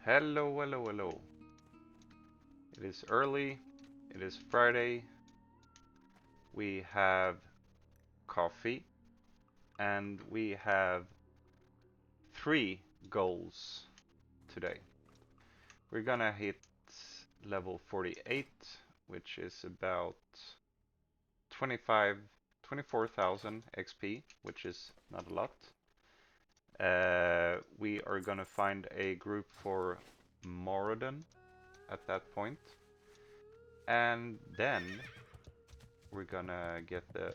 Hello, hello, hello. It is early. It is Friday. We have coffee and we have 3 goals today. We're gonna hit level 48, which is about 24,000 XP, which is not a lot. We are gonna find a group for Maraudon at that point. And then we're gonna get the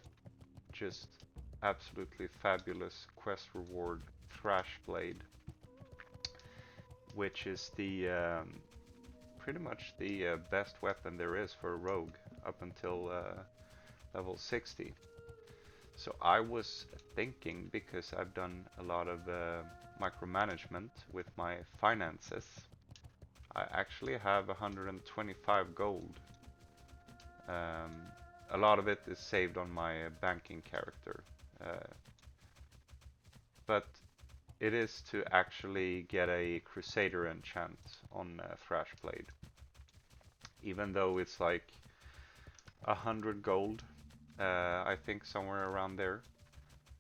just absolutely fabulous quest reward Thrash Blade, which is the pretty much the best weapon there is for a rogue up until level 60. So I was thinking, because I've done a lot of micromanagement with my finances, I actually have 125 gold. A lot of it is saved on my banking character. But it is to actually get a Crusader enchant on Thrash Blade. Even though it's like 100 gold, I think somewhere around there.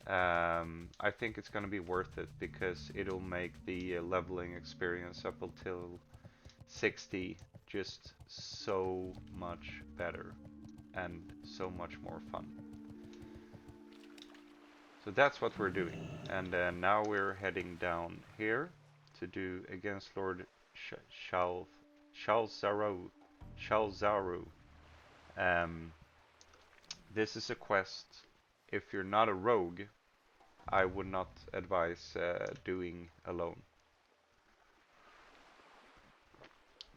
I think it's gonna be worth it because it'll make the leveling experience up until 60 just so much better and so much more fun. So that's what we're doing, and now we're heading down here to do against Lord Shalzaru. This is a quest. If you're not a rogue, I would not advise doing alone,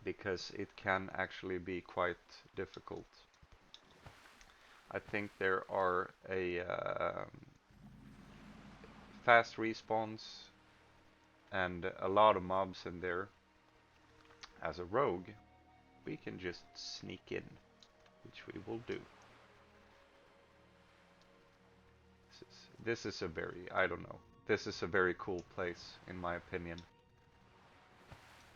because it can actually be quite difficult. I think there are a fast respawns and a lot of mobs in there. As a rogue, we can just sneak in, which we will do. This is a very, I don't know, this is a very cool place in my opinion.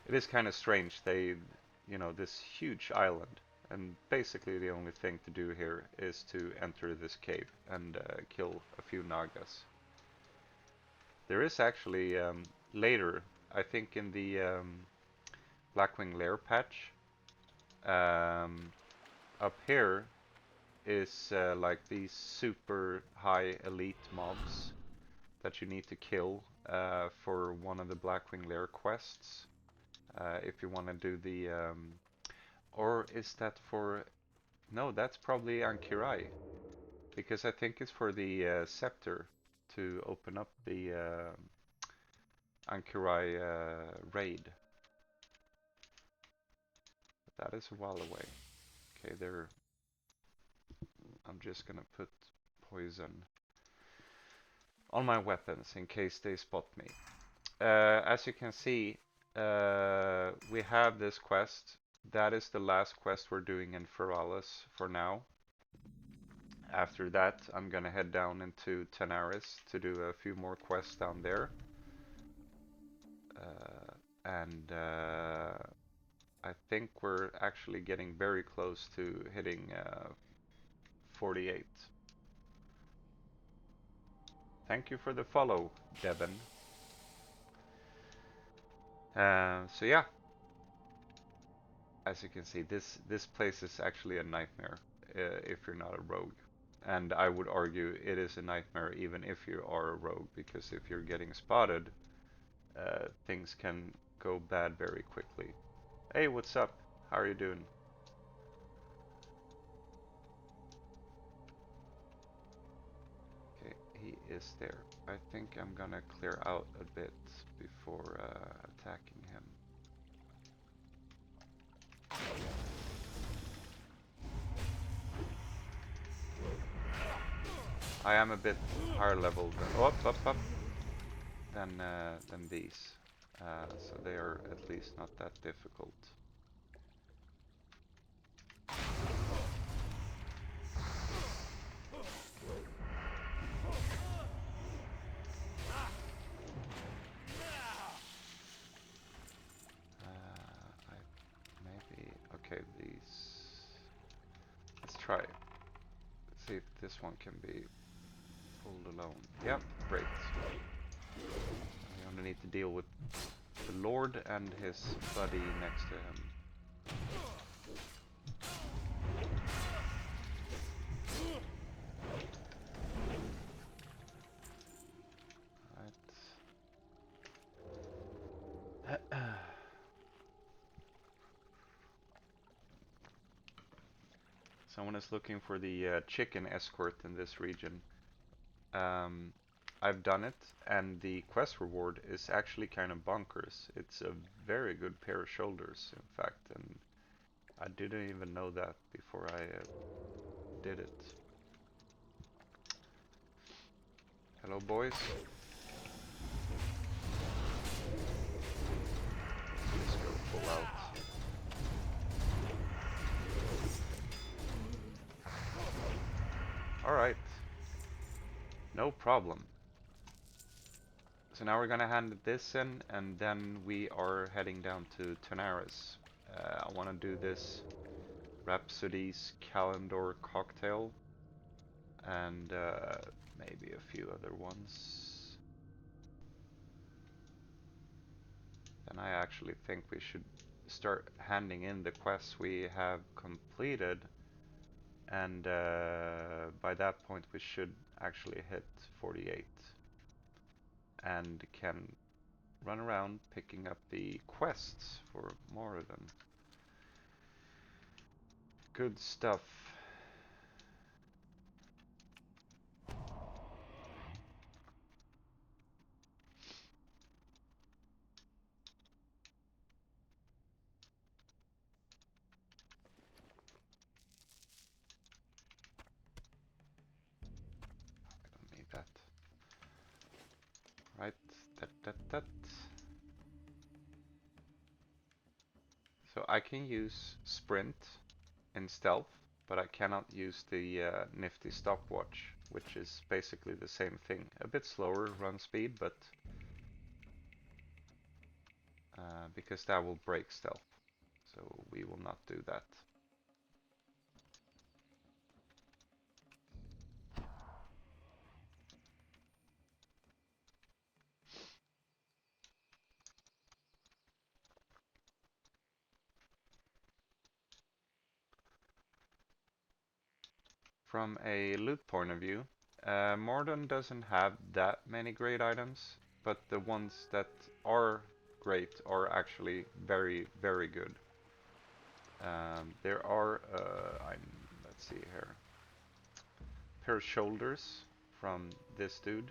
It is kind of strange, this huge island, and basically the only thing to do here is to enter this cave and kill a few Nagas. There is actually, later, I think in the Blackwing Lair patch, up here is like these super high elite mobs that you need to kill for one of the Blackwing Lair quests. If you want to do the, or is that for, no, that's probably Ankirai, because I think it's for the scepter to open up the Ankirai raid. But that is a while away. Okay, I'm just gonna put poison on my weapons in case they spot me. As you can see, we have this quest. That is the last quest we're doing in Feralas for now. After that, I'm gonna head down into Tanaris to do a few more quests down there. I think we're actually getting very close to hitting 48. Thank you for the follow, Devin. So yeah, as you can see, this place is actually a nightmare if you're not a rogue. And I would argue it is a nightmare even if you are a rogue, because if you're getting spotted, things can go bad very quickly. Hey, what's up? How are you doing? Okay, he is there. I think I'm gonna clear out a bit before attacking him. I am a bit higher level than these, so they are at least not that difficult. this one can be pulled alone. Yep, great. I only need to deal with the Lord and his buddy next to him. Right. Someone is looking for the chicken escort in this region. I've done it, and the quest reward is actually kind of bonkers. It's a very good pair of shoulders, in fact, and I didn't even know that before I did it. Hello, boys. Let's go full out. Alright. No problem. So now we're gonna hand this in, and then we are heading down to Tanaris. I want to do this Rhapsody's Calendar cocktail, and maybe a few other ones. Then I actually think we should start handing in the quests we have completed, and by that point we should actually hit 48 and can run around picking up the quests for Maraudon. Good stuff. I don't need that. Right, that. So I can use sprint in stealth, but I cannot use the nifty stopwatch, which is basically the same thing. A bit slower run speed, but because that will break stealth. So we will not do that. From a loot point of view, Mordon doesn't have that many great items, but the ones that are great are actually very, very good. There are, let's see here, pair of shoulders from this dude.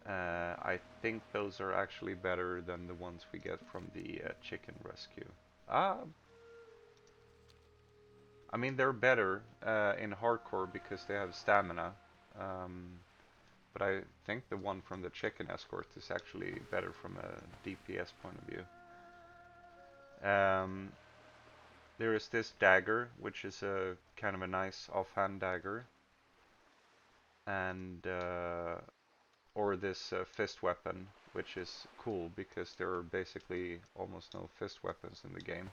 I think those are actually better than the ones we get from the chicken rescue. I mean, they're better in hardcore because they have stamina. But I think the one from the chicken escort is actually better from a DPS point of view. There is this dagger, which is a kind of a nice offhand dagger, and or this fist weapon, which is cool because there are basically almost no fist weapons in the game,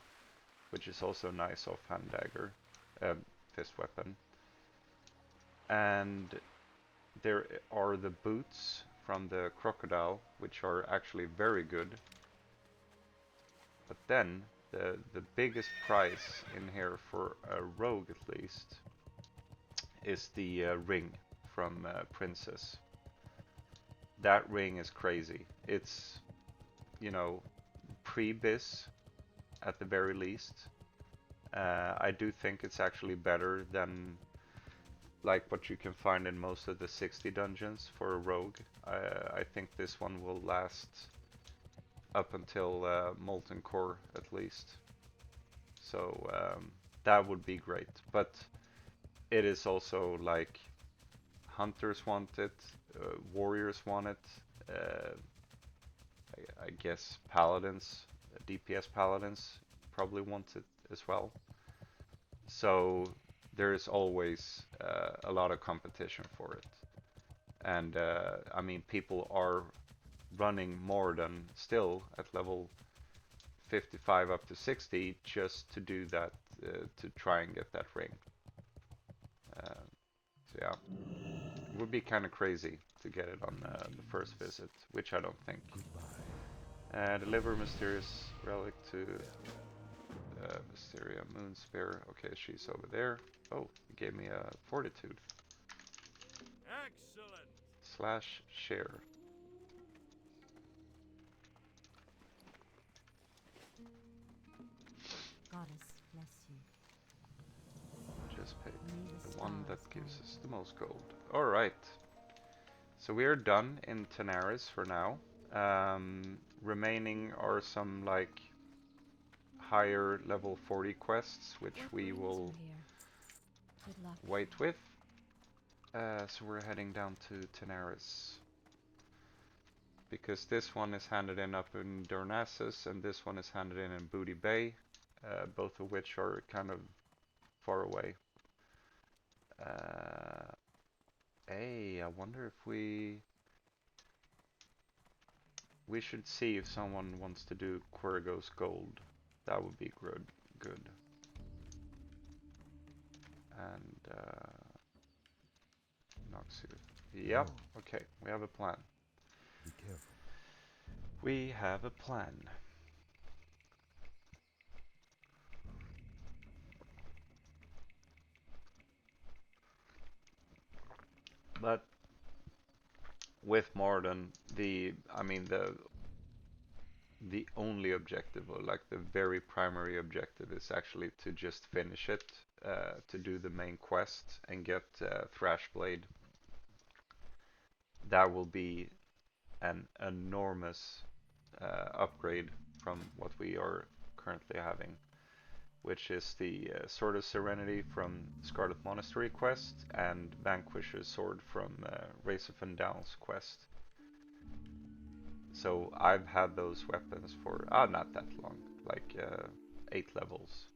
which is also nice offhand dagger, fist weapon. And there are the boots from the crocodile, which are actually very good. But then the biggest prize in here for a rogue at least is the ring from Princess. That ring is crazy. It's, you know, pre-biz at the very least. I do think it's actually better than like what you can find in most of the 60 dungeons for a rogue. I think this one will last up until Molten Core at least. So that would be great. But it is also like hunters want it, warriors want it, I guess paladins, DPS paladins probably want it as well. So there is always a lot of competition for it. And I mean, people are running more than still at level 55 up to 60 just to do that, to try and get that ring. So yeah, it would be kind of crazy to get it on the first visit, which I don't think. Deliver mysterious relic to Mysteria Moonspear. Okay, she's over there. Oh, it gave me a fortitude. Excellent. Slash share. Goddess bless you. Just pay May the the one that stars gives guide us you. the most gold. Alright. So we are done in Tanaris for now. Remaining are some like higher level 40 quests, which What we brings will you here? Good luck. wait with. So we're heading down to Tanaris. Because this one is handed in up in Darnassus, and this one is handed in Booty Bay, both of which are kind of far away. Hey, I wonder if we should see if someone wants to do Quergo's Gold. That would be good. And Noxu. Yep. Okay, we have a plan. Be careful. We have a plan. But with Maraudon, the only objective, or like the very primary objective, is actually to just finish it, to do the main quest and get Thrashblade. That will be an enormous upgrade from what we are currently having, which is the Sword of Serenity from Scarlet Monastery quest and Vanquisher's Sword from Race of Fendal's quest. So I've had those weapons for not that long, like 8 levels.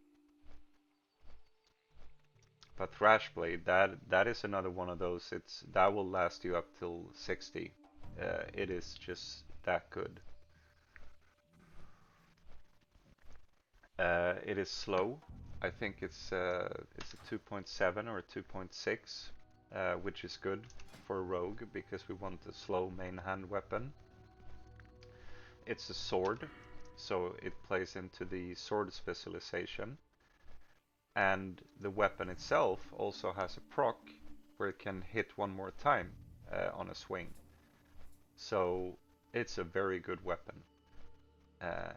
But Thrashblade, that is another one of those. That will last you up till 60. It is just that good. It is slow. I think it's a 2.7 or a 2.6, which is good for a rogue because we want a slow main hand weapon. It's a sword, so it plays into the sword specialization. And the weapon itself also has a proc where it can hit one more time on a swing. So it's a very good weapon.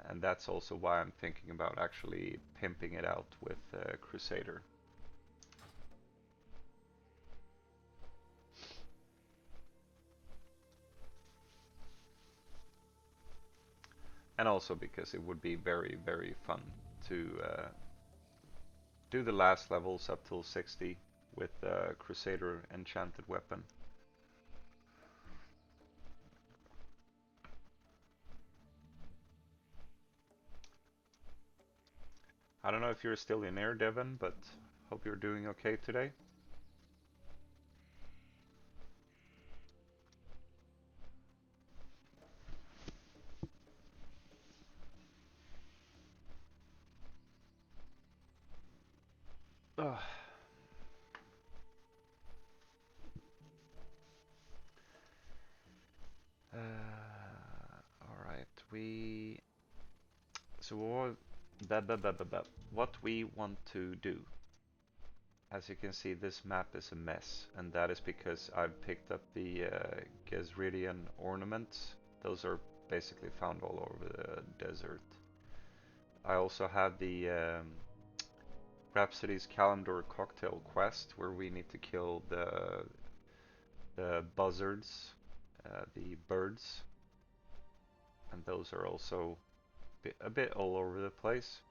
And that's also why I'm thinking about actually pimping it out with Crusader. And also because it would be very, very fun to do the last levels up till 60 with Crusader enchanted weapon. I don't know if you're still in there, Devon, but hope you're doing okay today. Ugh. All right, so what we want to do. As you can see, this map is a mess, and that is because I've picked up the Gezridian ornaments. Those are basically found all over the desert. I also have the Rhapsody's Calendar Cocktail quest, where we need to kill the buzzards, the birds, and those are also a bit all over the place.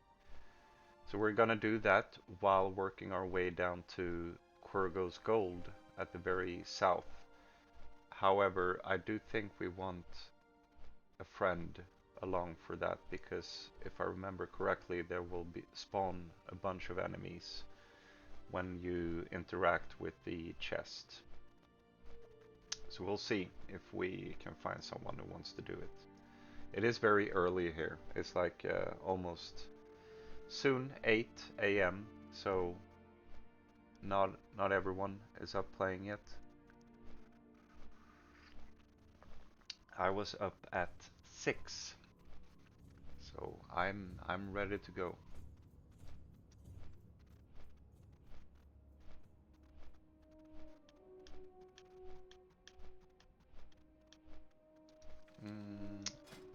So we're gonna do that while working our way down to Quergo's Gold at the very south. However, I do think we want a friend along for that because if I remember correctly, there will be spawn a bunch of enemies when you interact with the chest. So we'll see if we can find someone who wants to do it. It is very early here. It's like almost soon 8 a.m. So not everyone is up playing yet. I was up at 6, so I'm ready to go.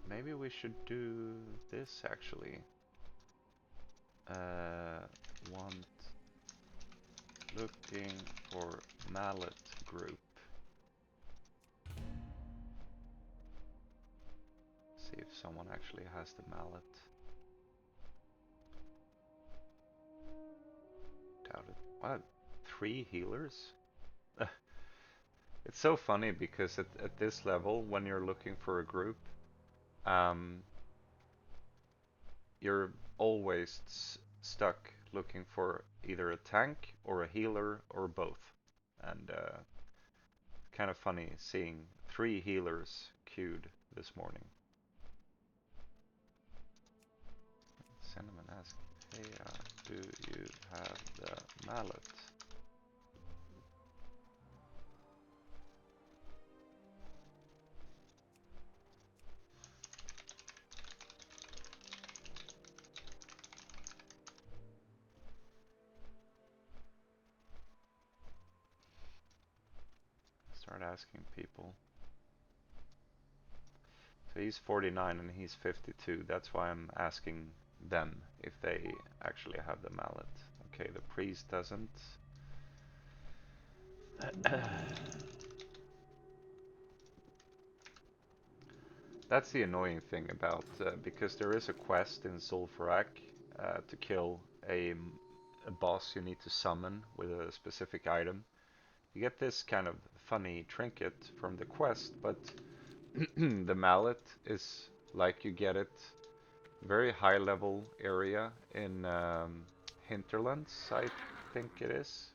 Maybe we should do this actually. Want looking for mallet group. See if someone actually has the mallet. Doubt it. What? 3 healers? It's so funny because at this level, when you're looking for a group, you're always stuck looking for either a tank or a healer or both. And kind of funny seeing 3 healers queued this morning. Cinnamon asked, hey, do you have the mallet? Start asking people. So he's 49 and he's 52. That's why I'm asking them if they actually have the mallet. Okay, the priest doesn't. That's the annoying thing about, because there is a quest in Sulfurak to kill a boss you need to summon with a specific item. You get this kind of funny trinket from the quest, but the mallet is like you get it very high level area in Hinterlands, I think it is.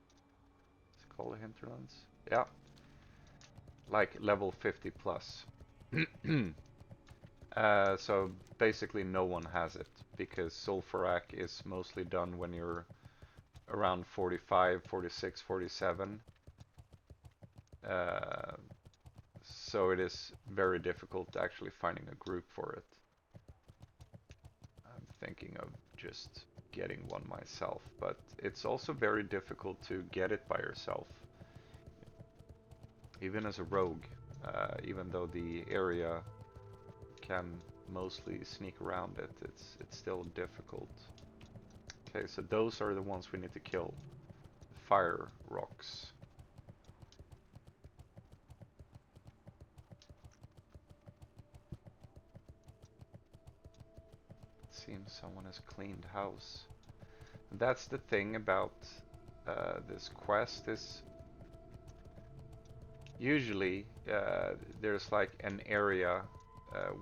It's called Hinterlands. Yeah, like level 50 plus. So basically no one has it because Sulfurak is mostly done when you're around 45, 46, 47. So it is very difficult actually finding a group for it. I'm thinking of just getting one myself, but it's also very difficult to get it by yourself. Even as a rogue, even though the area can mostly sneak around it, it's still difficult. Okay, so those are the ones we need to kill. Fire rocks. Seems someone has cleaned house. That's the thing about this quest is usually there's like an area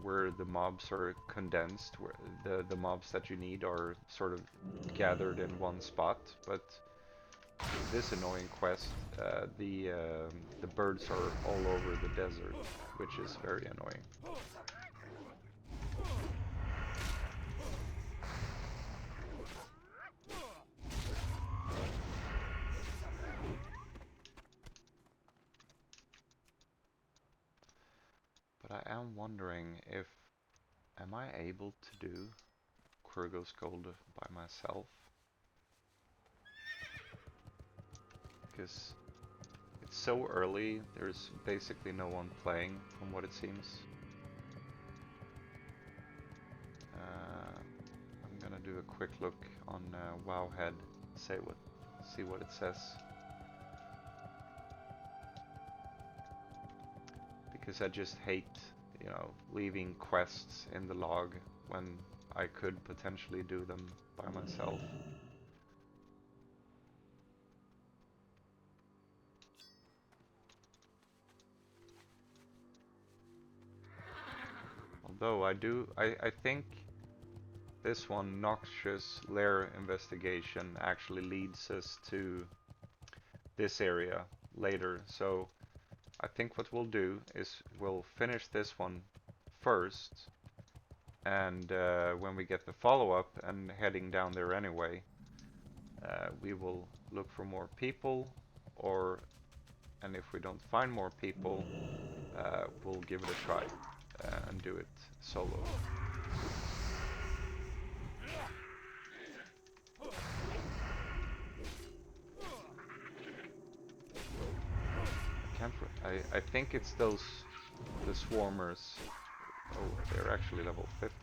where the mobs are condensed, where the mobs that you need are sort of gathered in one spot. But this annoying quest, the birds are all over the desert, which is very annoying. But I am wondering if, am I able to do Kurgo's Gold by myself? Because it's so early, there's basically no one playing from what it seems. I'm gonna do a quick look on Wowhead, see what it says. Because I just hate, you know, leaving quests in the log when I could potentially do them by myself. Although I think this one, Noxious Lair Investigation, actually leads us to this area later. So I think what we'll do is we'll finish this one first, and when we get the follow-up and heading down there anyway, we will look for more people, and if we don't find more people, we'll give it a try and do it solo. I think it's the swarmers. Oh, they're actually level 50.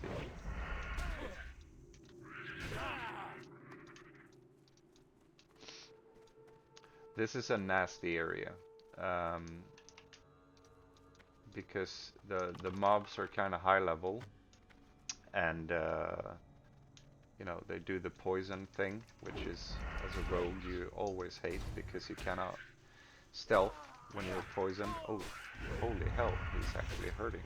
This is a nasty area. Because the mobs are kind of high level, and you know, they do the poison thing, which is, as a rogue, you always hate because you cannot stealth when you're poisoned. Oh, holy hell, he's actually hurting.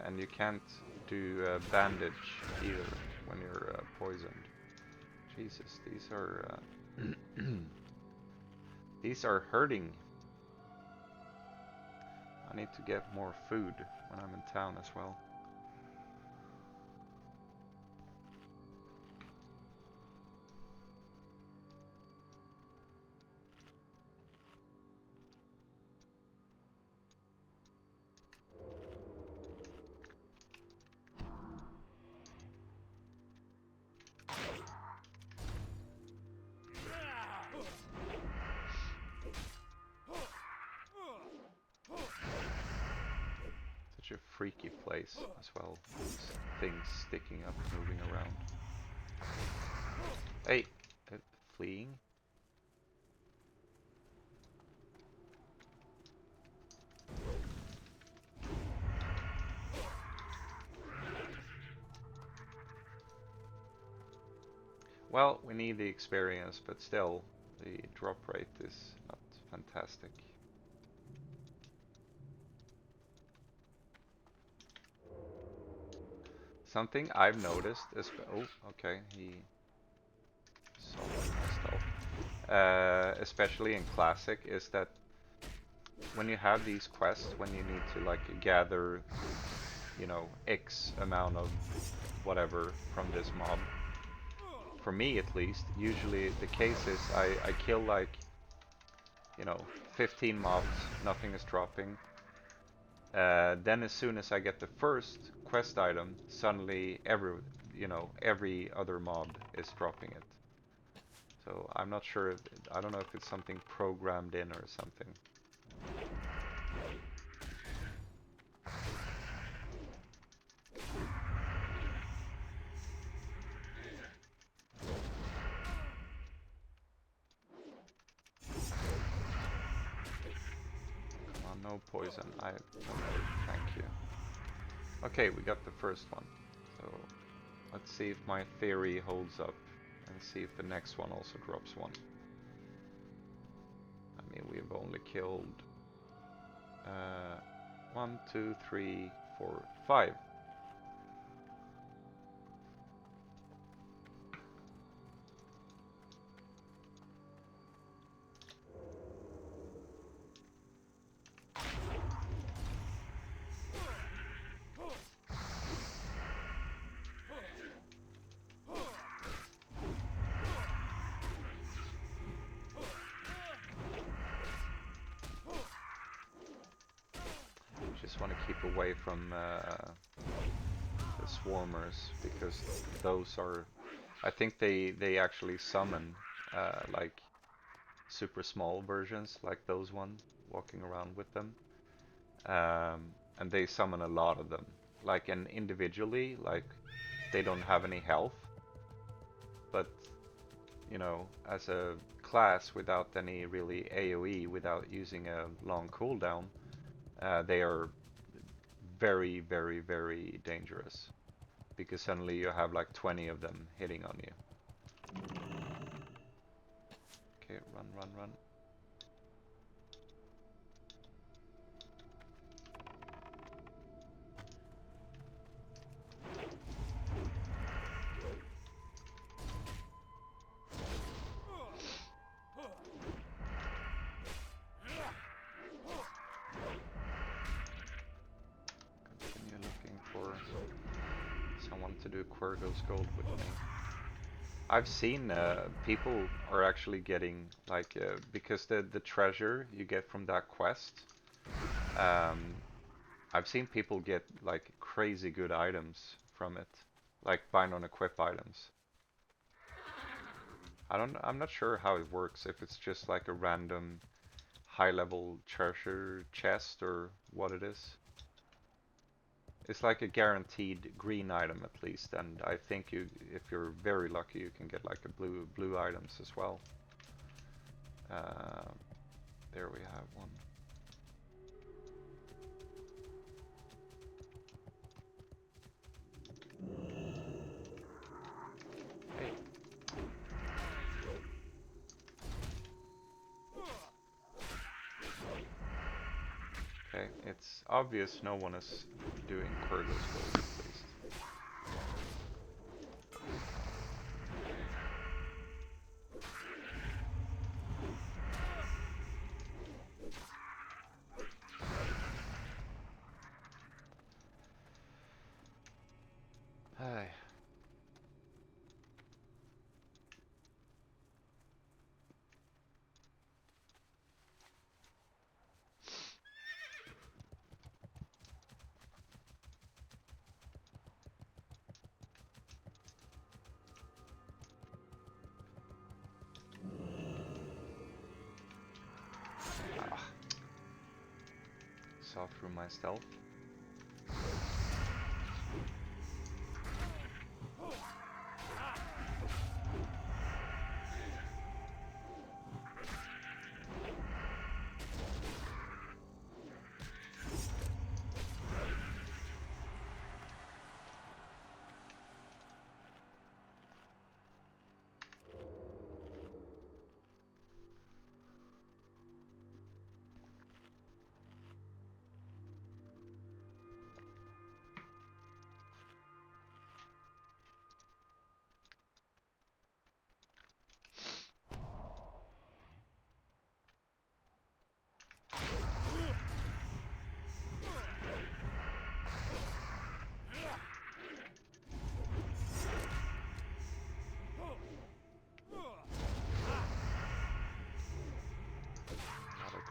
And you can't do bandage either when you're poisoned. Jesus, these are these are hurting. I need to get more food when I'm in town as well. Such a freaky place as well. Things sticking up, moving around. Hey, fleeing. Well, we need the experience, but still, the drop rate is not fantastic. Something I've noticed is, oh, okay, he saw my stealth. Especially in Classic, is that when you have these quests, when you need to like gather, you know, X amount of whatever from this mob, for me at least, usually the case is I kill like, you know, 15 mobs, nothing is dropping. Then as soon as I get the first quest item, suddenly every other mob is dropping it. So I'm not sure, I don't know if it's something programmed in or something. Come on, no poison. Thank you. Okay, we got the first one. So let's see if my theory holds up, and see if the next one also drops one. I mean, we've only killed 1, 2, 3, 4, 5. Just want to keep away from the swarmers, because those are, I think they actually summon like super small versions, like those ones walking around with them, and they summon a lot of them. Like, and individually, like, they don't have any health, but you know, as a class without any really AoE, without using a long cooldown, they are very, very, very dangerous, because suddenly you have like 20 of them hitting on you. Okay, run, run, run. to do Quergo's Gold with me. I've seen people are actually getting like because the treasure you get from that quest. Um, I've seen people get like crazy good items from it, like bind on equip items. I'm not sure how it works, if it's just like a random high level treasure chest or what it is. It's like a guaranteed green item at least, and I think if you're very lucky, you can get like a blue items as well. Uh, there we have one. Hey. Okay, it's obvious no one is doing Quergo's Gold at least. Hi. Ah. Saw through my stealth.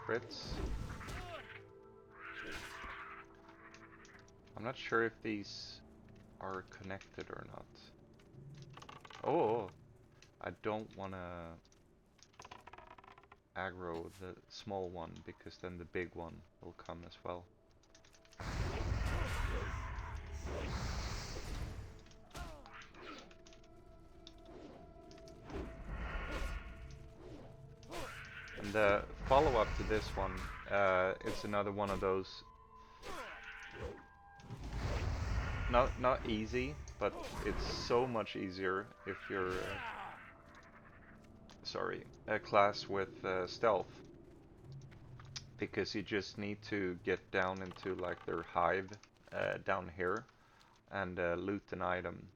Crits. I'm not sure if these are connected or not. Oh, I don't want to aggro the small one because then the big one will come as well. And the follow-up to this one, it's another one of those not easy, but it's so much easier if you're a class with stealth, because you just need to get down into like their hive down here and loot an item,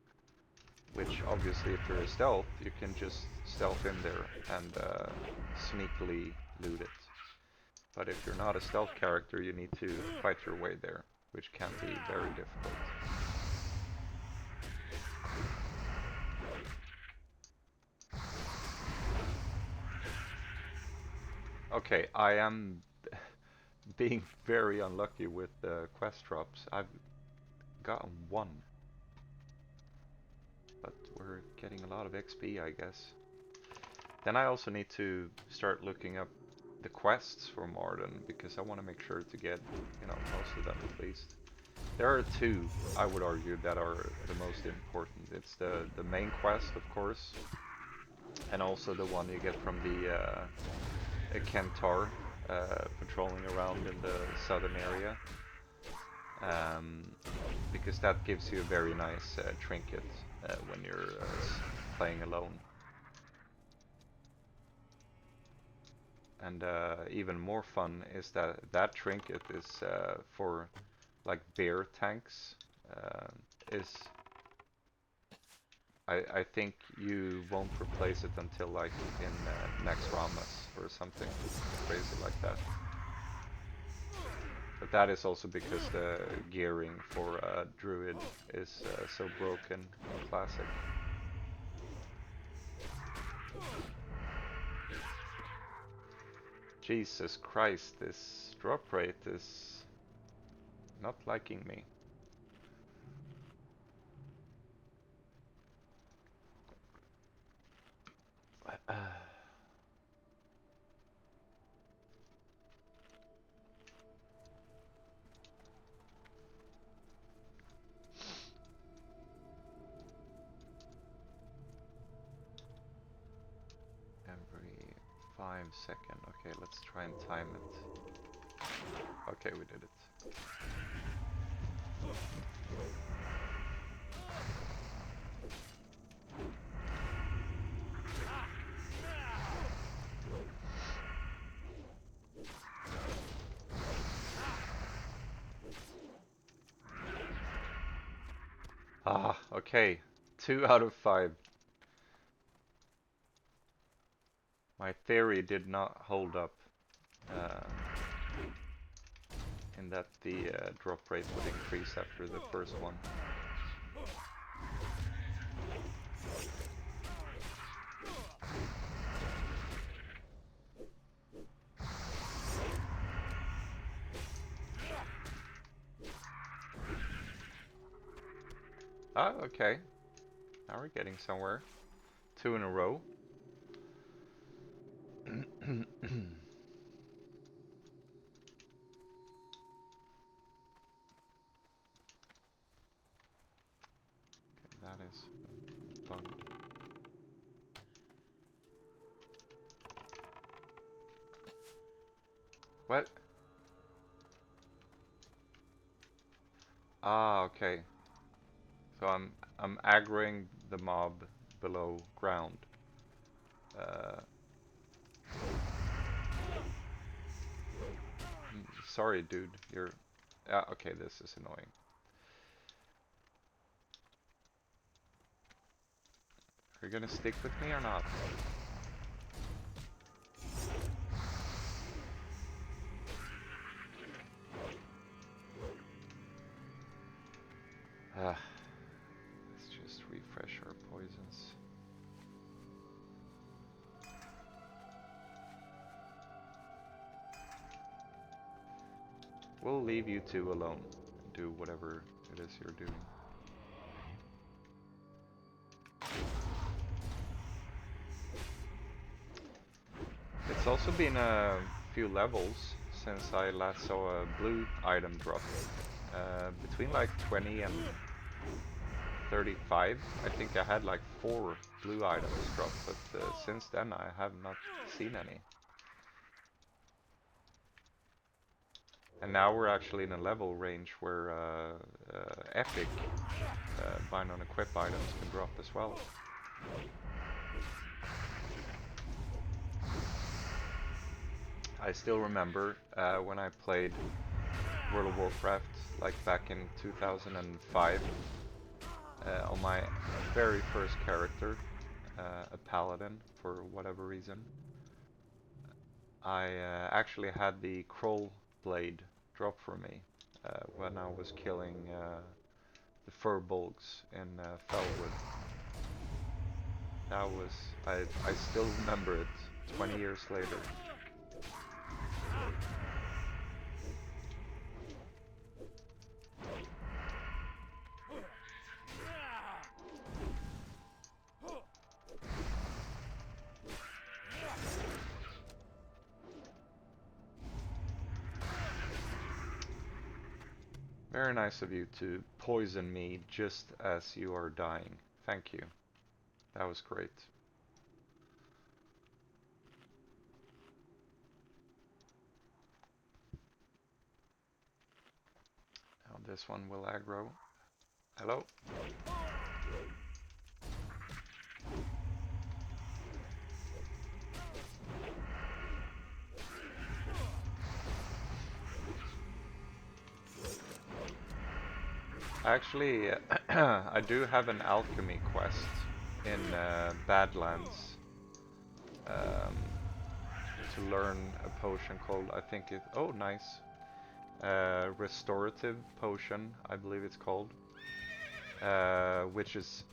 which obviously if you're a stealth you can just stealth in there and sneakily loot it. But if you're not a stealth character, you need to fight your way there, which can be very difficult. Okay, I am being very unlucky with the quest drops. I've gotten one, but we're getting a lot of XP, I guess. Then I also need to start looking up the quests for Maraudon, because I want to make sure to get, you know, most of them at least. There are two, I would argue, that are the most important. It's the main quest, of course, and also the one you get from the Kentaur patrolling around in the southern area, because that gives you a very nice trinket when you're playing alone. And even more fun is that trinket is for like bear tanks. I think you won't replace it until like in next Ramas or something crazy like that. But that is also because the gearing for Druid is so broken in Classic. Jesus Christ, this drop rate is not liking me. Every 5 seconds. Okay, let's try and time it. Okay, we did it. Ah, okay. 2 out of 5. My theory did not hold up. In that the drop rate would increase after the first one. Ah, okay. Now we're getting somewhere. 2 in a row. That is bugged. What? Ah, okay. So I'm aggroing the mob below ground. Sorry, dude. You're. Okay. This is annoying. Are you gonna stick with me or not? Let's just refresh our poisons. We'll leave you two alone and do whatever it is you're doing. It's also been a few levels since I last saw a blue item drop. Between like 20 and 35, I think I had like 4 blue items drop, but since then I have not seen any. And now we're actually in a level range where epic bind on equip items can drop as well. I still remember when I played World of Warcraft like back in 2005 on my very first character, a paladin for whatever reason. I actually had the Kroll blade drop for me when I was killing the Furbolgs in Felwood. That was, I still remember it 20 years later. Very nice of you to poison me just as you are dying. Thank you. That was great. Now this one will aggro. Hello? Actually, I do have an alchemy quest in Badlands to learn a potion called, I think it, oh nice, restorative potion, I believe it's called, which is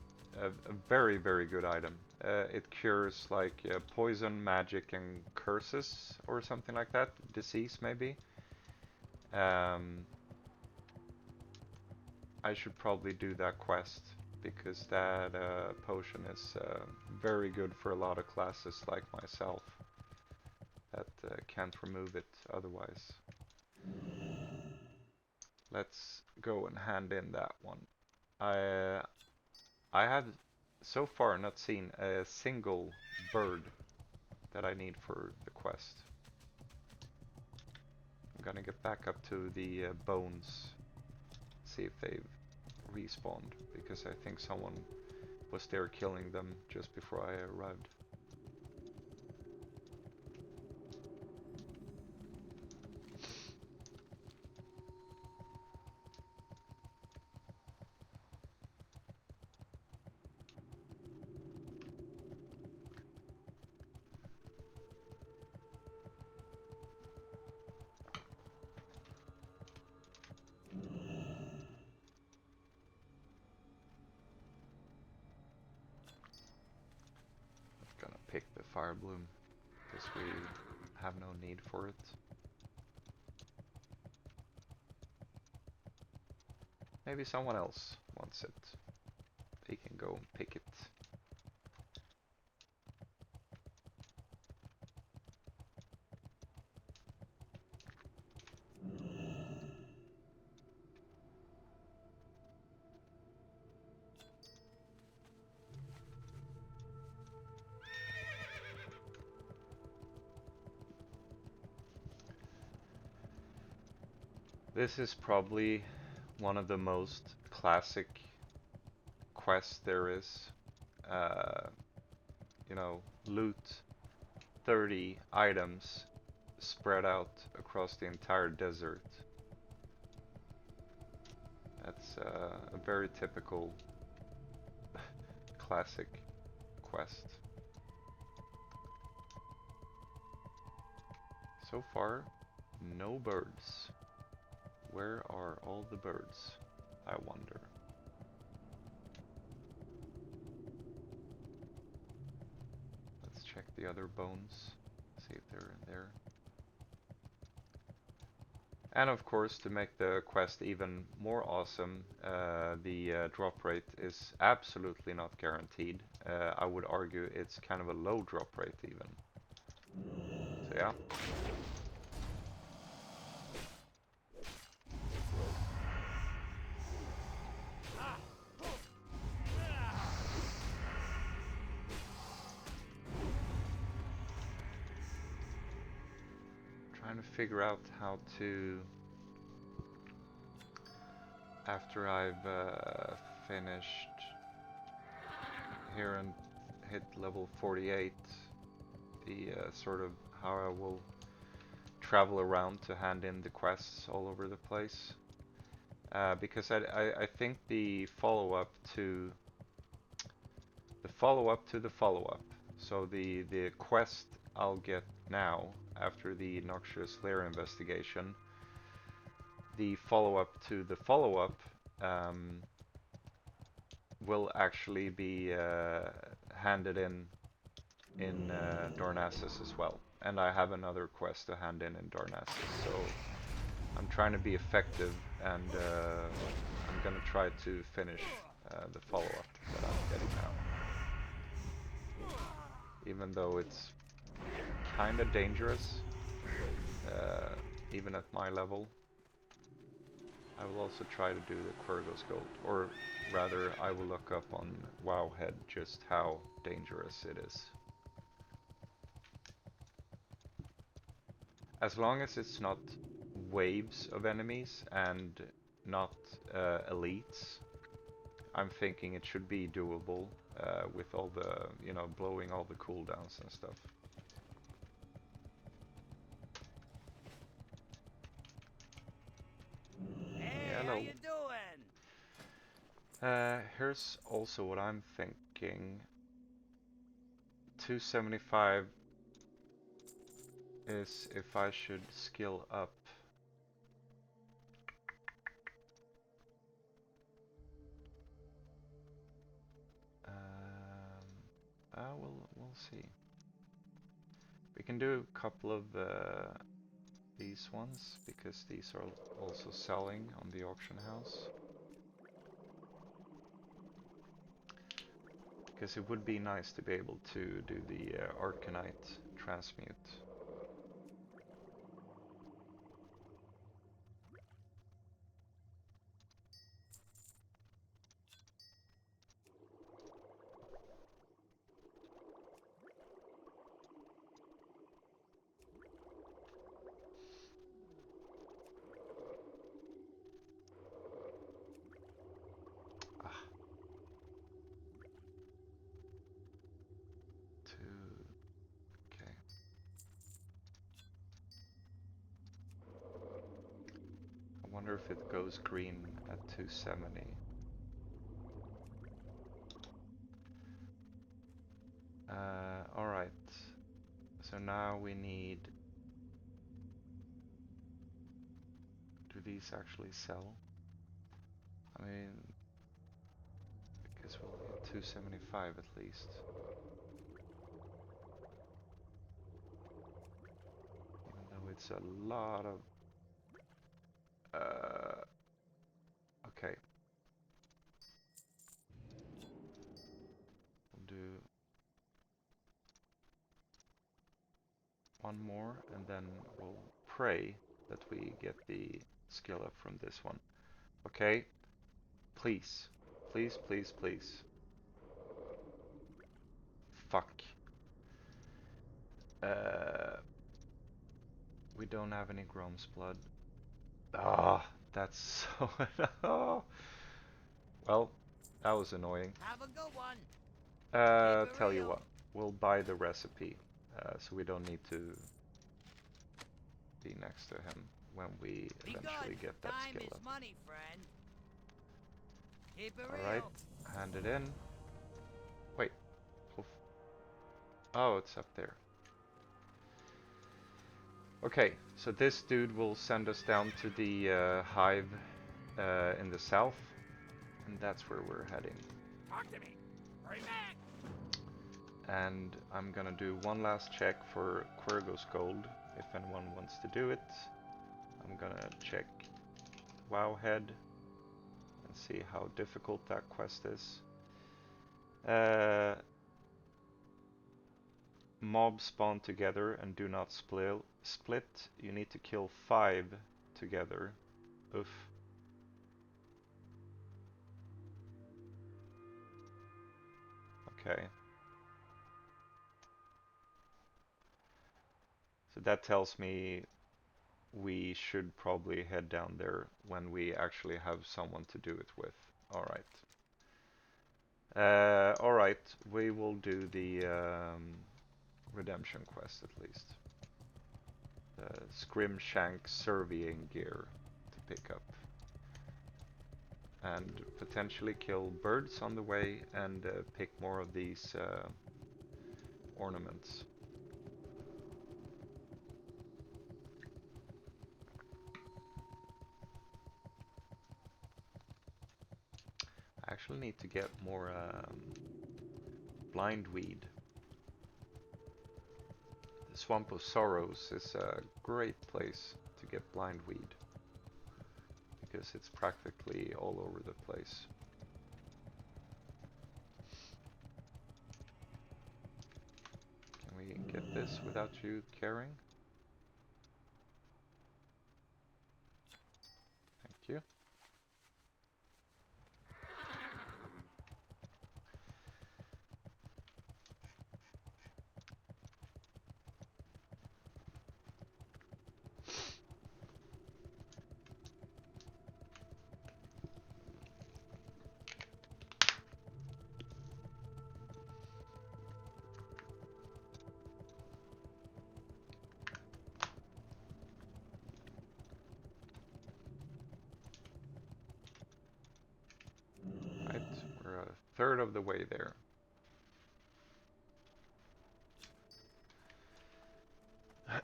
a very, very good item. It cures like poison, magic, and curses, or something like that. Disease, maybe. I should probably do that quest, because that potion is very good for a lot of classes like myself that can't remove it otherwise. Let's go and hand in that one. I have so far not seen a single bird that I need for the quest. I'm gonna get back up to the bones, see if they've respawned, because I think someone was there killing them just before I arrived. Gonna pick the fire bloom, because we have no need for it. Maybe someone else wants it. They can go and pick it. This is probably one of the most classic quests there is. You know, loot 30 items spread out across the entire desert. That's a very typical classic quest. So far, no birds. Where are all the birds, I wonder? Let's check the other bones, see if they're in there. And of course, to make the quest even more awesome, the drop rate is absolutely not guaranteed. I would argue it's kind of a low drop rate even. So yeah. Trying to figure out how to, after I've finished here and hit level 48, the sort of how I will travel around to hand in the quests all over the place. Because I think the follow-up to the follow-up, so the quest I'll get now after the Noxious Lair investigation, the follow-up to the follow-up will actually be handed in Darnassus as well. And I have another quest to hand in Darnassus, so I'm trying to be effective, and I'm gonna try to finish the follow-up that I'm getting now. Even though it's kinda dangerous, even at my level. I will also try to do the Quergos Gold, or rather I will look up on Wowhead just how dangerous it is. As long as it's not waves of enemies and not elites, I'm thinking it should be doable with all the, you know, blowing all the cooldowns and stuff. Hey, Hello. how you doing? Here's also what I'm thinking. 275 is if I should skill up we'll see. We can do a couple of these ones, because these are also selling on the auction house. Because it would be nice to be able to do the Arcanite transmute. Okay. I wonder if it goes green at 270. Alright. So now we need... Do these actually sell? I mean... Because we'll need 275 at least. Even though it's a lot of... Okay. We'll do one more, and then we'll pray that we get the skill up from this one. Okay? Please. Please, please, please. Fuck. We don't have any Grom's blood. Ah, that's so... oh. Well, that was annoying. Have a good one. Tell you what, we'll buy the recipe, so we don't need to be next to him when we eventually get that Time skill is up. money, friend. Keep it Alright, real. hand it in. Wait. Oh, it's up there. Okay, so this dude will send us down to the hive in the south, and that's where we're heading. Talk to me. Hurry back. And I'm gonna do one last check for Quergo's gold, if anyone wants to do it. I'm gonna check Wowhead and see how difficult that quest is. Mobs spawn together and do not split. You need to kill 5 together. Oof. Okay. So that tells me we should probably head down there when we actually have someone to do it with. Alright. Alright, we will do the redemption quest at least. The Scrimshank surveying gear to pick up. And potentially kill birds on the way and pick more of these ornaments. I actually need to get more blindweed. The Swamp of Sorrows is a great place to get blindweed, because it's practically all over the place. Can we get this without you caring? Thank you. Right, we're a third of the way there. I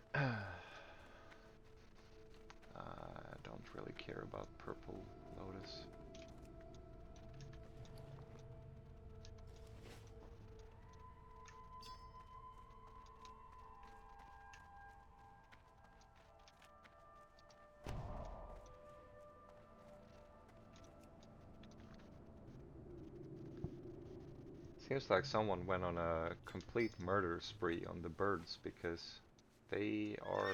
don't really care about purple lotus. Seems like someone went on a complete murder spree on the birds because they are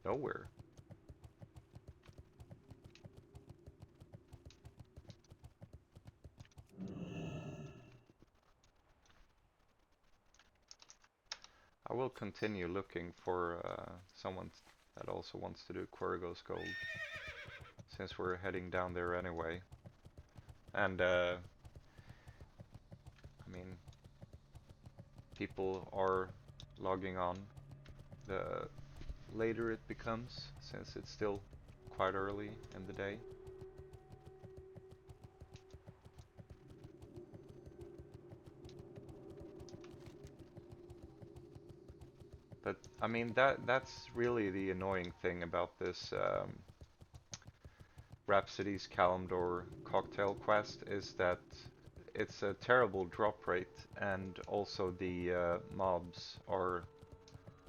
nowhere. I will continue looking for someone that also wants to do Quergos Gold, since we're heading down there anyway. And I mean, people are logging on the later it becomes, since it's still quite early in the day. But I mean, that's really the annoying thing about this Rhapsody's Kalimdor cocktail quest, is that it's a terrible drop rate, and also the mobs are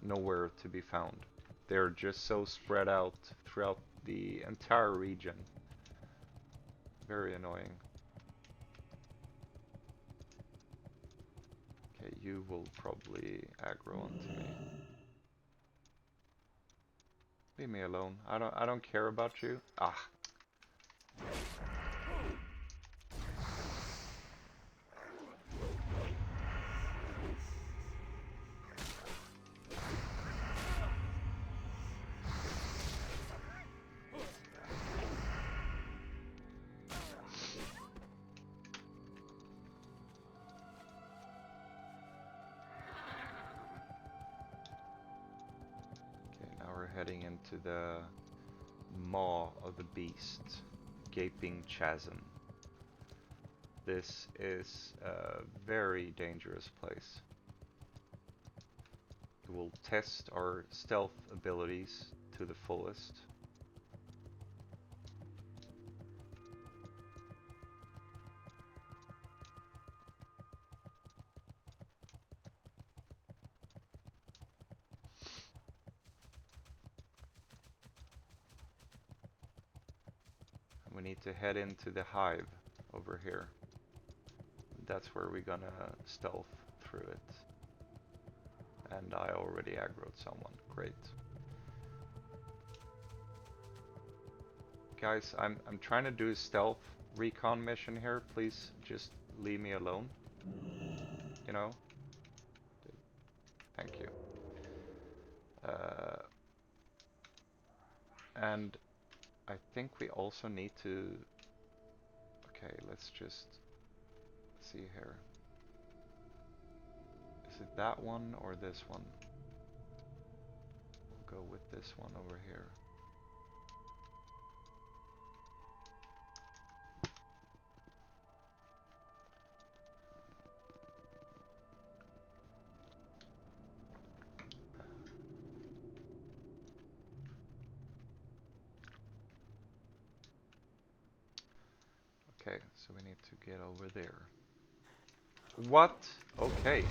nowhere to be found. They're just so spread out throughout the entire region. Very annoying. Okay, you will probably aggro onto me. Leave me alone. I don't care about you. Ah. Heading into the maw of the beast, gaping chasm. This is a very dangerous place. It will test our stealth abilities to the fullest. We need to head into the hive over here. That's where we're gonna stealth through it. And I already aggroed someone. Great. Guys, I'm trying to do a stealth recon mission here. Please just leave me alone. You know? Thank you. And I think we also need to... Okay, let's just see here. Is it that one or this one? We'll go with this one over here. Okay, so we need to get over there. What? Okay.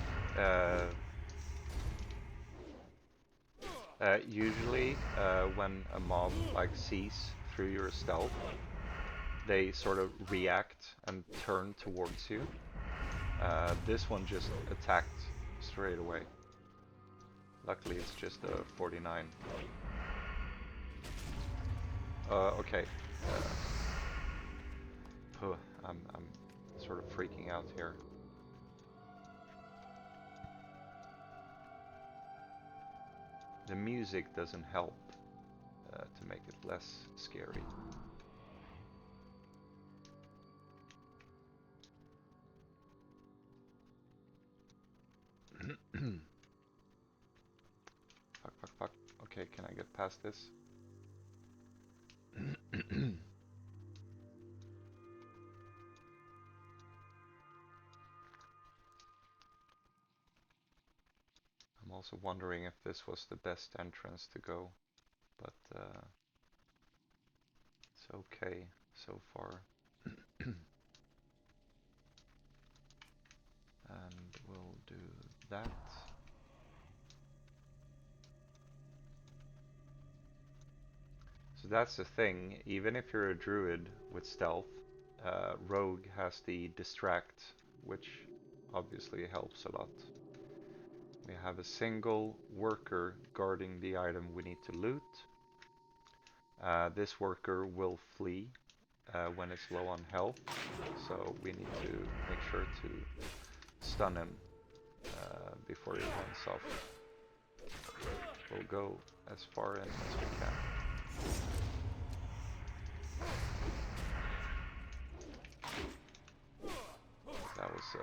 Usually, when a mob like sees through your stealth, they sort of react and turn towards you. This one just attacked straight away. Luckily, it's just a 49. Okay. I'm sort of freaking out here. The music doesn't help to make it less scary. Fuck. Okay, can I get past this? I'm also wondering if this was the best entrance to go, but it's okay so far. And we'll do that. So that's the thing, even if you're a druid with stealth, rogue has the distract, which obviously helps a lot. We have a single worker guarding the item we need to loot. This worker will flee when it's low on health, so we need to make sure to stun him before he runs off. We'll go as far in as we can. That was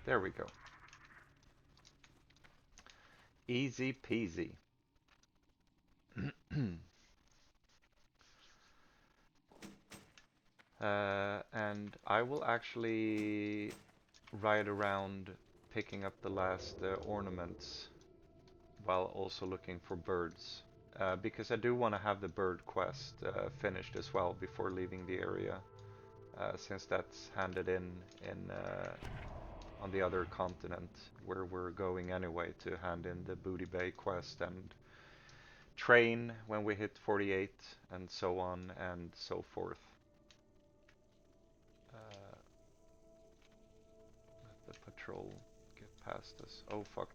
there we go. Easy peasy. And I will actually ride around picking up the last ornaments while also looking for birds. Because I do want to have the bird quest finished as well before leaving the area. Since that's handed in on the other continent where we're going anyway to hand in the Booty Bay quest and train when we hit 48 and so on and so forth. Let the patrol get past us. Oh fuck.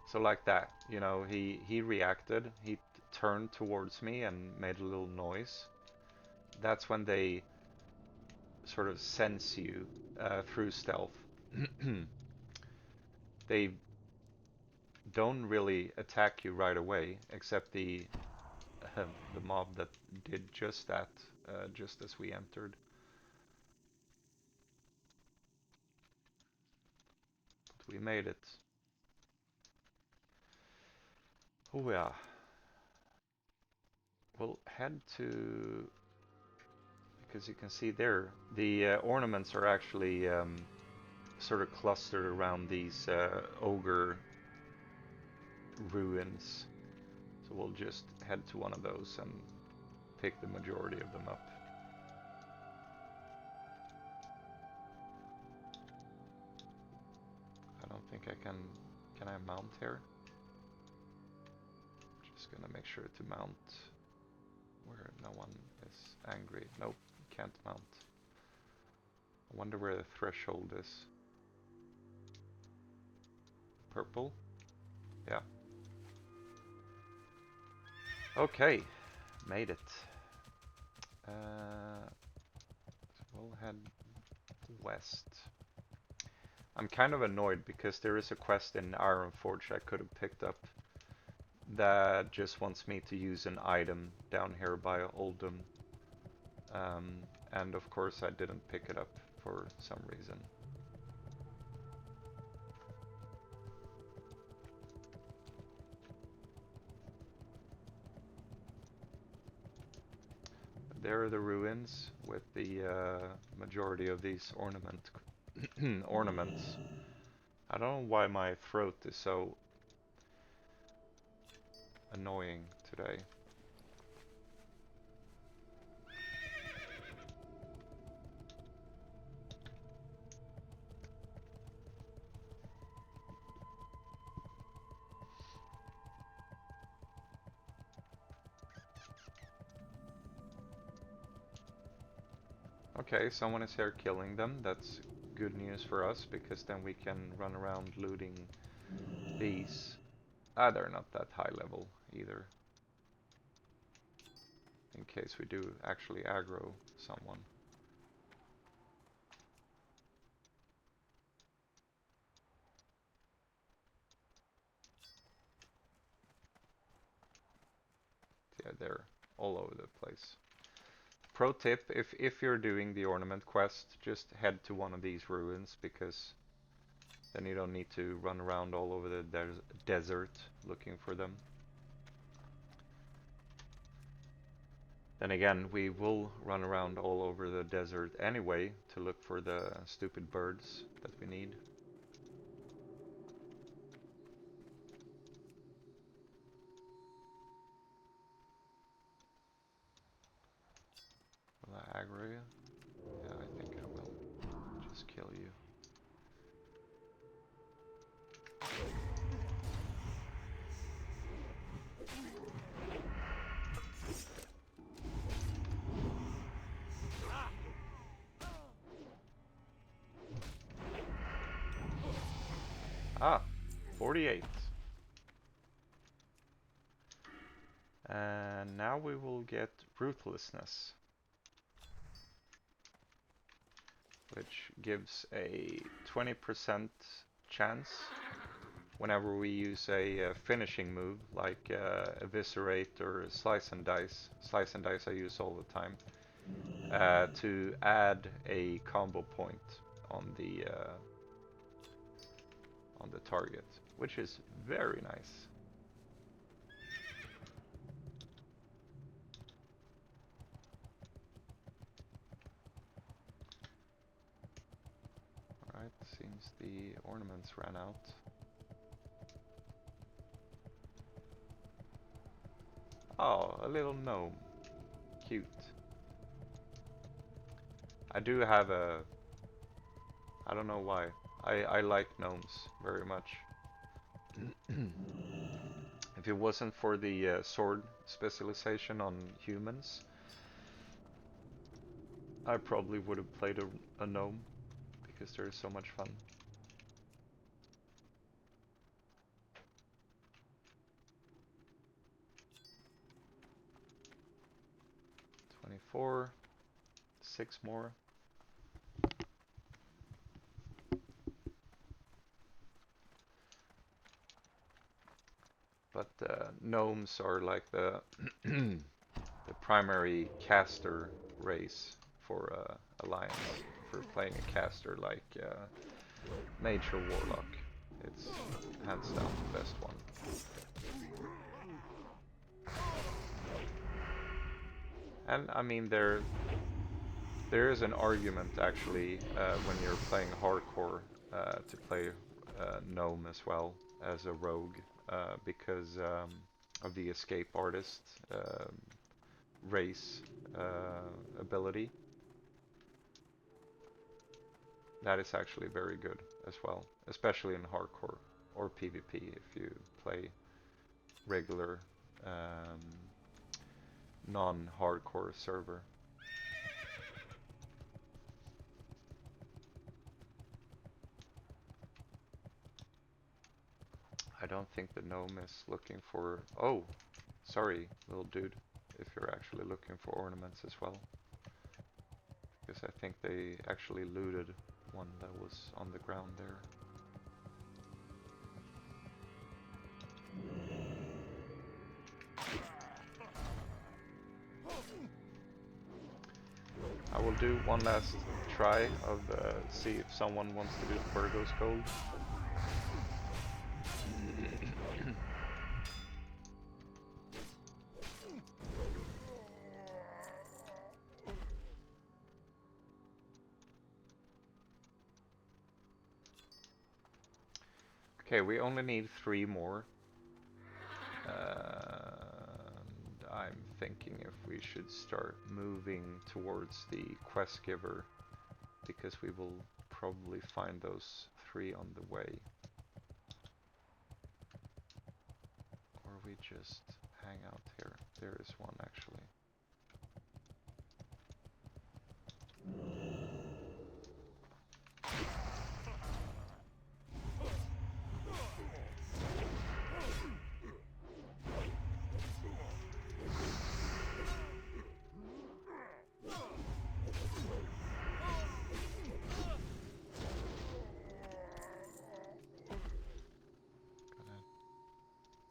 So like that, you know, he reacted, he turned towards me and made a little noise. That's when they sort of sense you through stealth. They don't really attack you right away, except the mob that did just that, just as we entered. But we made it. Oh yeah. We'll head to, because you can see there, the ornaments are actually sort of clustered around these ogre ruins. So we'll just head to one of those and pick the majority of them up. I don't think I can I mount here? Just gonna make sure to mount where no one is angry. Nope, can't mount. I wonder where the threshold is. Purple? Yeah. Okay, made it. So we'll head west. I'm kind of annoyed because there is a quest in Ironforge I could have picked up that just wants me to use an item down here by Oldham. And of course I didn't pick it up for some reason. There are the ruins with the majority of these ornaments. I don't know why my throat is so annoying today. Okay, someone is here killing them. That's good news for us, because then we can run around looting these. Ah, they're not that high level either. In case we do actually aggro someone. Yeah, they're all over the place. Pro tip, if you're doing the ornament quest, just head to one of these ruins, because then you don't need to run around all over the desert looking for them. Then again, we will run around all over the desert anyway to look for the stupid birds that we need. Will I aggro you? Yeah, I think I will. Just kill you. Ah, 48. And now we will get Ruthlessness, which gives a 20% chance whenever we use a finishing move like Eviscerate or Slice and Dice. Slice and Dice I use all the time. To add a combo point on the target, which is very nice. Alright, seems the ornaments ran out. Oh, a little gnome. Cute. I do have a... I don't know why. I like gnomes very much. If it wasn't for the sword specialization on humans, I probably would have played a gnome, because they're so much fun. $24, 6 more. But gnomes are like the the primary caster race for Alliance. For playing a caster like Mage or Warlock, it's hands down the best one. And I mean, there is an argument actually when you're playing hardcore to play gnome as well as a rogue, because of the escape artist race ability. That is actually very good as well, especially in hardcore or PvP if you play regular non-hardcore server. I don't think the gnome is looking for... Oh, sorry, little dude, if you're actually looking for ornaments as well. Because I think they actually looted one that was on the ground there. I will do one last try of see if someone wants to do Virgo's Gold. Okay, we only need 3 more. And I'm thinking if we should start moving towards the quest giver, because we will probably find those 3 on the way. Or we just hang out here. There is one actually.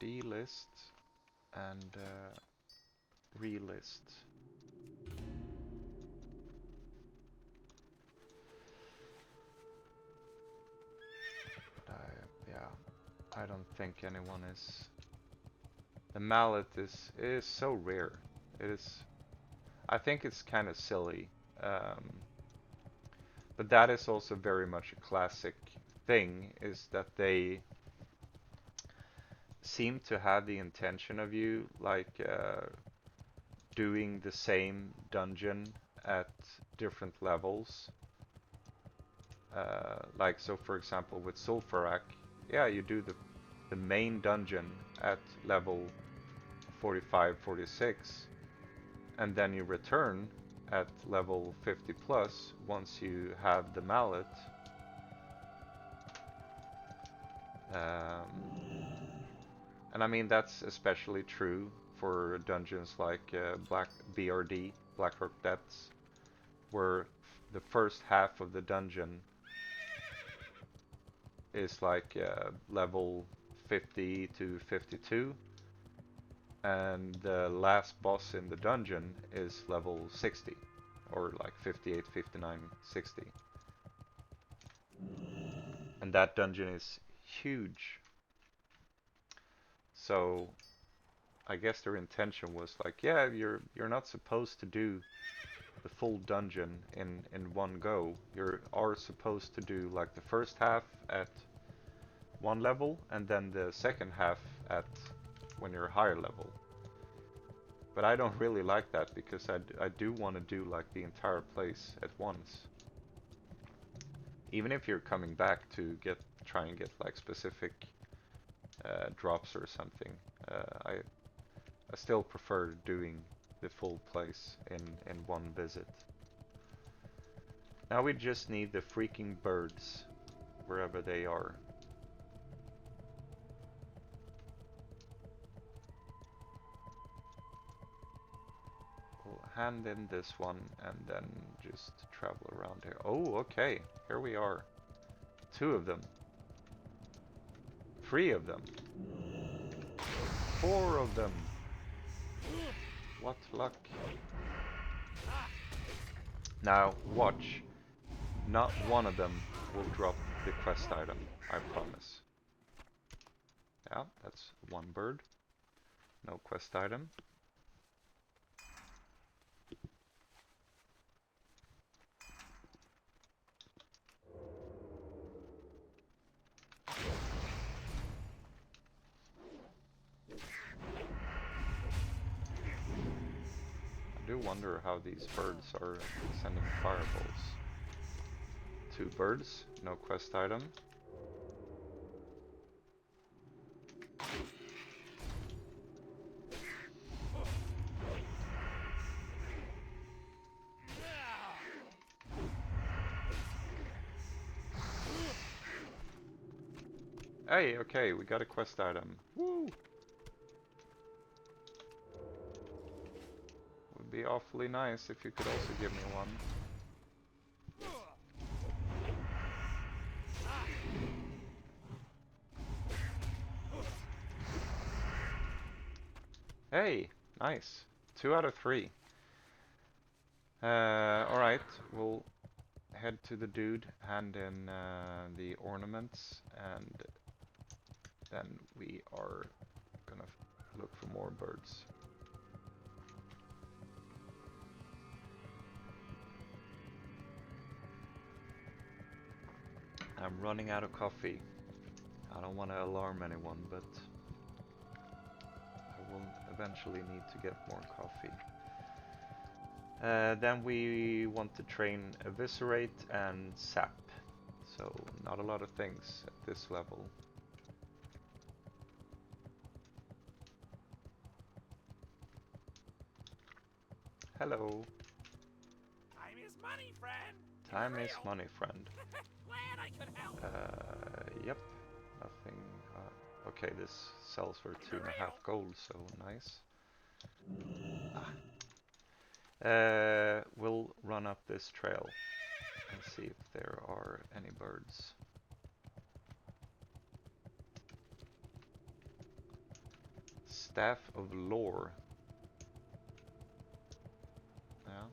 Delist and relist. Yeah, I don't think anyone is. The mallet is so rare. It is. I think it's kind of silly, but that is also very much a classic thing. Is that they seem to have the intention of you like doing the same dungeon at different levels. Like, so for example with Sulfurak, yeah, you do the main dungeon at level 45, 46, and then you return at level 50 plus once you have the mallet. And I mean that's especially true for dungeons like Black BRD, Blackrock Depths, where the first half of the dungeon is like level 50 to 52, and the last boss in the dungeon is level 60, or like 58, 59, 60. And that dungeon is huge. So I guess their intention was like, yeah, you're not supposed to do the full dungeon in one go. You are supposed to do like the first half at one level and then the second half at when you're higher level. But I don't really like that because I do want to do like the entire place at once. Even if you're coming back to try and get like specific drops or something, I still prefer doing the full place in one visit. Now we just need the freaking birds, wherever they are. We'll hand in this one and then just travel around here. Oh, okay, here we are. 2 of them. 3 of them. 4 of them. What luck. Now, watch. Not one of them will drop the quest item, I promise. Yeah, that's 1 bird. No quest item. I do wonder how these birds are sending fireballs. 2 birds, no quest item. Hey, okay, we got a quest item. Woo! Would be awfully nice if you could also give me one. Hey, nice. 2 out of 3. Alright, we'll head to the dude, hand in the ornaments, and then we are gonna look for more birds. I'm running out of coffee. I don't want to alarm anyone, but I will eventually need to get more coffee. Then we want to train Eviscerate and Sap. So not a lot of things at this level. Hello. Time is money, friend. Time is Real. money, friend. Glad I could help. Yep. Nothing. Okay, this sells for 2.5 gold, so nice. We'll run up this trail and see if there are any birds. Staff of Lore. Yeah.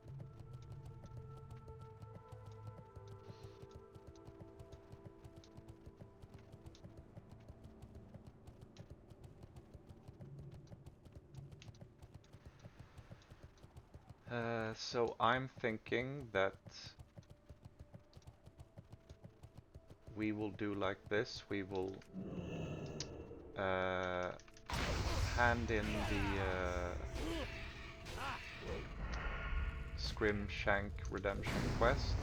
So I'm thinking that we will do like this. We will hand in the Scrimshank Redemption quest.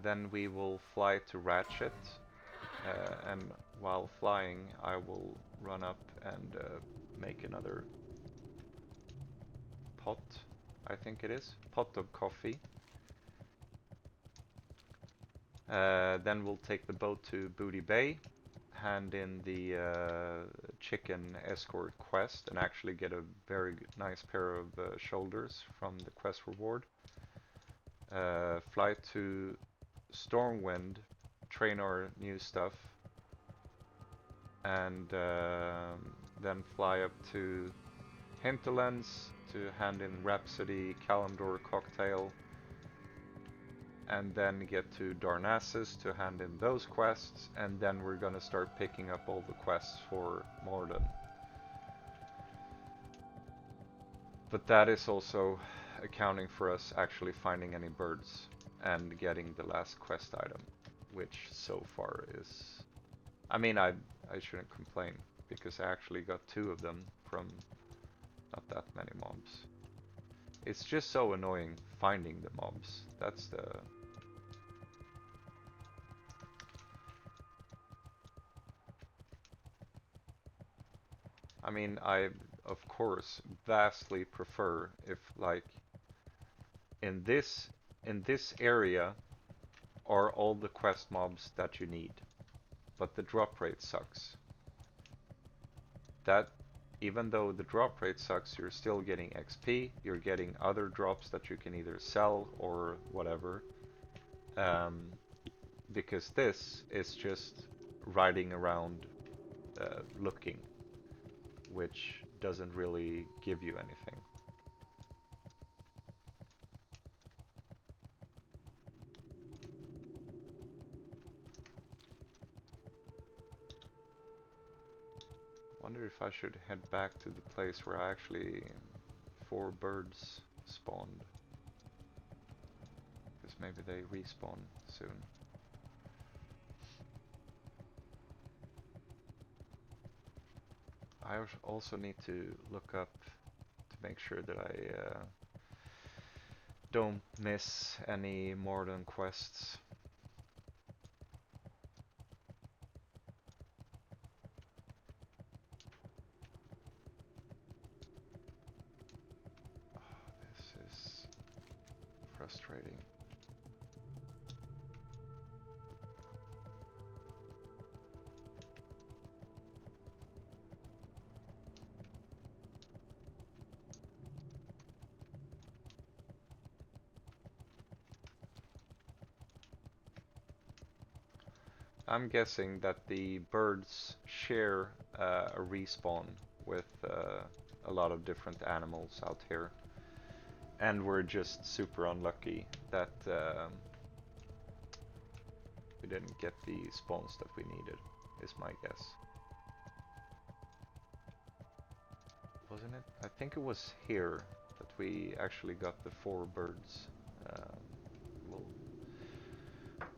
Then we will fly to Ratchet, and while flying I will run up and make another pot, I think it is, pot of coffee. Then we'll take the boat to Booty Bay, hand in the chicken escort quest, and actually get a very nice pair of shoulders from the quest reward. Fly to Stormwind, train our new stuff, and then fly up to Hinterlands to hand in Rhapsody, Kalimdor Cocktail, and then get to Darnassus to hand in those quests, and then we're gonna start picking up all the quests for Maraudon. But that is also accounting for us actually finding any birds and getting the last quest item, which so far is... I mean, I shouldn't complain, because I actually got 2 of them from not that many mobs. It's just so annoying finding the mobs. That's the... I mean, I, of course, vastly prefer if, like, in this area are all the quest mobs that you need, but the drop rate sucks. That, even though the drop rate sucks, you're still getting XP, you're getting other drops that you can either sell or whatever, because this is just riding around looking, which doesn't really give you anything. Wonder if I should head back to the place where I actually 4 birds spawned, because maybe they respawn soon. I also need to look up to make sure that I don't miss any Maraudon quests. Oh, this is frustrating. I'm guessing that the birds share a respawn with a lot of different animals out here, and we're just super unlucky that we didn't get the spawns that we needed, is my guess. Wasn't it? I think it was here that we actually got the 4 birds. We'll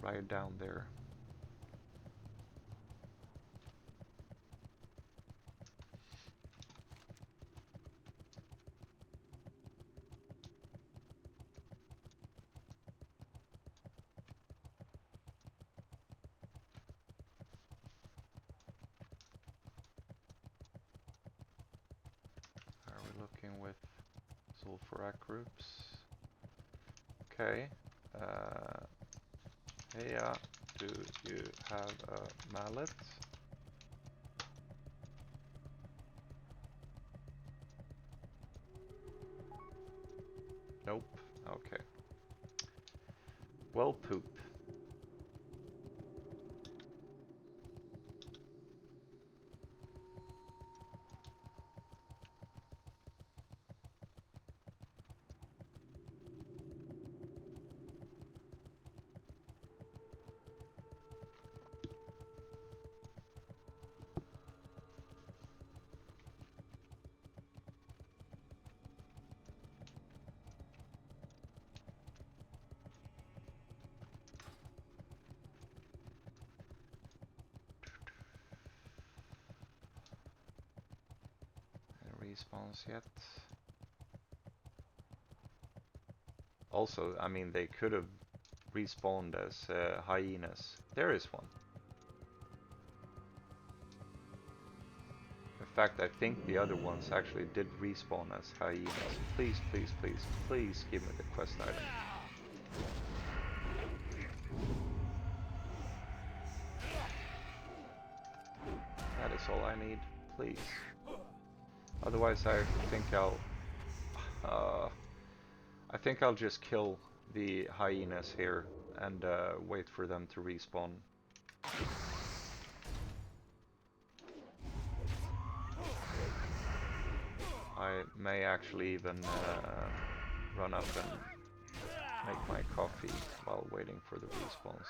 write it down there. Looking with sulfuric groups. Okay. Heya, do you have a mallet? Nope. Okay. Well, poop. Respawns yet. Also, I mean, they could have respawned as hyenas. There is one. In fact, I think the other ones actually did respawn as hyenas. Please, please, please, please give me the quest item. is all I need, please. Otherwise, I think I'll just kill the hyenas here and wait for them to respawn. I may actually even run up and make my coffee while waiting for the respawns.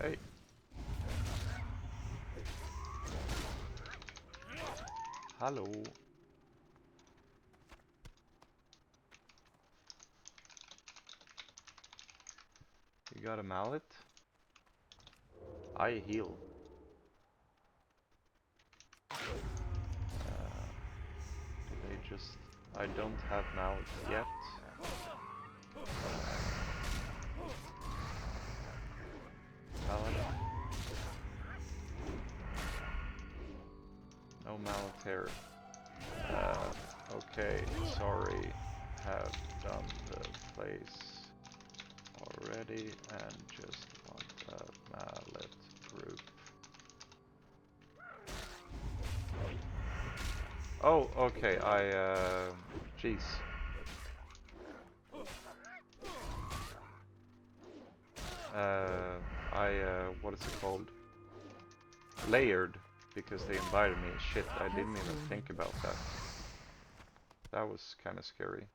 Hey. Hello. You got a mallet? I heal. They just... I don't have mallets yet. Mallet. No mallet here. Okay, sorry. Have done the place already and just want a mallet group. Oh, okay, jeez. What is it called? Layered, because they invited me. Shit, I didn't even think about that. That was kind of scary.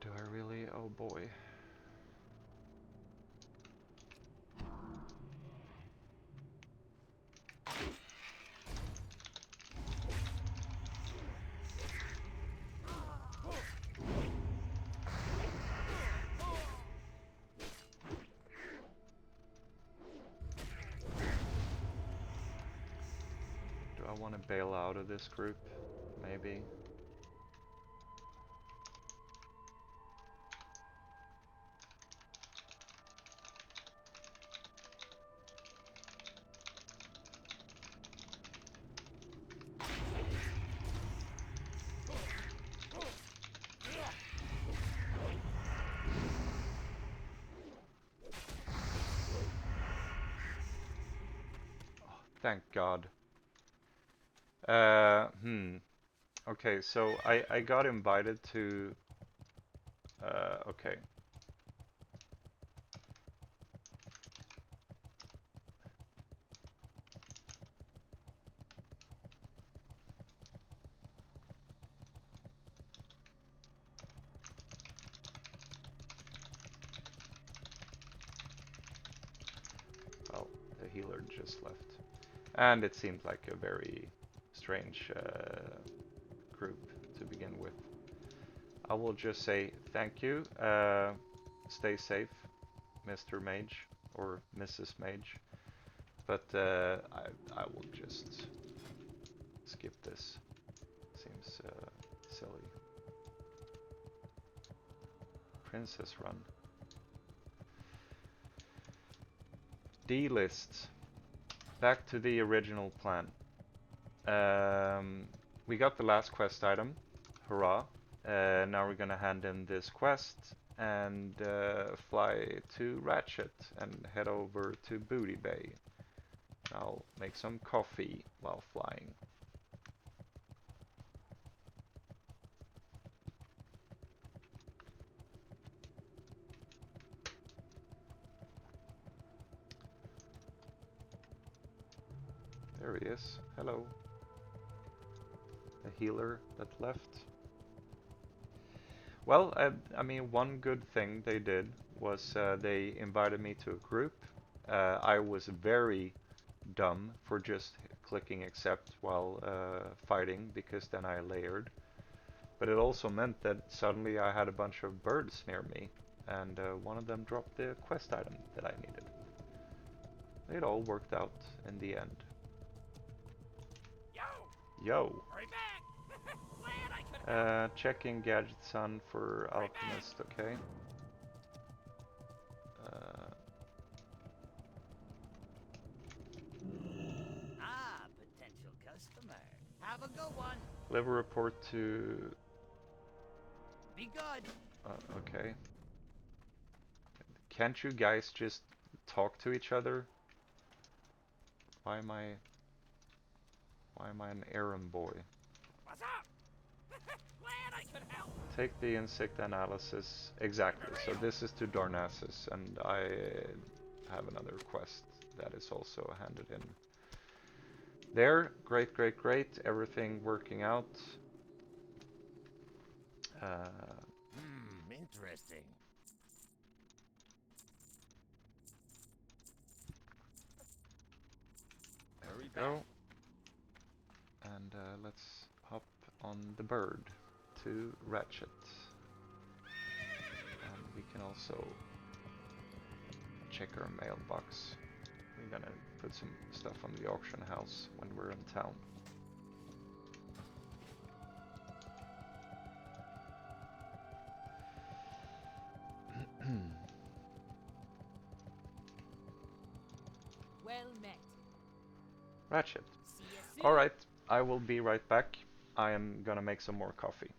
Do I really? Oh boy. Do I want to bail out of this group? Maybe. Thank God. Okay, so I got invited to... okay. Well, the healer just left. And it seemed like a very strange group to begin with. I will just say thank you. Stay safe, Mr. Mage or Mrs. Mage. But I will just skip this. Seems silly. Princess Run. D-list. Back to the original plan. We got the last quest item. Hurrah. Now we're gonna hand in this quest and fly to Ratchet and head over to Booty Bay. I'll make some coffee while flying. There he is. Hello. A healer that left. Well, I mean, one good thing they did was they invited me to a group. I was very dumb for just clicking accept while fighting, because then I layered. But it also meant that suddenly I had a bunch of birds near me, and one of them dropped the quest item that I needed. It all worked out in the end. Yo! Yo! Hurry back! Glad I could help. Checking Gadget Sun for Alchemist, okay. Ah, potential customer. Have a good one. Deliver report to... Be good. Okay. Can't you guys just talk to each other? Why am I an errand boy? What's up? Glad I could help. Take the insect analysis. Exactly. So this is to Darnassus, and I have another quest that is also handed in. There, great, great, great. Everything working out. Interesting. Hurry back. Go. And let's hop on the bird to Ratchet. And we can also check our mailbox. We're gonna put some stuff on the auction house when we're in town. Well met. Ratchet. See you soon. Alright, I will be right back. I am gonna make some more coffee.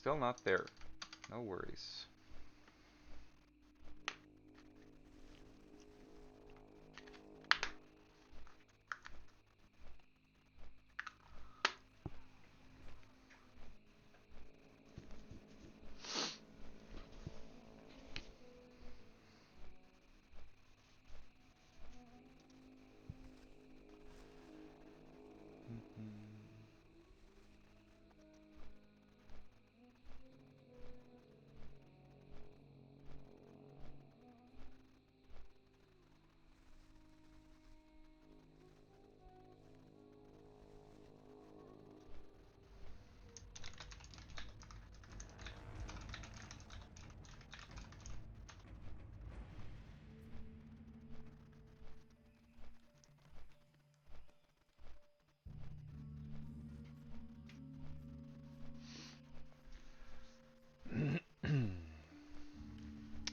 Still not there. No worries.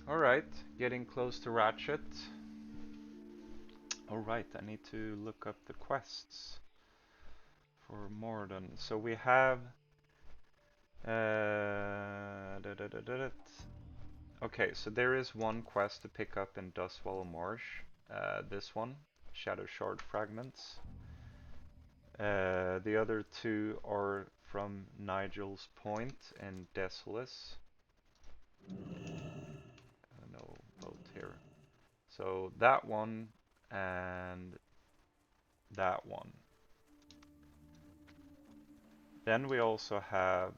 Alright, getting close to Ratchet. Alright, I need to look up the quests for Maraudon. So we have... Okay, so there is one quest to pick up in Dustswallow Marsh. This one, Shadow Shard Fragments. The other two are from Nigel's Point and Desolus. I know both here. So that one and that one. Then we also have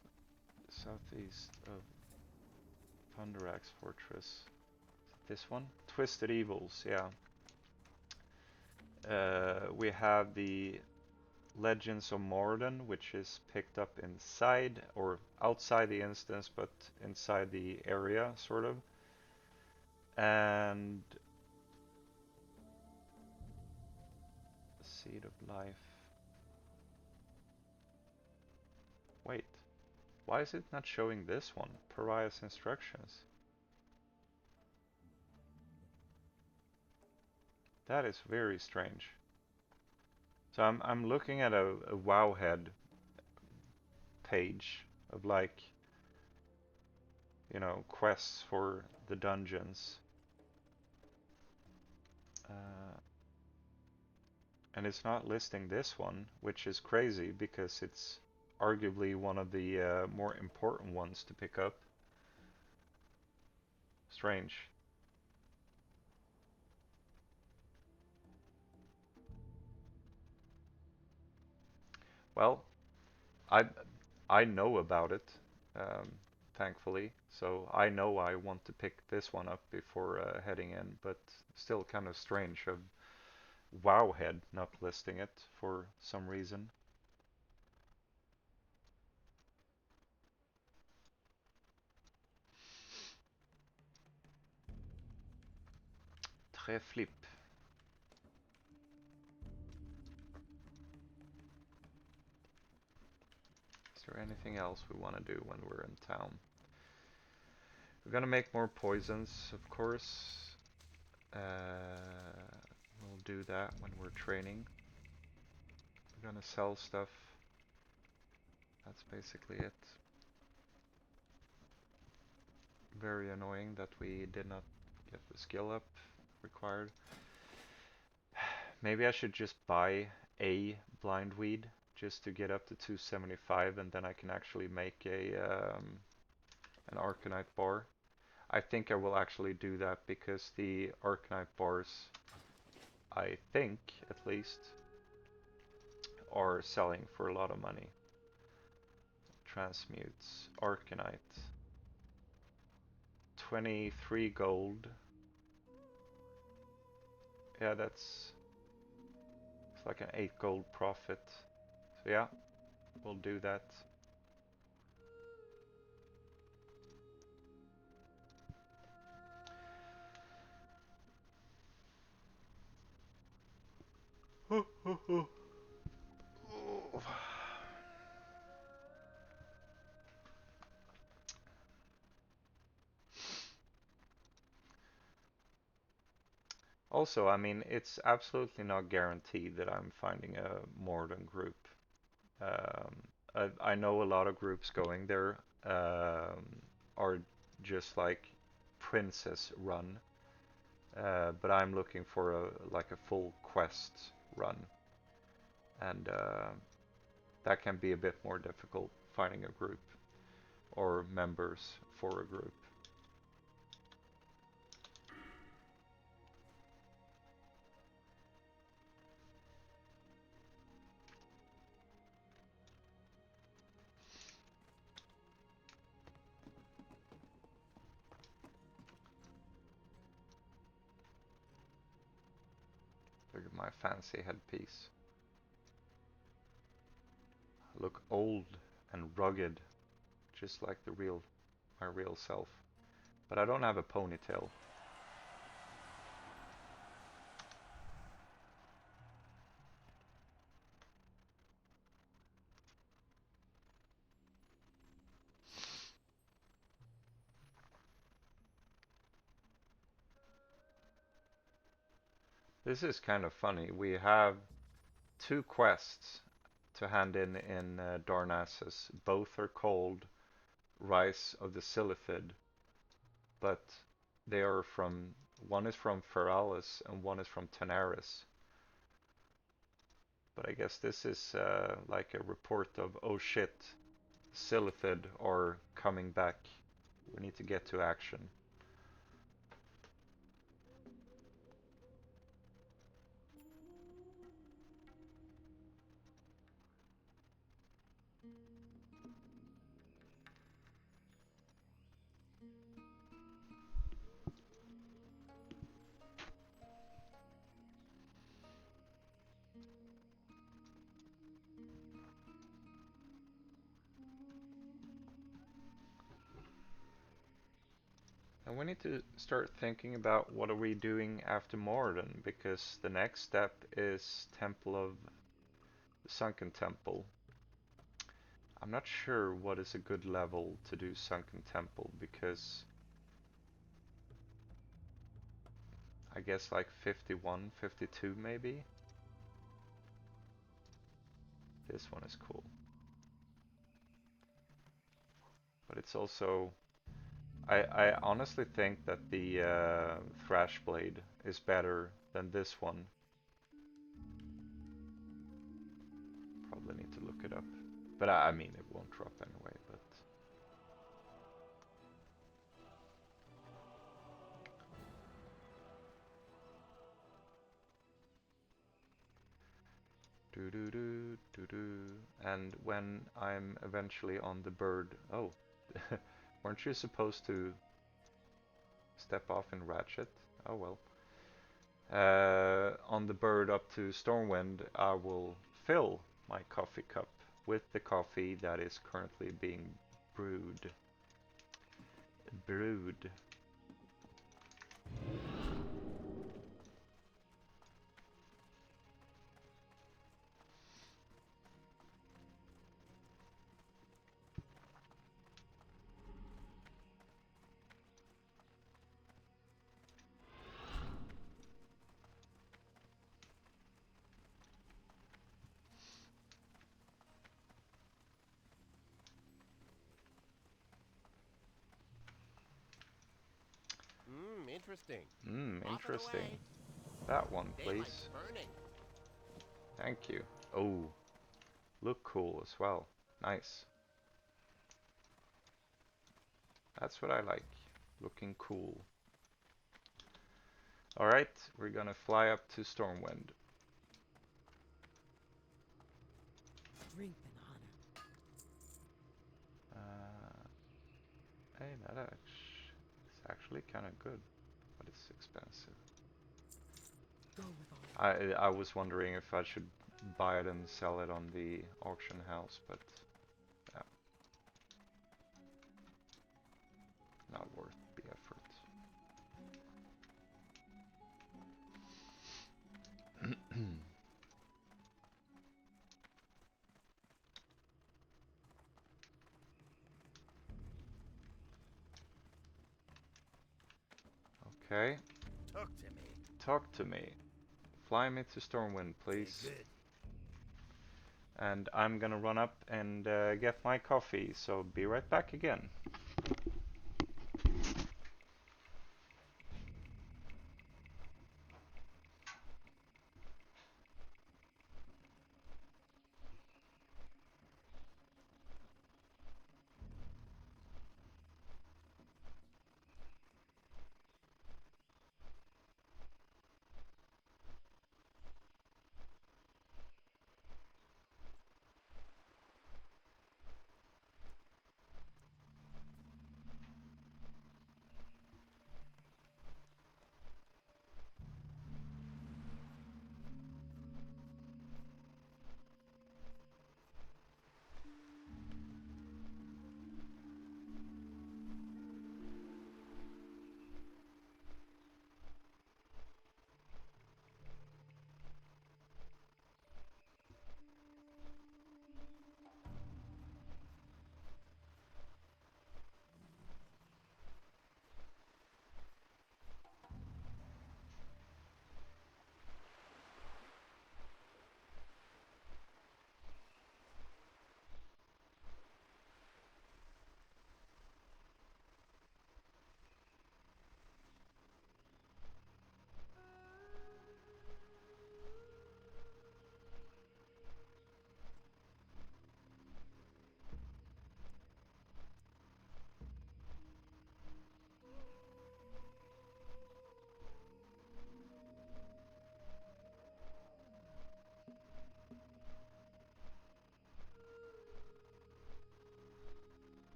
southeast of Thunderax Fortress. This one? Twisted Evils, yeah. We have the Legends of Maraudon, which is picked up inside or outside the instance, but inside the area, sort of. And Seed of Life. Wait, why is it not showing this one? Pariah's Instructions. That is very strange. So I'm looking at a Wowhead page of, like, you know, quests for the dungeons. And it's not listing this one, which is crazy because it's arguably one of the more important ones to pick up. Strange. Well, I I know about it, thankfully, so I know I want to pick this one up before heading in, but still kind of strange of Wowhead not listing it for some reason. Très flip. Is there anything else we want to do when we're in town? We're gonna make more poisons, of course. We'll do that when we're training. We're gonna sell stuff. That's basically it. Very annoying that we did not get the skill up required. Maybe I should just buy a blind weed just to get up to 275, and then I can actually make a an Arcanite bar. I think I will actually do that because the Arcanite bars, I think at least, are selling for a lot of money. Transmutes, Arcanite, 23 gold. Yeah, it's like an 8 gold profit. So yeah, we'll do that. Also, I mean, it's absolutely not guaranteed that I'm finding a Morden group. I know a lot of groups going there. are just like princess run, but I'm looking for like a full quest run, and that can be a bit more difficult finding a group or members for a group. Look at my fancy headpiece. I look old and rugged, just like my real self. But I don't have a ponytail. This is kind of funny. We have 2 quests to hand in Darnassus. Both are called Rise of the Silithid, but they are from, one is from Feralas and one is from Tanaris. But I guess this is like a report of, oh shit, Silithid are coming back. We need to get to action. And we need to start thinking about what are we doing after Maraudon, because the next step is Temple of the Sunken Temple. I'm not sure what is a good level to do Sunken Temple, because I guess like 51, 52 maybe? This one is cool. But it's also... I honestly think that the Thrash Blade is better than this one. Probably need to look it up. But I mean, it won't drop anyway, but... Do do do do do. And when I'm eventually on the bird... Oh, weren't you supposed to step off in Ratchet? Oh well. On the bird up to Stormwind, I will fill my coffee cup with the coffee that is currently being brewed. Brewed. Interesting. Interesting. That one, please. Thank you. Oh, look cool as well. Nice. That's what I like. Looking cool. Alright, we're gonna fly up to Stormwind. Drink Hey, it's actually kind of good, but it's expensive. Go with all. I was wondering if I should buy it and sell it on the auction house, but yeah, not worth the effort. Okay. Talk to me. Talk to me. Fly me to Stormwind, please. Okay, And I'm gonna run up and get my coffee, so be right back again.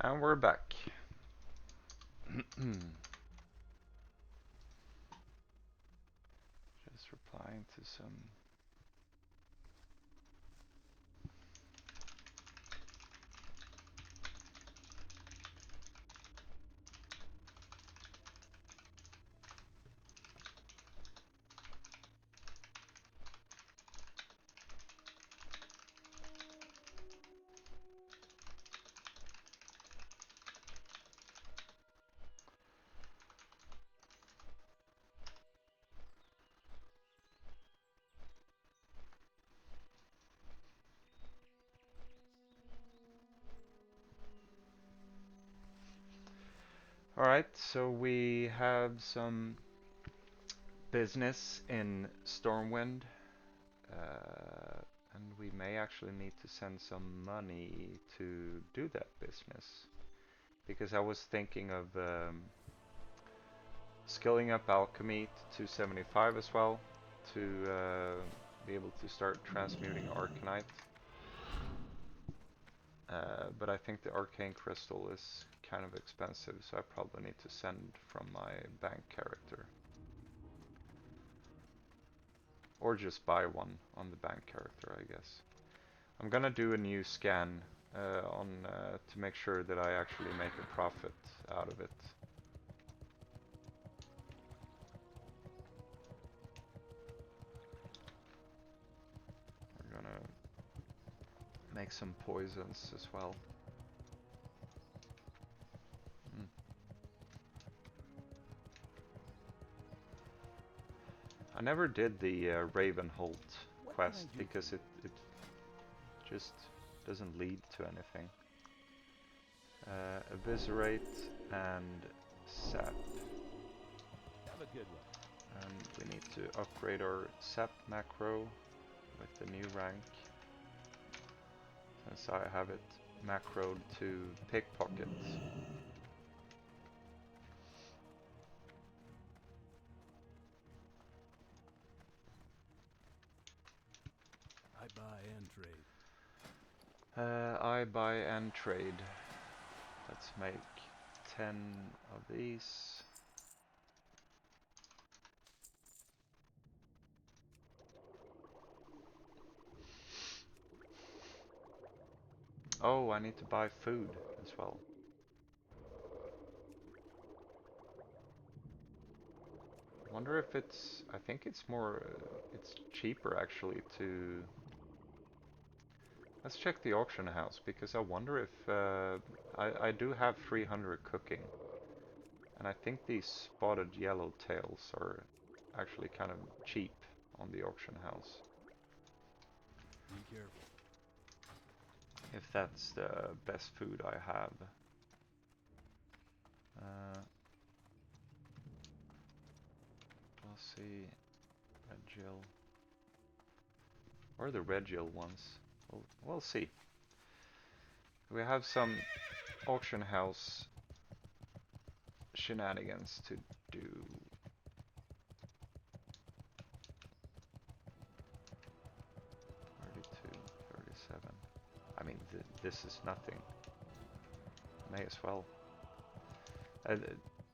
And we're back. Just replying to some. Alright, so we have some business in Stormwind, and we may actually need to send some money to do that business. Because I was thinking of skilling up alchemy to 275 as well, to be able to start transmuting Arcanite. But I think the arcane crystal is kind of expensive, so I probably need to send from my bank character. Or just buy one on the bank character, I guess. I'm gonna do a new scan to make sure that I actually make a profit out of it. We're gonna make some poisons as well. I never did the Ravenholt quest because it just doesn't lead to anything. Eviscerate and Sap. Have a good one. And we need to upgrade our Sap macro with the new rank. Since I have it macroed to pickpocket. I buy and trade. I buy and trade. Let's make 10 of these. Oh, I need to buy food as well. I wonder if it's, I think it's more, it's cheaper actually to, let's check the auction house, because I wonder if, I do have 300 cooking. And I think these spotted yellow tails are actually kind of cheap on the auction house. Be careful. If that's the best food I have. We'll see. Red Jill. Or the Red Jill ones. We'll see. We have some auction house shenanigans to do. 32, 37. I mean, this is nothing. May as well.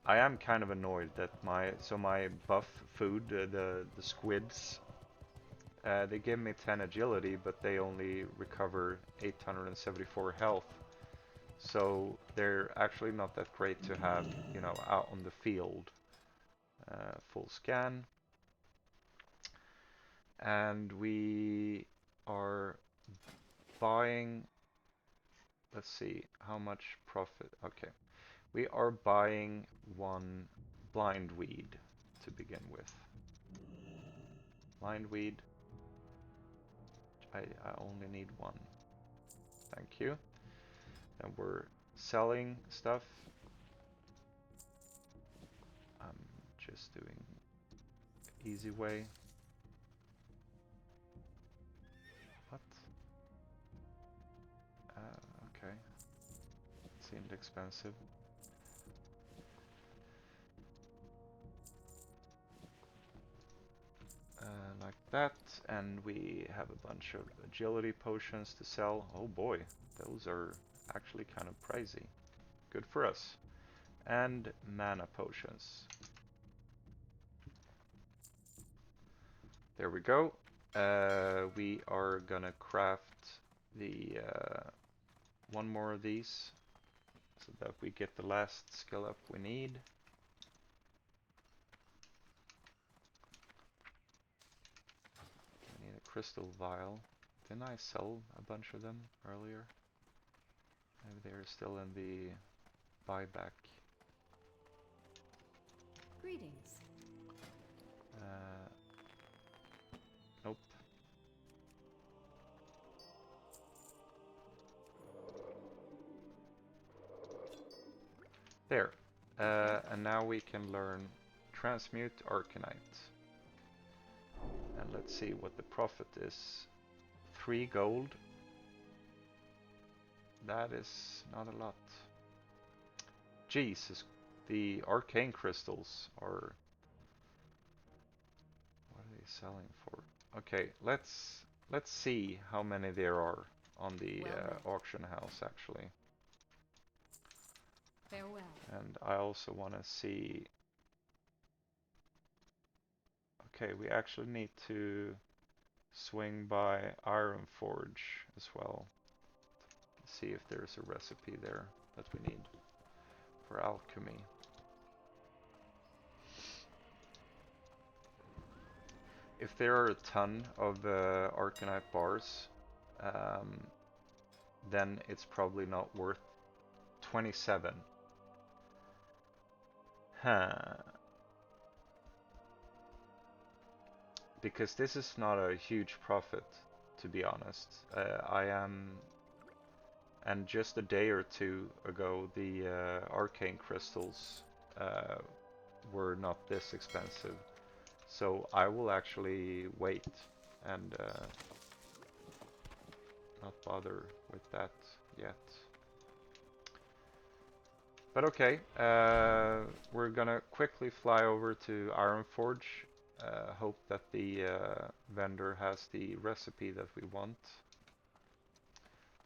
I am kind of annoyed that my buff food, the squids, they give me 10 agility, but they only recover 874 health. So they're actually not that great to have, you know, out on the field. Full scan. And we are buying, let's see, how much profit, okay. We are buying one blindweed to begin with. Blindweed, I only need one. Thank you. And we're selling stuff. I'm just doing easy way. What? Okay. Seemed expensive. Like that, and we have a bunch of agility potions to sell. Oh boy, those are actually kind of pricey. Good for us. And mana potions. There we go. We are gonna craft the one more of these so that we get the last skill up we need. We need a crystal vial. Didn't I sell a bunch of them earlier? Maybe they're still in the buyback. Greetings. Nope. There. And now we can learn Transmute Arcanite. And let's see what the profit is. 3 gold. That is not a lot. Jesus, the arcane crystals are... What are they selling for? Okay, let's see how many there are on the auction house actually. Farewell. And I also want to see... Okay, we actually need to swing by Ironforge as well. See if there's a recipe there that we need for alchemy. If there are a ton of Arcanite bars, then it's probably not worth 27. Huh. Because this is not a huge profit, to be honest. And just a day or two ago, the arcane crystals were not this expensive. So I will actually wait and not bother with that yet. But okay, we're gonna quickly fly over to Ironforge. Hope that the vendor has the recipe that we want.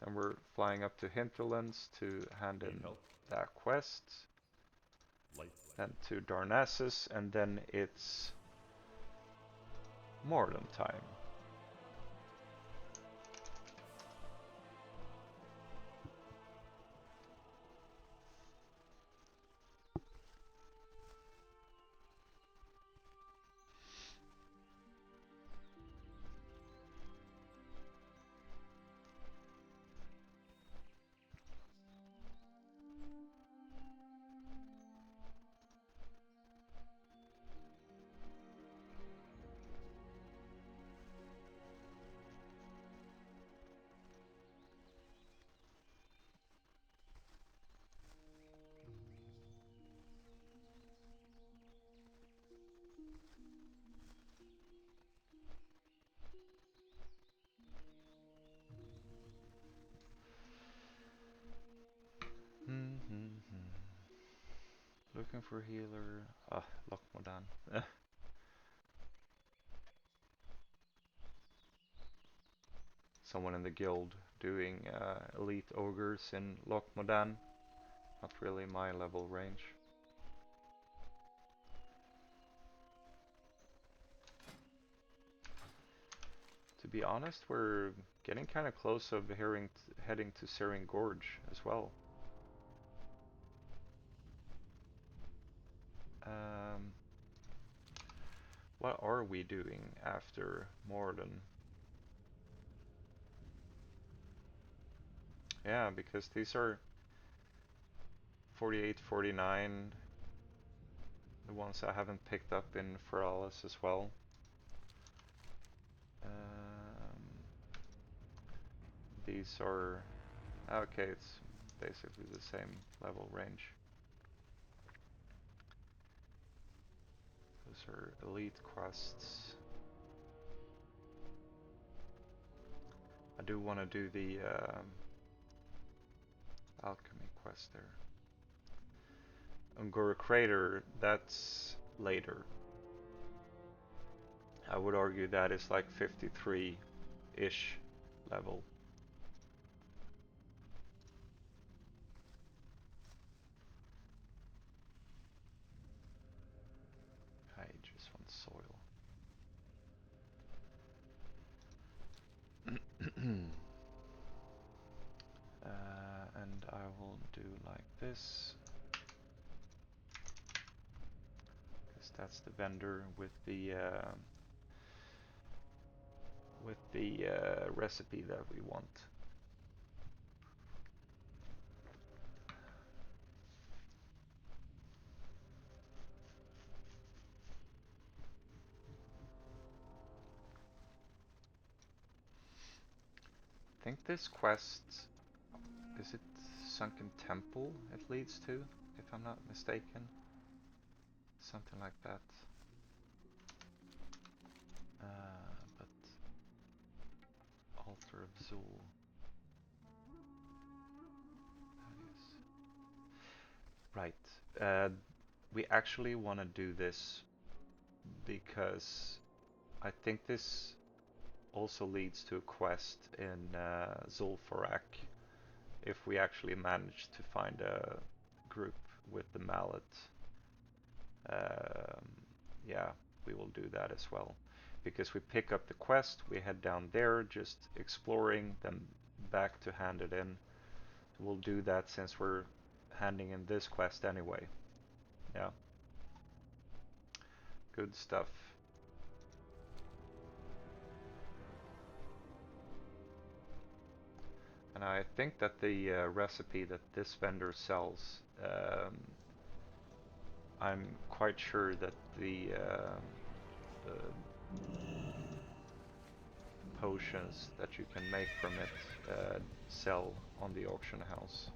Then we're flying up to Hinterlands to hand in that quest. Then to Darnassus, and then it's Maraudon time. Looking for healer. Ah, Lockmodan. Someone in the guild doing elite ogres in Lockmodan. Not really my level range. To be honest, we're getting kind of close of heading to Searing Gorge as well. What are we doing after Maraudon? Yeah, because these are 48, 49, the ones I haven't picked up in Feralas as well. These are okay, it's basically the same level range. Those are elite quests. I do want to do the alchemy quest there. Angora Crater, that's later. I would argue that is like 53-ish level. I just want soil. And I will do like this, because that's the vendor with the recipe that we want. I think this quest, is it Sunken Temple it leads to, if I'm not mistaken? Something like that. But Altar of Zul. That is. Right. We actually want to do this because I think this also leads to a quest in Zul'Farrak, if we actually manage to find a group with the mallet. Yeah, we will do that as well, because we pick up the quest, we head down there just exploring, then back to hand it in. We'll do that since we're handing in this quest anyway. Yeah, good stuff. And I think that the recipe that this vendor sells, I'm quite sure that the potions that you can make from it sell on the auction house.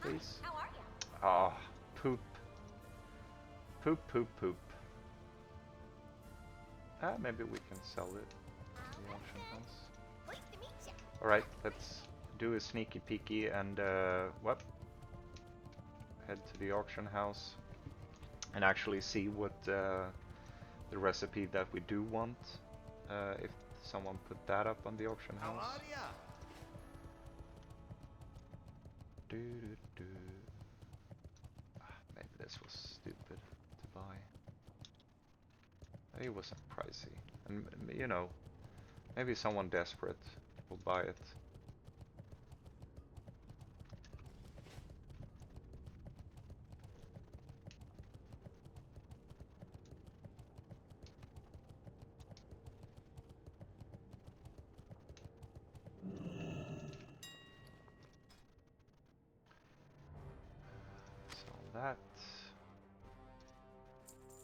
Please. How are you? Ah, poop. Poop, poop, poop. Maybe we can sell it to the auction house. Alright, let's do a sneaky peeky and head to the auction house and actually see what the recipe that we do want, if someone put that up on the auction How house. are ya? Maybe this was stupid to buy. It wasn't pricey, and you know, maybe someone desperate will buy it. That,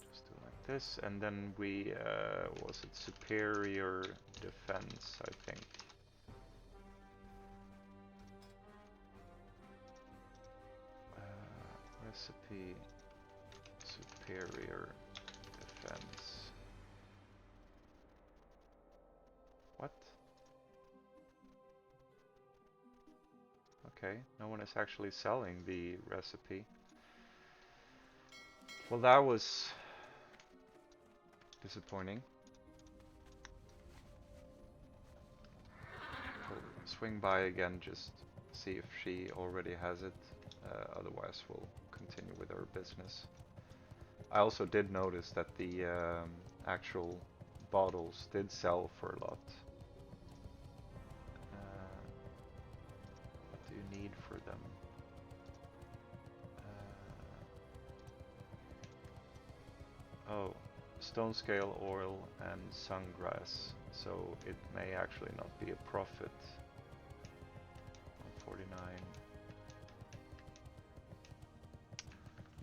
just do like this, and then we was it superior defense, I think. Recipe superior defense. What? Okay, no one is actually selling the recipe. Well, that was disappointing. We'll swing by again, just see if she already has it. Otherwise, we'll continue with our business. I also did notice that the actual bottles did sell for a lot. What do you need for them? Oh, stone scale oil and sungrass, so it may actually not be a profit. 149.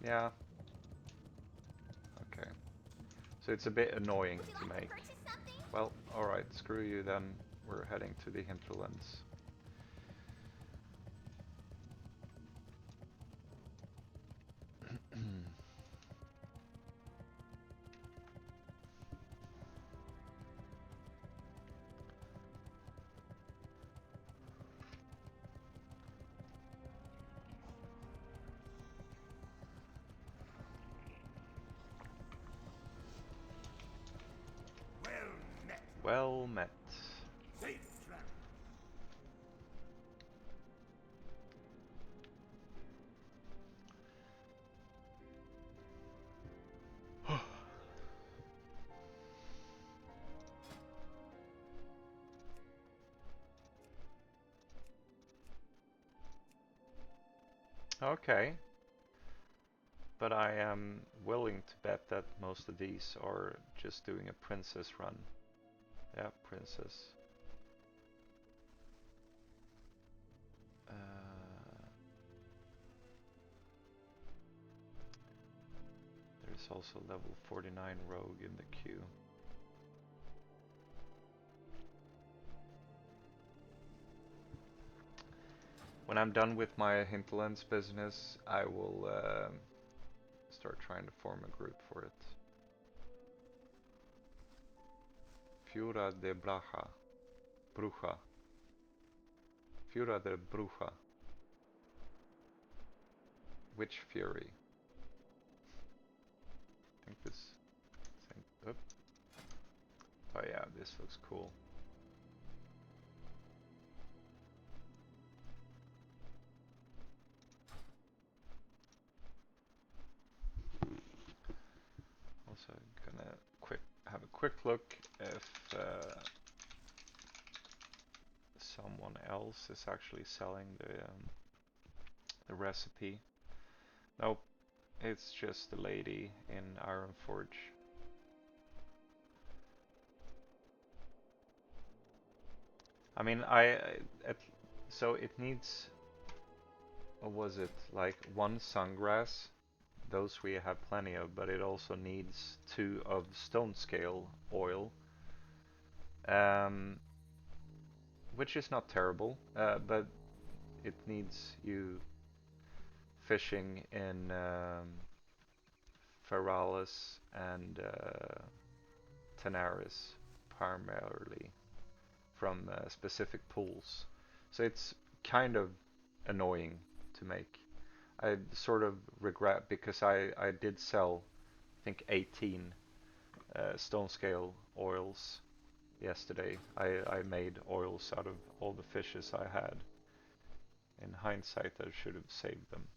Yeah. Okay. So it's a bit annoying to make. Well, alright, screw you then. We're heading to the hinterlands. Well met. Safe travel. Okay. But I am willing to bet that most of these are just doing a princess run. Yeah, princess. There's also level 49 rogue in the queue. When I'm done with my hinterlands business, I will start trying to form a group for it. Fura de Braja. Bruja. Fura de Bruja. Witch Fury. I think this thing. Oop. Oh yeah, this looks cool. Also gonna have a quick look if someone else is actually selling the recipe. Nope, it's just a lady in Ironforge. I mean, so it needs, what was it, like one sungrass? Those we have plenty of, but it also needs 2 of stone scale oil, which is not terrible, but it needs you fishing in Feralas and Tanaris primarily from specific pools. So it's kind of annoying to make. I sort of regret because I did sell, I think 18 stone scale oils yesterday. I made oils out of all the fishes I had. In hindsight, I should have saved them.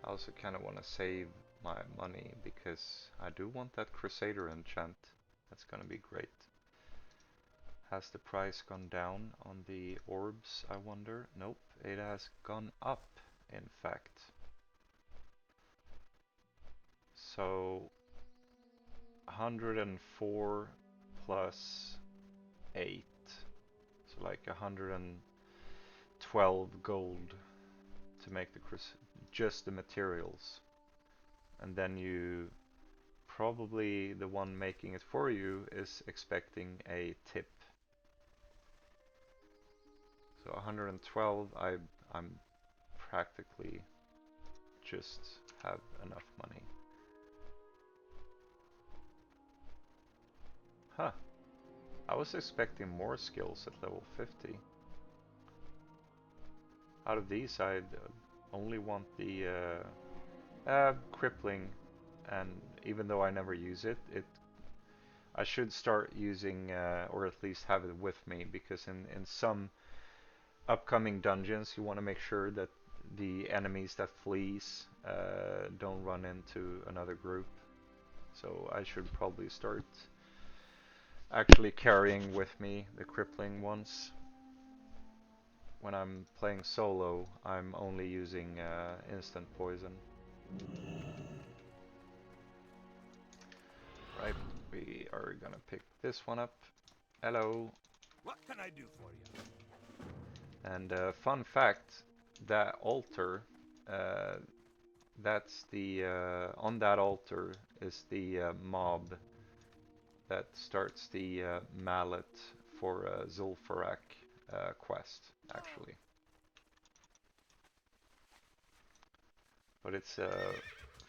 I also kind of want to save my money because I do want that Crusader enchant. That's gonna be great. Has the price gone down on the orbs, I wonder? Nope, it has gone up, in fact. So 104 plus 8, so like 112 gold to make the just the materials. And then you probably, the one making it for you is expecting a tip. So 112, I'm practically just have enough money. Huh. I was expecting more skills at level 50. Out of these, I only want the crippling, and even though I never use it, I should start using, or at least have it with me, because in some upcoming dungeons you want to make sure that the enemies that flees don't run into another group. So I should probably start actually carrying with me the crippling ones. When I'm playing solo, I'm only using instant poison. Right, we are gonna pick this one up. Hello. What can I do for you? And fun fact, that altar, that's the on that altar is the mob that starts the mallet for Zul'Farrak quest, actually. But it's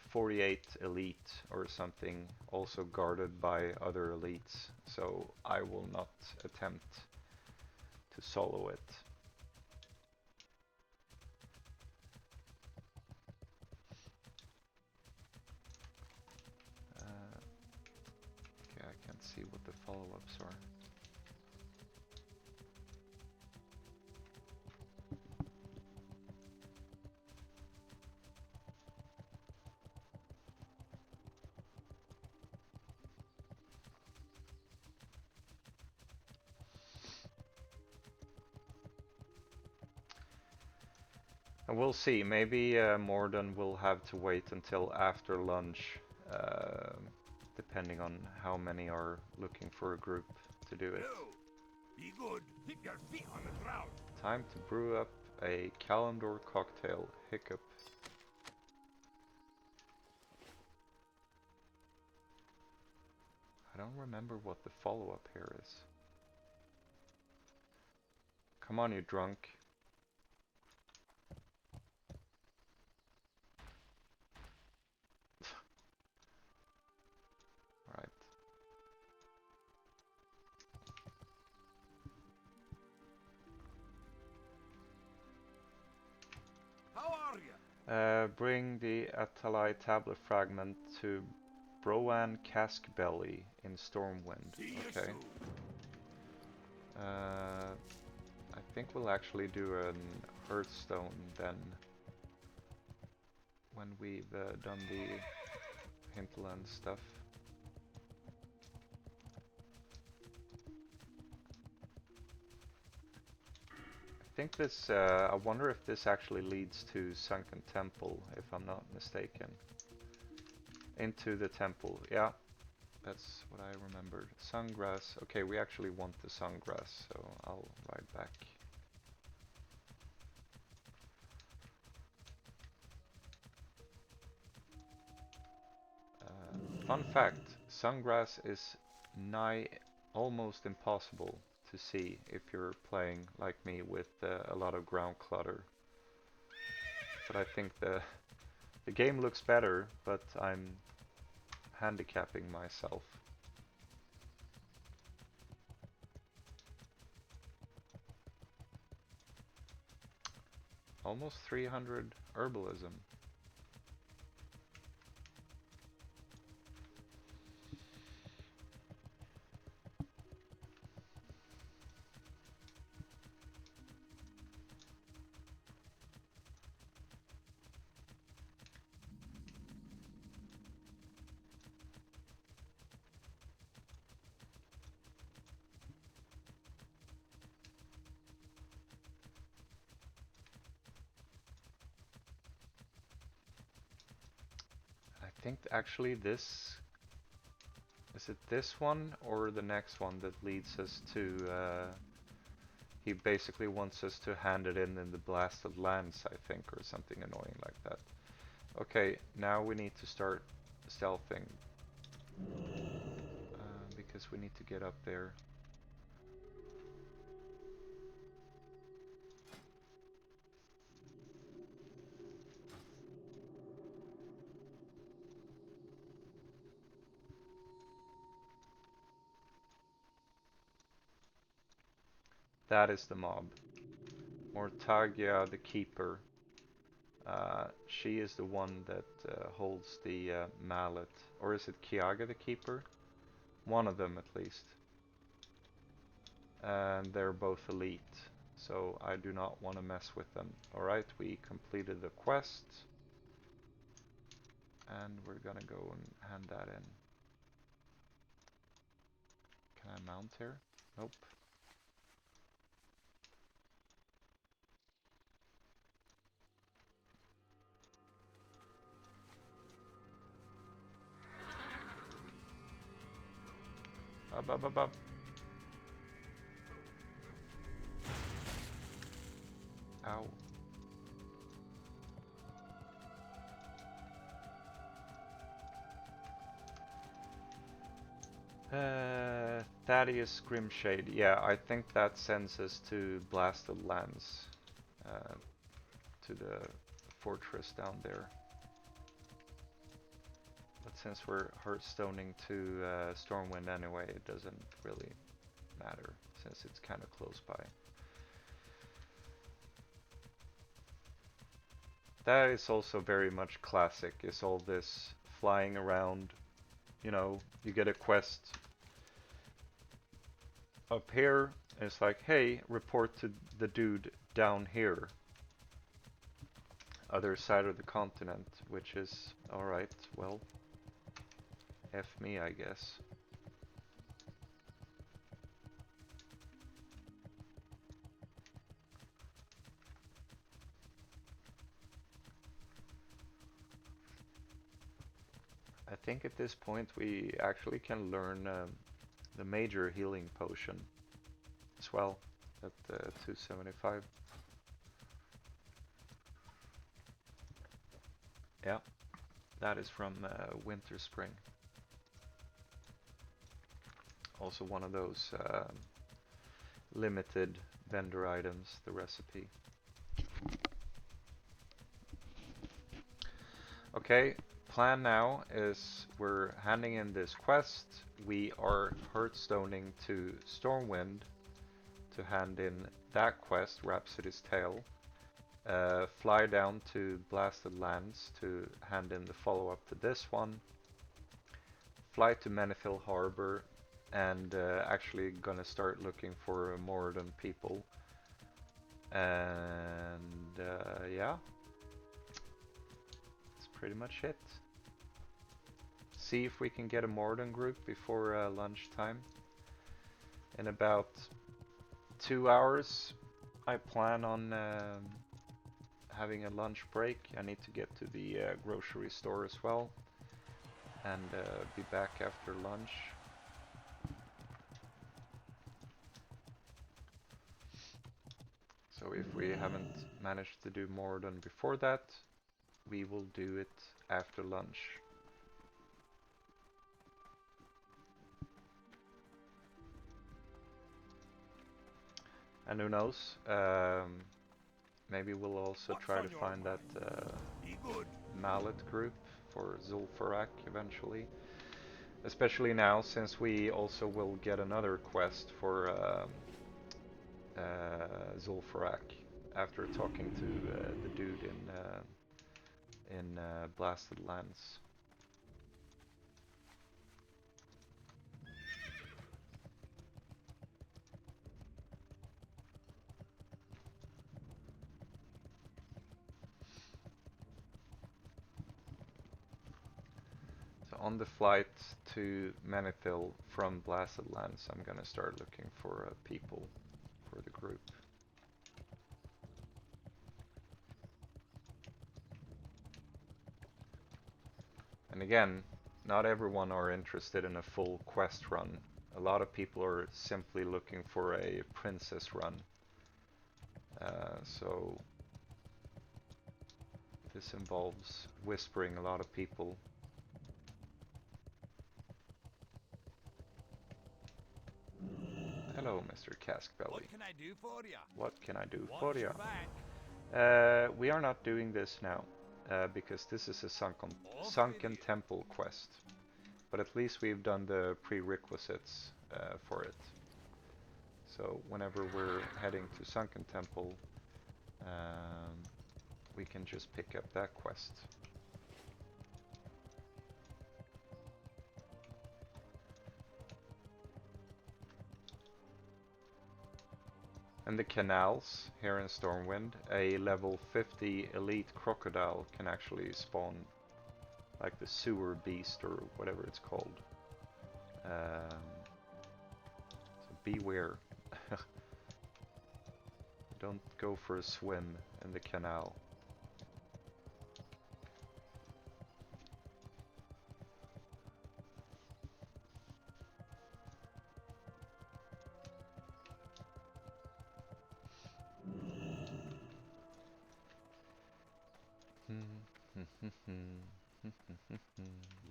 48 elite or something, also guarded by other elites, so I will not attempt to solo it. Okay, I can't see what the follow-ups are. And we'll see, maybe Maraudon will have to wait until after lunch, depending on how many are looking for a group to do it. No. Be good. Keep your feet on the ground. Time to brew up a Kalimdor cocktail, Hiccup. I don't remember what the follow-up here is. Come on, you drunk. Alright. How are you? Bring the Atalai tablet fragment to Broan Caskbelly in Stormwind. See you Okay. soon. I think we'll actually do an Hearthstone then. when we've done the hinterland stuff. I think this, I wonder if this actually leads to Sunken Temple, if I'm not mistaken. Into the temple, yeah. That's what I remembered. Sungrass. Okay, we actually want the sungrass, so I'll ride back. Fun fact, sungrass is almost impossible to see if you're playing like me with a lot of ground clutter. But I think the game looks better, but I'm handicapping myself. Almost 300 herbalism. I think actually this, is it this one or the next one that leads us to, he basically wants us to hand it in the blasted lands, I think, or something annoying like that. Okay, now we need to start stealthing, because we need to get up there. That is the mob. Mortagia the Keeper. She is the one that holds the mallet. Or is it Kiaga the Keeper? One of them at least. And they're both elite, so I do not want to mess with them. Alright, we completed the quest. And we're gonna go and hand that in. Can I mount here? Nope. Up, up, up, up. Ow. Thaddeus Grimshade. Yeah, I think that sends us to Blasted Lands. To the fortress down there. But since we're hearthstoning to Stormwind anyway, it doesn't really matter, since it's kind of close by. That is also very much classic, is all this flying around. You know, you get a quest up here, and it's like, hey, report to the dude down here. Other side of the continent, which is, alright, well, F me, I guess. I think at this point we actually can learn the major healing potion as well at 275. Yeah, that is from Winter Spring. Also one of those limited vendor items, the recipe. Okay, plan now is we're handing in this quest. We are hearthstoning to Stormwind to hand in that quest, Rhapsody's Tale. Fly down to Blasted Lands to hand in the follow-up to this one. Fly to Menifil Harbor and actually gonna start looking for Maraudon people. And yeah, that's pretty much it. See if we can get a Maraudon group before lunchtime. In about 2 hours, I plan on having a lunch break. I need to get to the grocery store as well, and be back after lunch. So if we haven't managed to do Maraudon before that, we will do it after lunch. And who knows, maybe we'll also try to find that mallet group for Zul'Farrak eventually. Especially now, since we also will get another quest for Zul'Farrak after talking to the dude in Blasted Lands. So on the flight to Menethil from Blasted Lands, I'm gonna start looking for people for the group. And again, not everyone are interested in a full quest run. A lot of people are simply looking for a princess run. So this involves whispering a lot of people. Hello, Mr. Caskbelly. What can I do for ya? What can I do Watch for your ya? back. We are not doing this now, because this is a sunken temple quest. But at least we've done the prerequisites for it. So whenever we're heading to Sunken Temple, we can just pick up that quest. And the canals here in Stormwind, a level 50 elite crocodile can actually spawn, like the sewer beast or whatever it's called. So beware. Don't go for a swim in the canal.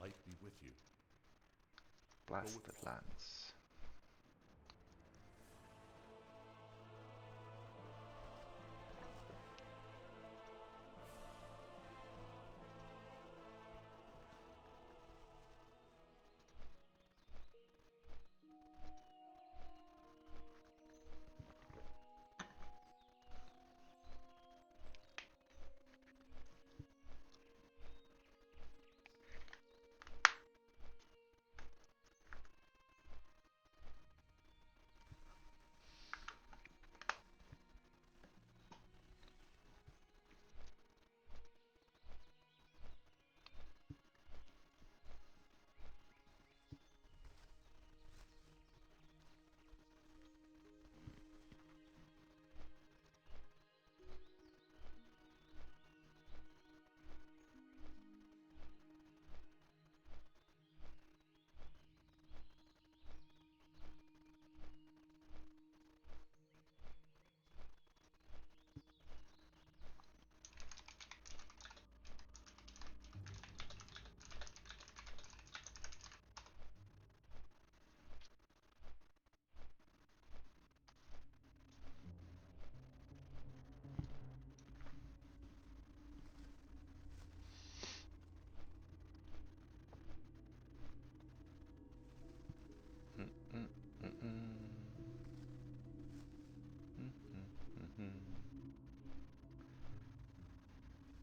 Light be with you. Blasted Lands.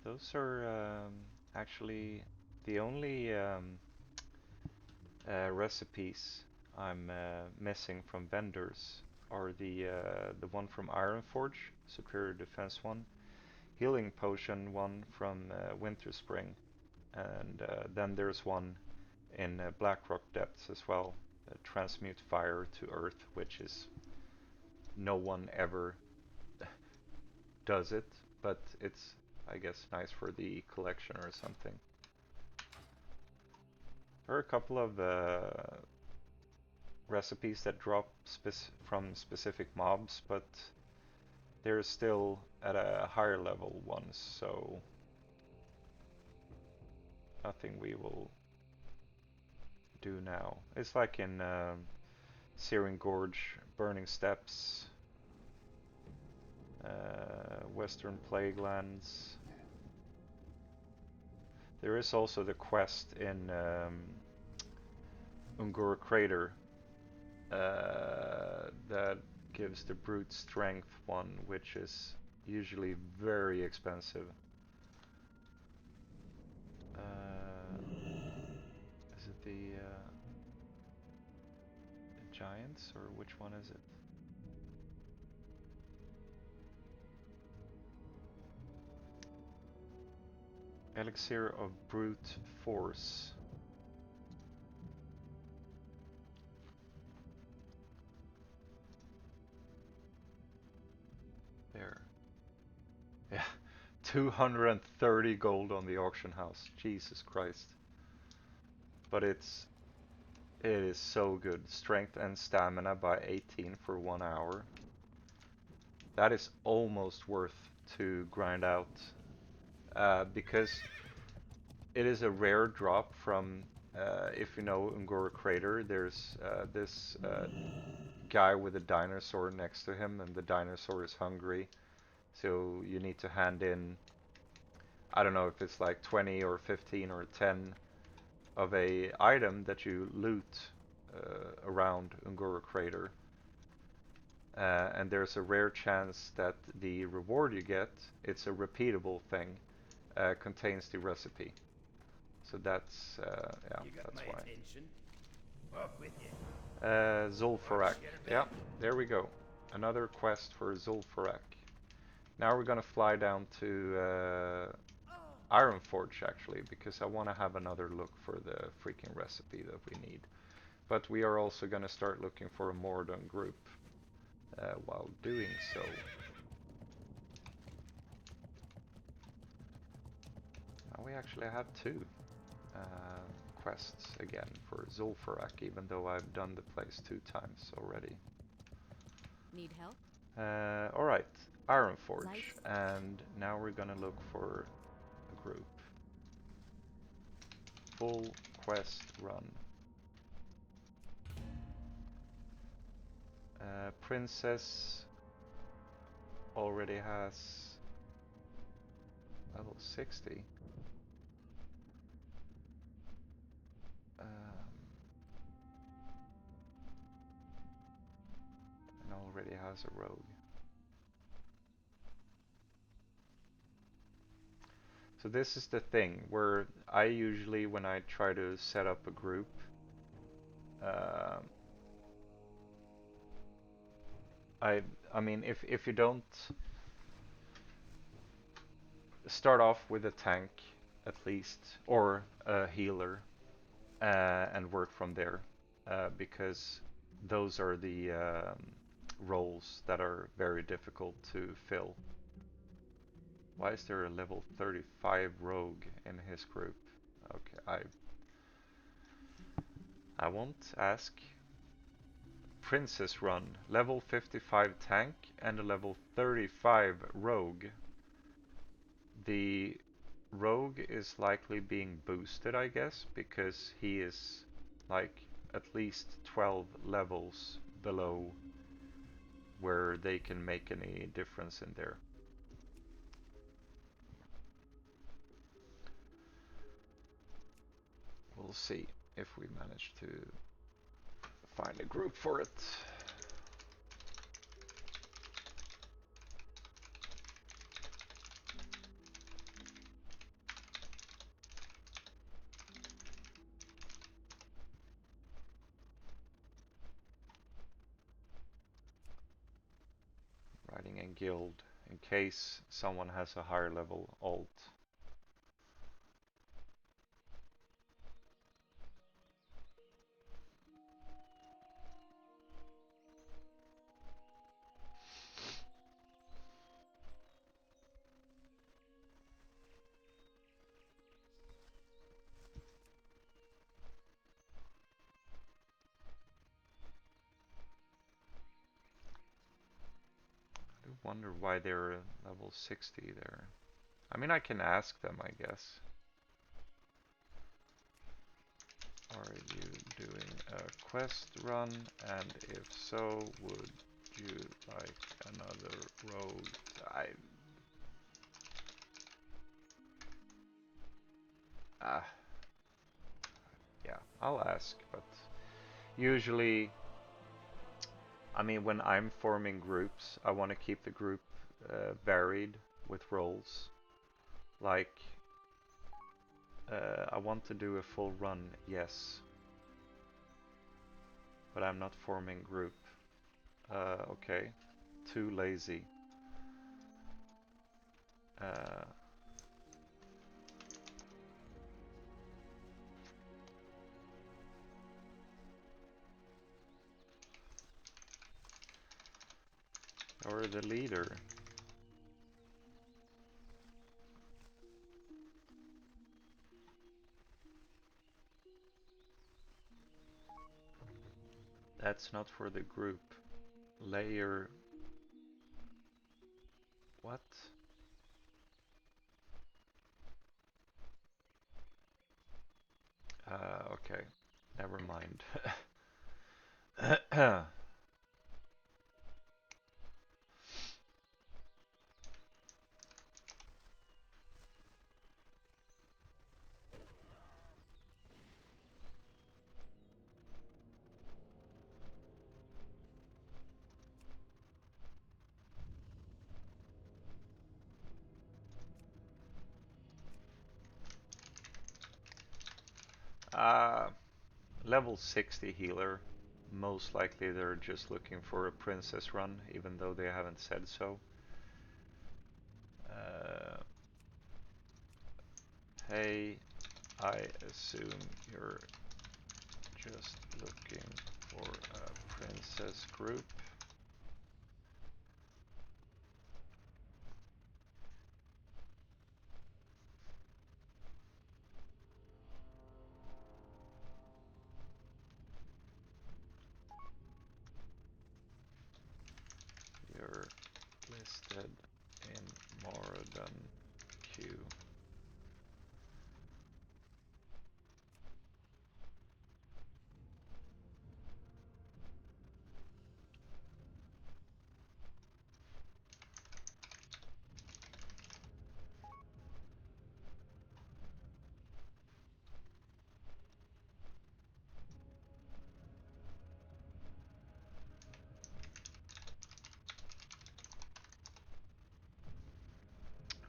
Those are actually the only recipes I'm missing from vendors are the one from Ironforge, Superior Defense one, Healing Potion one from Winter Spring, and then there's one in Blackrock Depths as well, transmute fire to earth, which is no one ever does it, but it's, I guess, nice for the collection or something. There are a couple of recipes that drop from specific mobs, but they're still at a higher level ones, so nothing we will do now. It's like in Searing Gorge, Burning Steppes, Western Plaguelands. There is also the quest in Ungura Crater that gives the brute strength one, which is usually very expensive. Is it the giants, or which one is it? Elixir of Brute Force. There. Yeah, 230 gold on the auction house. Jesus Christ. But it is so good. Strength and stamina by 18 for 1 hour. That is almost worth to grind out. Because it is a rare drop from, if you know Ungora Crater, there's this guy with a dinosaur next to him, and the dinosaur is hungry. So you need to hand in, I don't know if it's like 20 or 15 or 10 of a item that you loot around Ungora Crater. And there's a rare chance that the reward you get, it's a repeatable thing, contains the recipe. So that's, yeah, You got that's my why. attention. Up with you. Zul'Farrak. Yeah, there we go. Another quest for Zul'Farrak. Now we're gonna fly down to Ironforge actually, because I want to have another look for the freaking recipe that we need. But we are also gonna start looking for a Maraudon group while doing so. Now we actually have two quests again for Zul'Farrak, even though I've done the place 2 times already. Need help? Alright, Ironforge, and now we're gonna look for a group. Full quest run. Princess already has level 60. And already has a rogue. So this is the thing, where I usually, when I try to set up a group, I mean, if you don't start off with a tank, at least, or a healer, and work from there, because those are the roles that are very difficult to fill. Why is there a level 35 rogue in his group? Okay, I won't ask. Princess run, level 55 tank and a level 35 rogue. The rogue is likely being boosted, I guess, because he is like at least 12 levels below where they can make any difference in there. We'll see if we manage to find a group for it. Writing in guild in case someone has a higher level alt. wonder why they're level 60 there. I mean, I can ask them, I guess. Are you doing a quest run? And if so, would you like another rogue? Yeah, I'll ask, but usually, I mean, when I'm forming groups, I want to keep the group varied with roles. Like, I want to do a full run, yes, but I'm not forming group. Okay, too lazy. Uh, or the leader. That's not for the group. Layer. What? Okay. Never mind. uh, Level 60 healer. Most likely they're just looking for a princess run, even though they haven't said so. Hey, I assume you're just looking for a princess group. You're listed in Maraudon queue.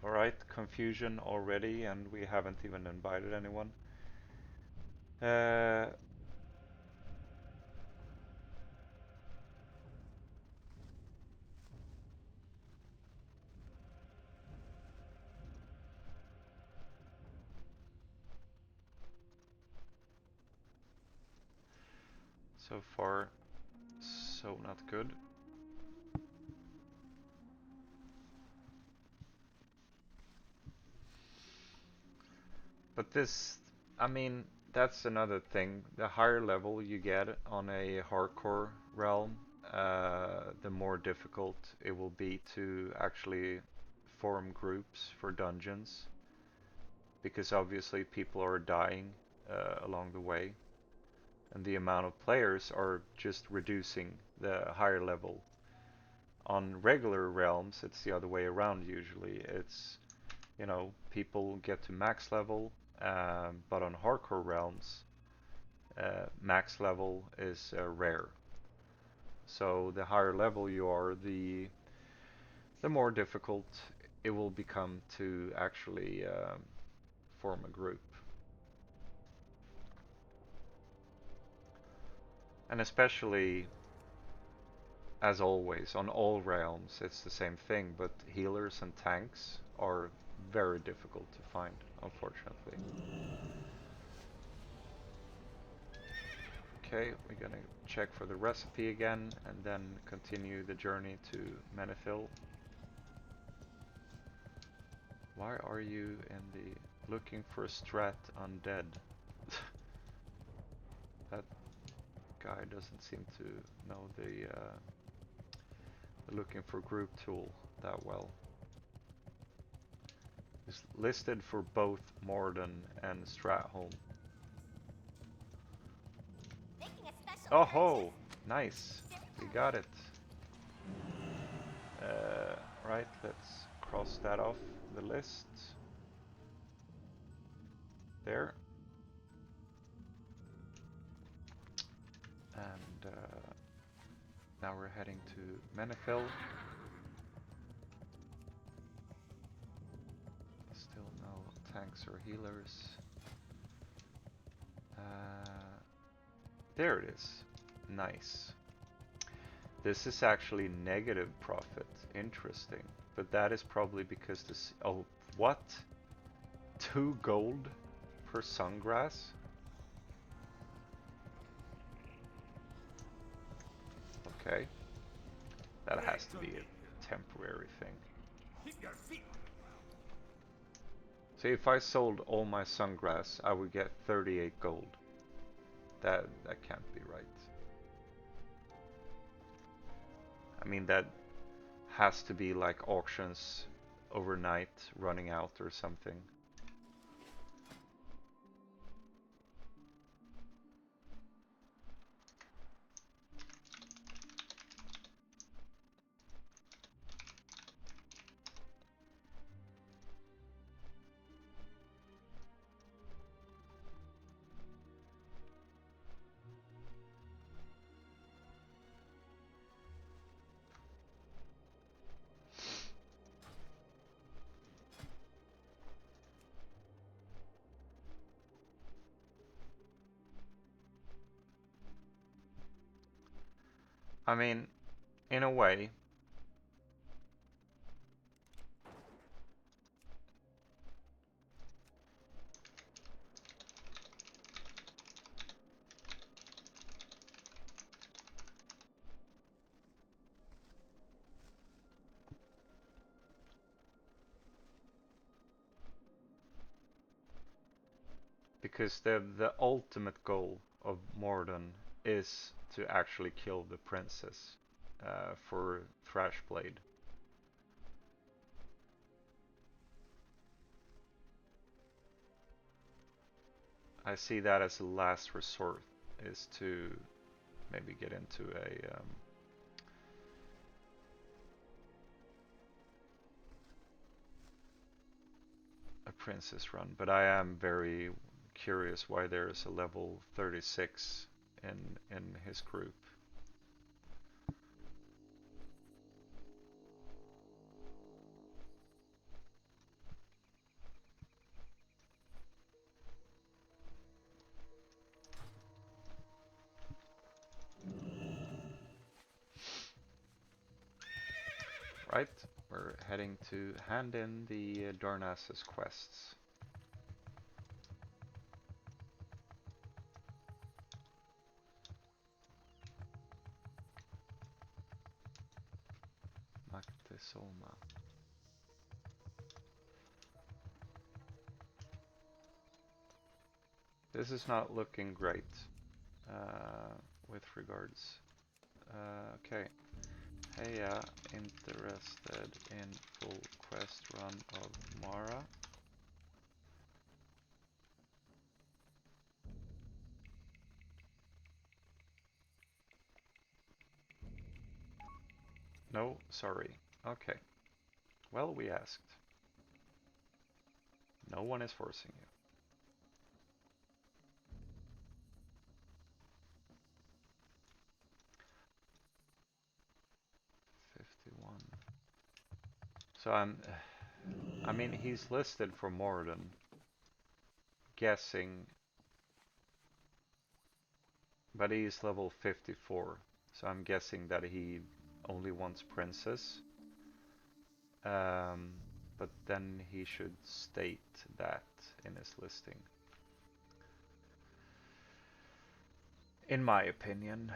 Alright, confusion already, and we haven't even invited anyone. So far, so not good. But this, I mean, that's another thing. The higher level you get on a hardcore realm, the more difficult it will be to actually form groups for dungeons. Because obviously people are dying along the way. And the amount of players are just reducing the higher level. On regular realms, it's the other way around usually. It's, you know, people get to max level, but on hardcore realms, max level is rare. So the higher level you are, the more difficult it will become to actually form a group. And especially, as always, on all realms, it's the same thing, but healers and tanks are very difficult to find, unfortunately. Okay, we're gonna check for the recipe again, and then continue the journey to Menethil. Why are you in the looking for strat undead? That guy doesn't seem to know the looking for group tool. that well. It's listed for both Maraudon and Stratholme. Making a special Oh purchase. ho! Nice! We got it. Right, let's cross that off the list. There. And now we're heading to Menethil. Still no tanks or healers. There it is. Nice. This is actually negative profit. Interesting. But that is probably because this... Oh, what? 2 gold per sungrass? Okay. That has to be a temporary thing. Keep your feet. So if I sold all my sungrass, I would get 38 gold. That can't be right. I mean, that has to be like auctions overnight running out or something. I mean, in a way, because the ultimate goal of Mordon is to actually kill the princess for Thrashblade. I see that as a last resort, is to maybe get into a princess run, but I am very curious why there is a level 36 in his group. Right, we're heading to hand in the Darnassus quests. Soma. This is not looking great with regards. Okay. Heya, interested in full quest run of Mara. No, sorry. Okay. Well, we asked. No one is forcing you. So I mean, he's listed for Mordon. Guessing, but he's level 54. So I'm guessing that he only wants princess. But then he should state that in his listing. In my opinion.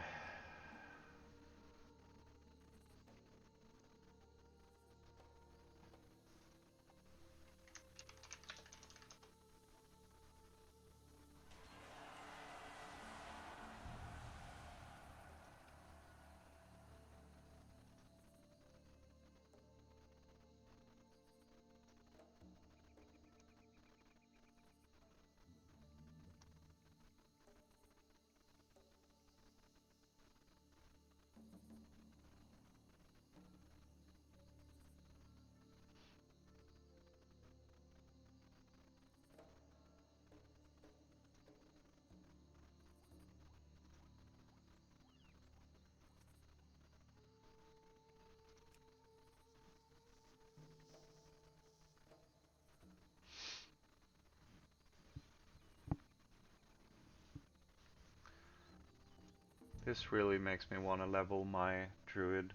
This really makes me want to level my druid,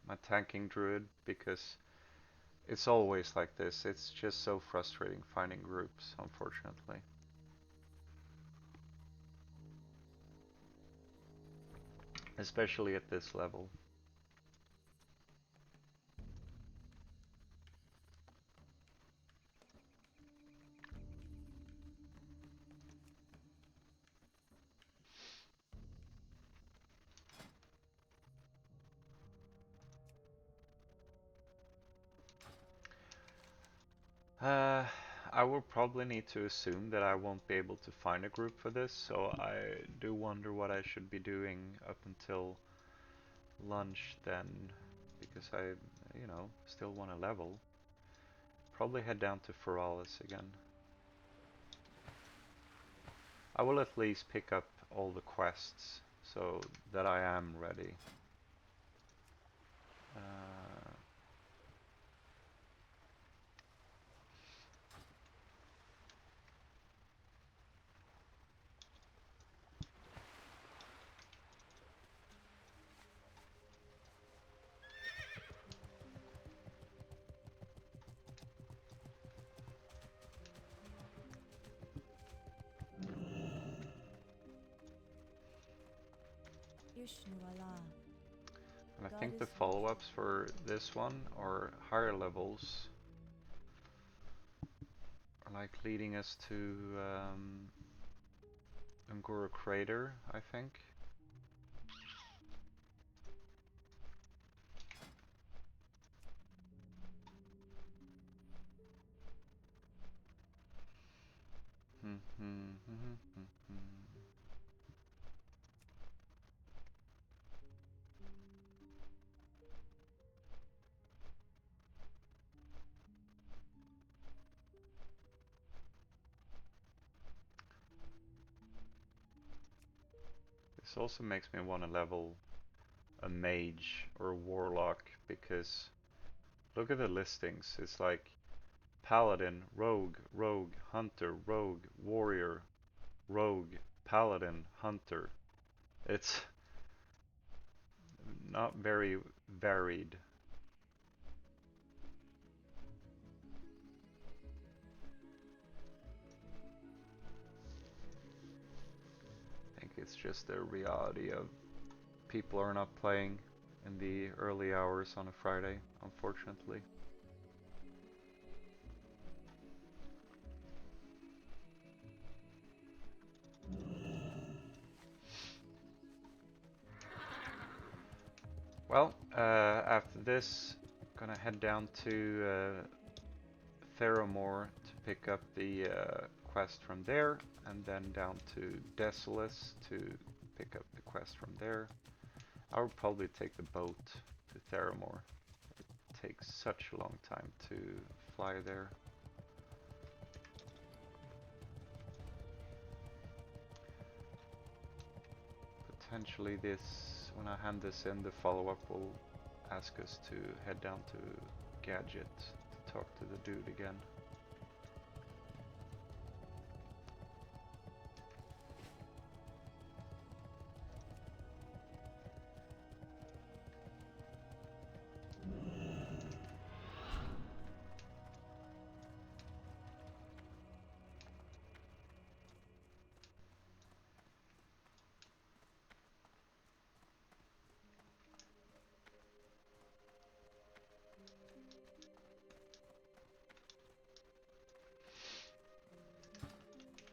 my tanking druid, because it's always like this. It's just so frustrating finding groups, unfortunately. Especially at this level. I will probably need to assume that I won't be able to find a group for this, so I do wonder what I should be doing up until lunch then, because I, still want to level. Probably head down to Feralas again. I will at least pick up all the quests so that I am ready. And I think the follow-ups for this one are higher levels, like leading us to Angora Crater, I think. This also makes me want to level a mage or a warlock, because look at the listings. It's like paladin, rogue, rogue, hunter, rogue, warrior, rogue, paladin, hunter. It's not very varied. I think it's just the reality of people are not playing in the early hours on a Friday, unfortunately. Well, after this, gonna head down to Theramore to pick up the quest from there, and then down to Desolus to pick up the quest from there. I would probably take the boat to Theramore. It takes such a long time to fly there. Potentially this, when I hand this in, the follow-up will ask us to head down to Gadget to talk to the dude again.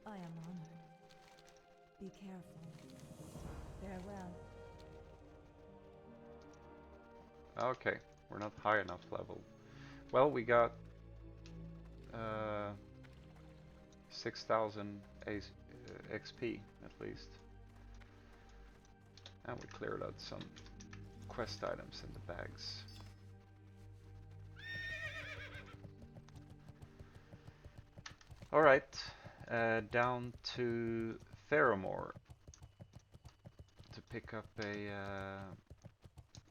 I am honored. Be careful. Farewell. Okay, we're not high enough level. Well, we got 6,000 XP at least. And we cleared out some quest items in the bags. Alright, down to Theramore to pick up a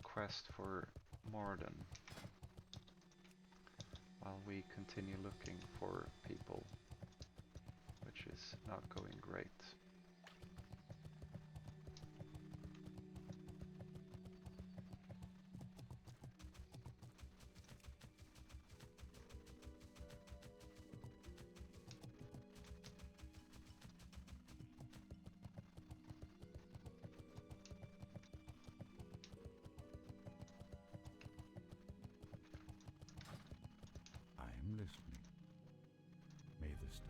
quest for Maraudon, while we continue looking for people, which is not going great. am listening. May the stars.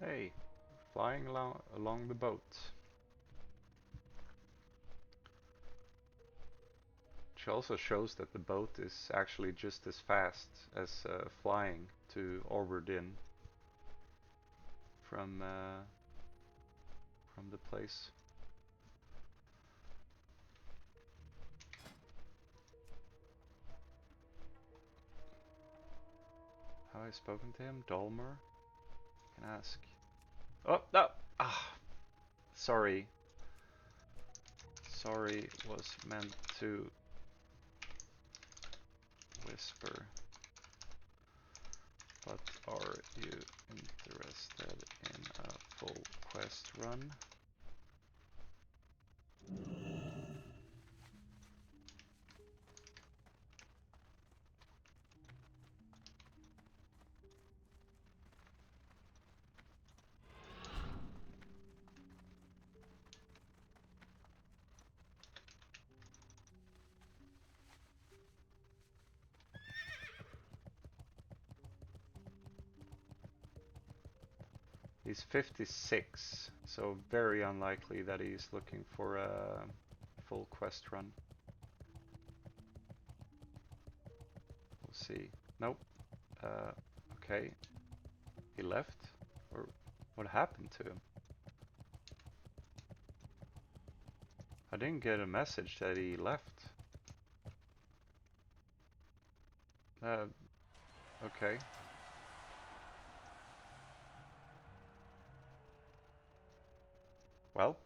Hey, flying along the boat. Which also shows that the boat is actually just as fast as flying to Oberdin from the place. Have I spoken to him? Dolmer? Can ask. Oh, no! Ah! Sorry. Sorry was meant to whisper. But are you interested in a full quest run? He's 56, so very unlikely that he's looking for a full quest run. We'll see. Nope. Okay. He left? Or what happened to him? I didn't get a message that he left. Okay. Well.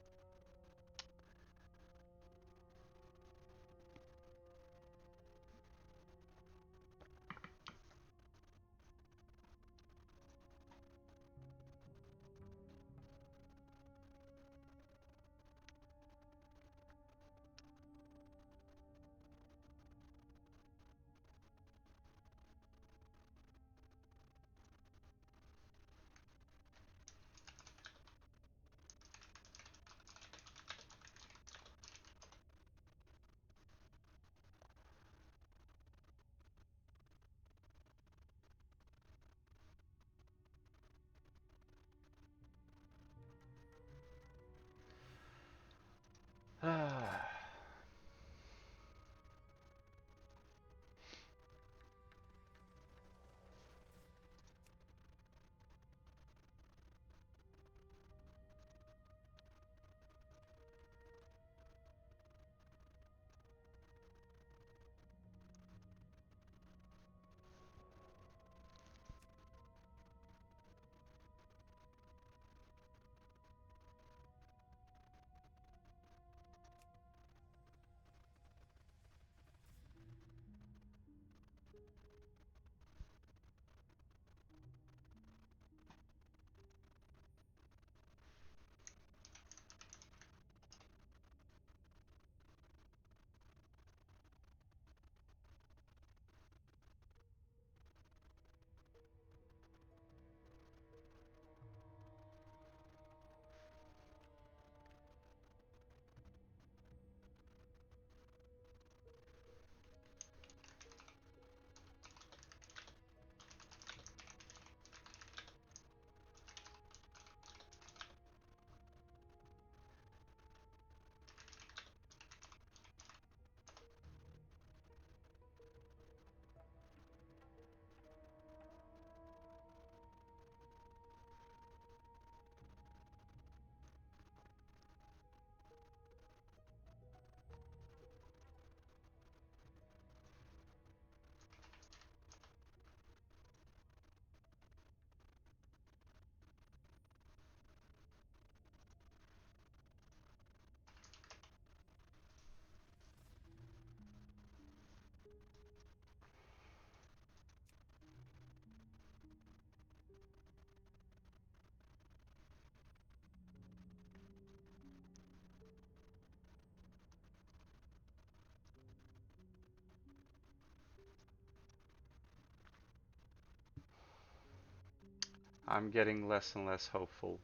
I'm getting less and less hopeful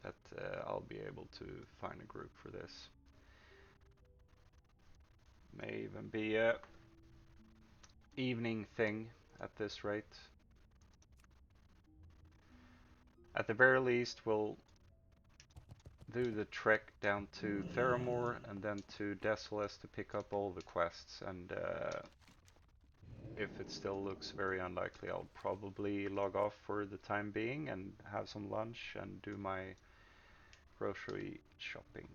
that I'll be able to find a group for this. May even be a evening thing at this rate. At the very least, we'll do the trek down to Theramore and then to Desolus to pick up all the quests, and if it still looks very unlikely, I'll probably log off for the time being and have some lunch and do my grocery shopping.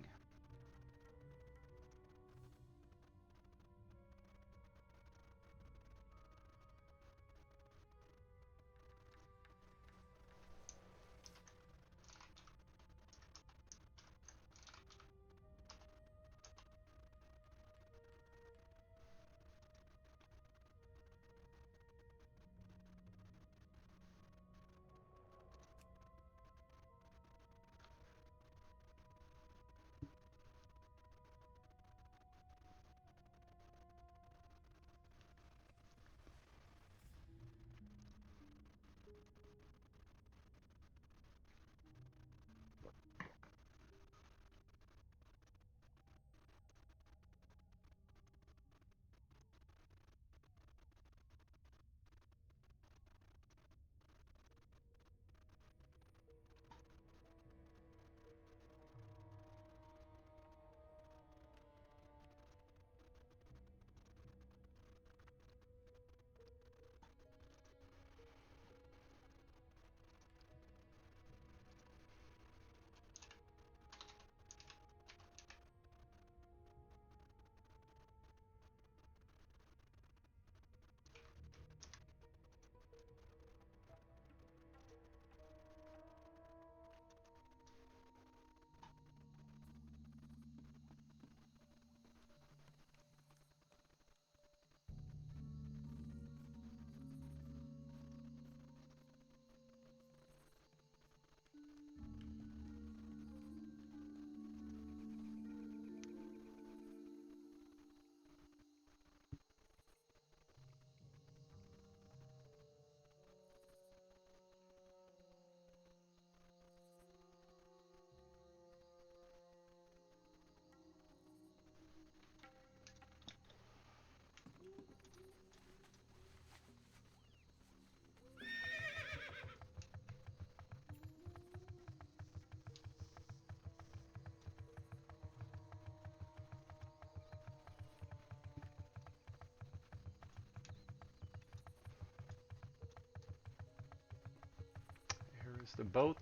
Here is the boat.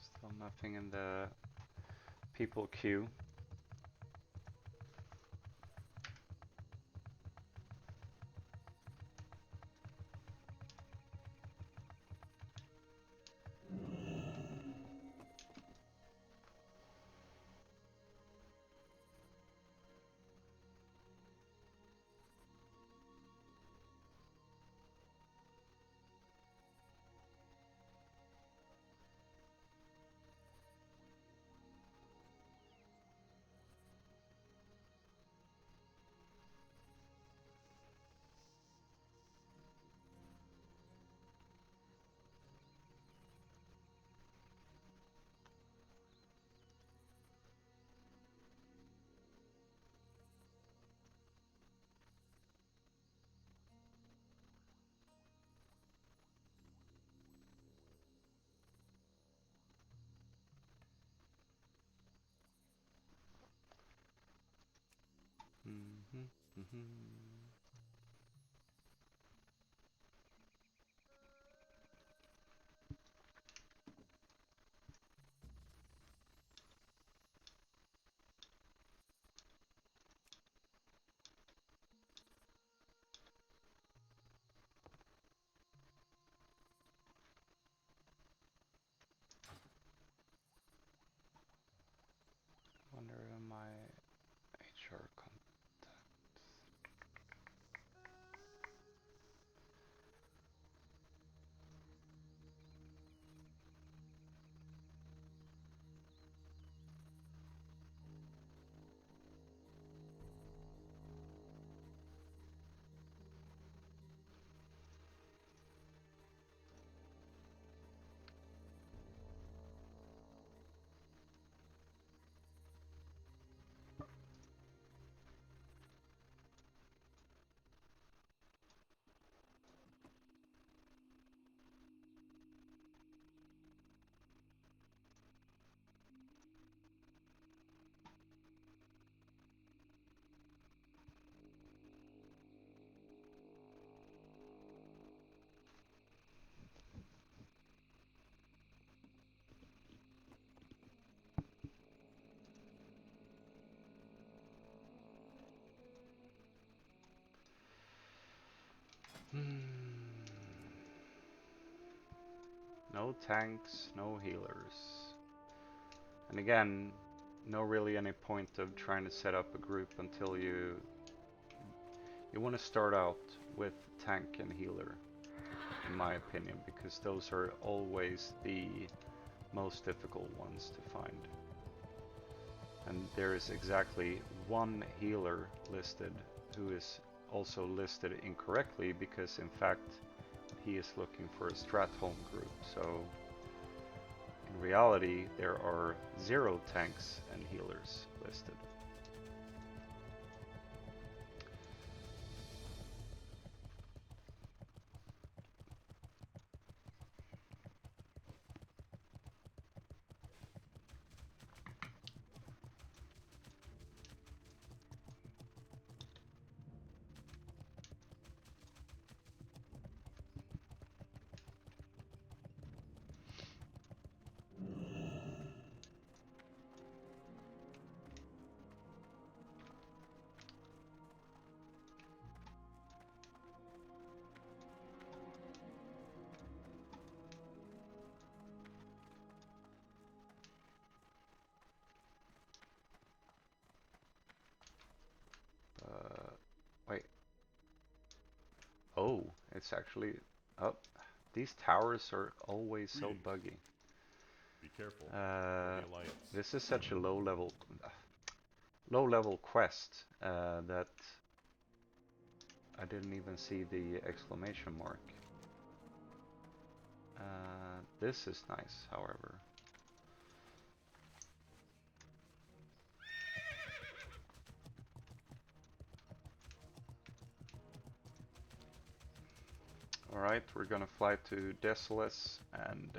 Still nothing in the people queue. Wonder if my HR contacts. No tanks, no healers. And again, no really any point of trying to set up a group until you want to start out with tank and healer, in my opinion, because those are always the most difficult ones to find. And there is exactly one healer listed who is also listed incorrectly, because in fact he is looking for a strat home group. So in reality there are 0 tanks and healers listed. Wait. Oh, it's actually up. Oh, these towers are always so buggy. Be careful. The Alliance. This is such a low level quest that I didn't even see the exclamation mark. This is nice, however. Alright, we're gonna fly to Desolus and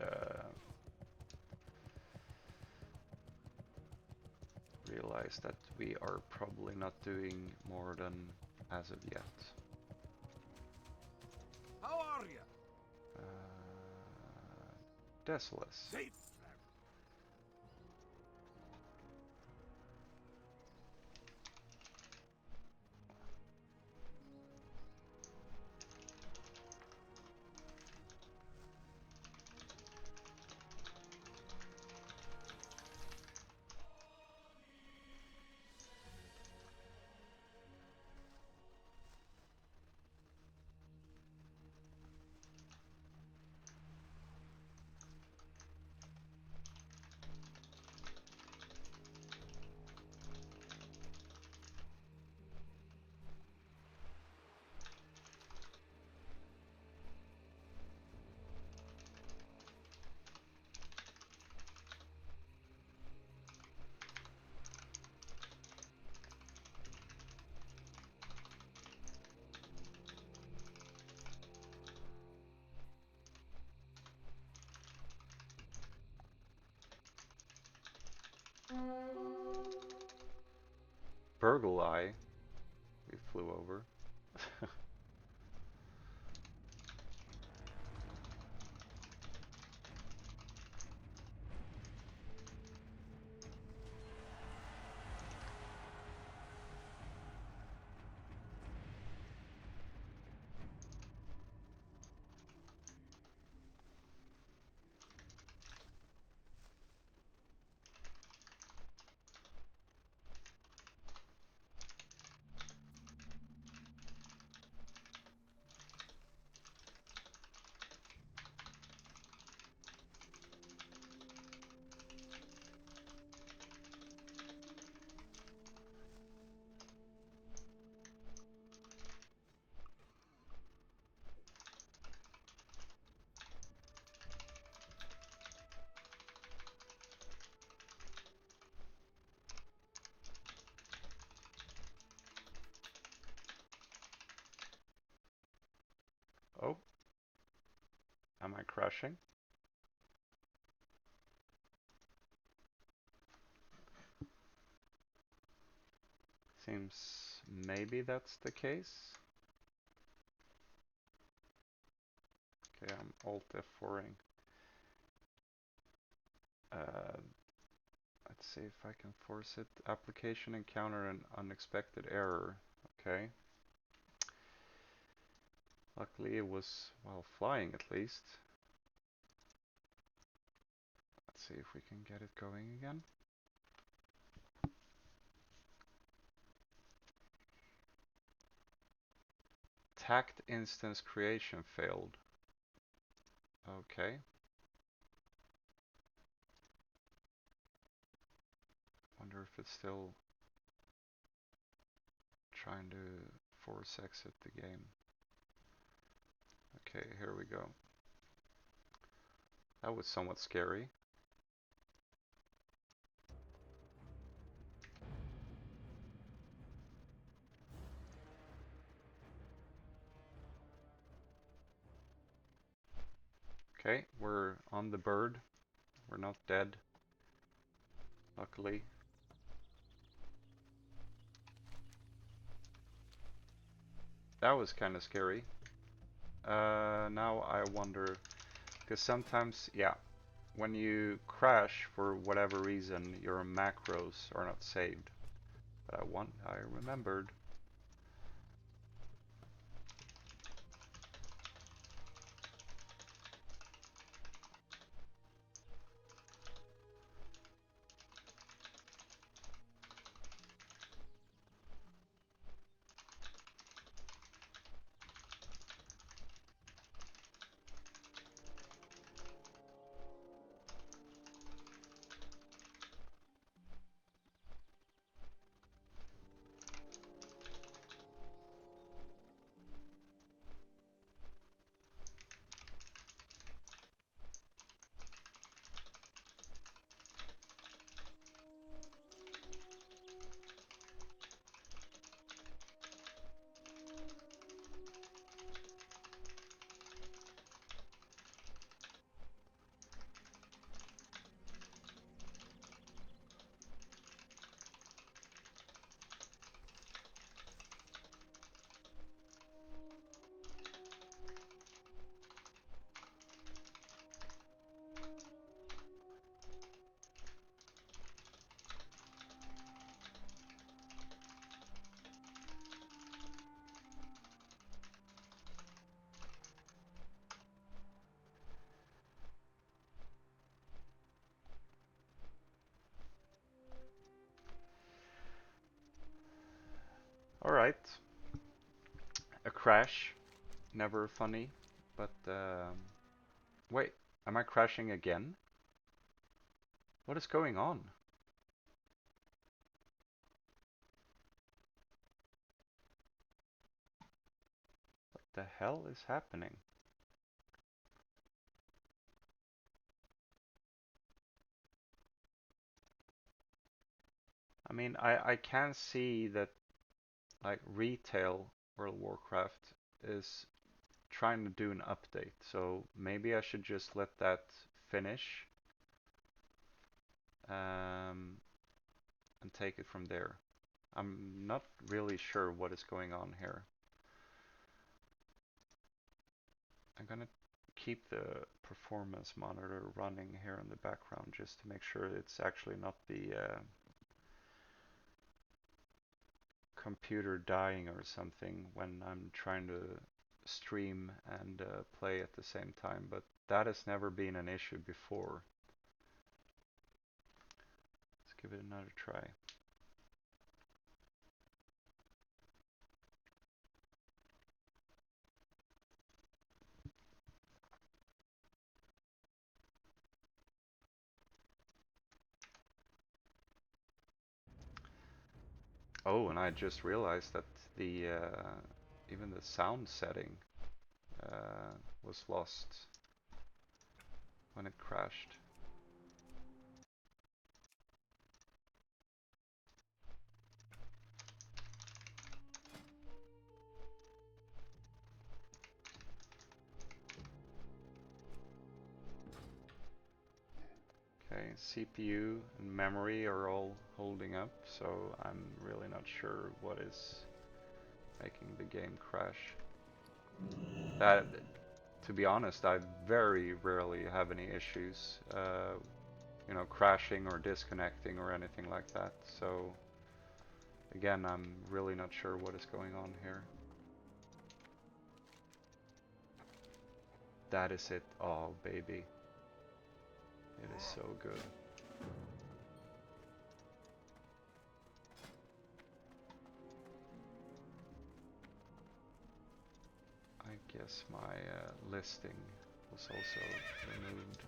realize that we are probably not doing Maraudon as of yet. How are you? Desolus. Safe. Burgle Eye. We flew over. Oh. Am I crashing? Seems maybe that's the case. Okay, I'm Alt F4ing. Let's see if I can force it. Application encounter an unexpected error. Okay. Luckily it was while flying at least. see if we can get it going again. Tact instance creation failed. Okay. Wonder if it's still trying to force exit the game. Okay, here we go. That was somewhat scary. Okay, we're on the bird. We're not dead, luckily. That was kind of scary. Now I wonder, because sometimes, yeah, when you crash for whatever reason, your macros are not saved. But I remembered. Alright. A crash. Never funny. But, wait. Am I crashing again? What is going on? What the hell is happening? I mean, I can see that, like, retail World of Warcraft is trying to do an update, so maybe I should just let that finish and take it from there. I'm not really sure what is going on here. I'm gonna keep the performance monitor running here in the background just to make sure it's actually not the computer dying or something when I'm trying to stream and play at the same time, but that has never been an issue before. Let's give it another try. Oh, and I just realized that the even the sound setting was lost when it crashed. Okay, CPU and memory are all holding up, so I'm really not sure what is making the game crash. That, to be honest, I very rarely have any issues, you know, crashing or disconnecting or anything like that. So, again, I'm really not sure what is going on here. That is it. Oh, baby. It is so good. I guess my listing was also removed.